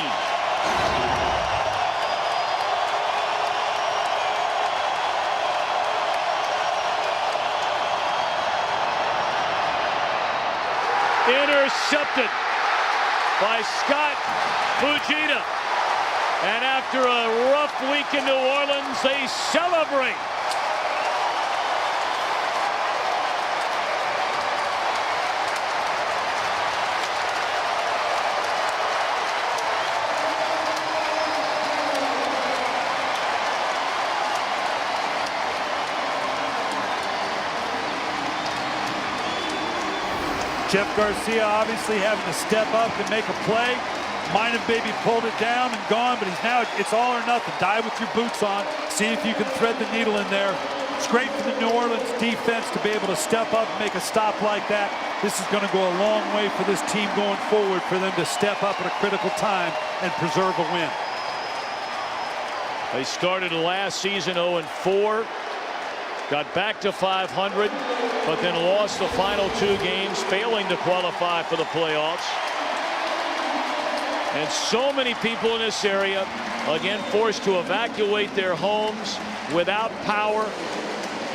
by Scott Fujita. And after a rough week in New Orleans, they celebrate. Jeff Garcia obviously having to step up and make a play. Might have maybe pulled it down and gone, but he's now, it's all or nothing. Dive with your boots on. See if you can thread the needle in there. It's great for the New Orleans defense to be able to step up and make a stop like that. This is going to go a long way for this team going forward, for them to step up at a critical time and preserve a win. They started last season 0-4. Got back to 500, but then lost the final 2 games, failing to qualify for the playoffs. And so many people in this area, again, forced to evacuate their homes without power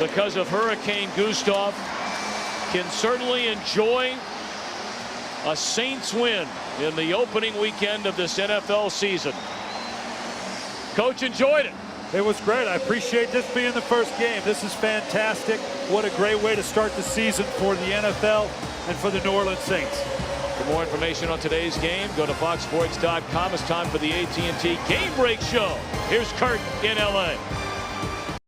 because of Hurricane Gustav, can certainly enjoy a Saints win in the opening weekend of this NFL season. Coach enjoyed it. It was great. I appreciate this being the first game. This is fantastic. What a great way to start the season for the NFL and for the New Orleans Saints. For more information on today's game, go to foxsports.com. It's time for the AT&T Game Break Show. Here's Kurt in LA.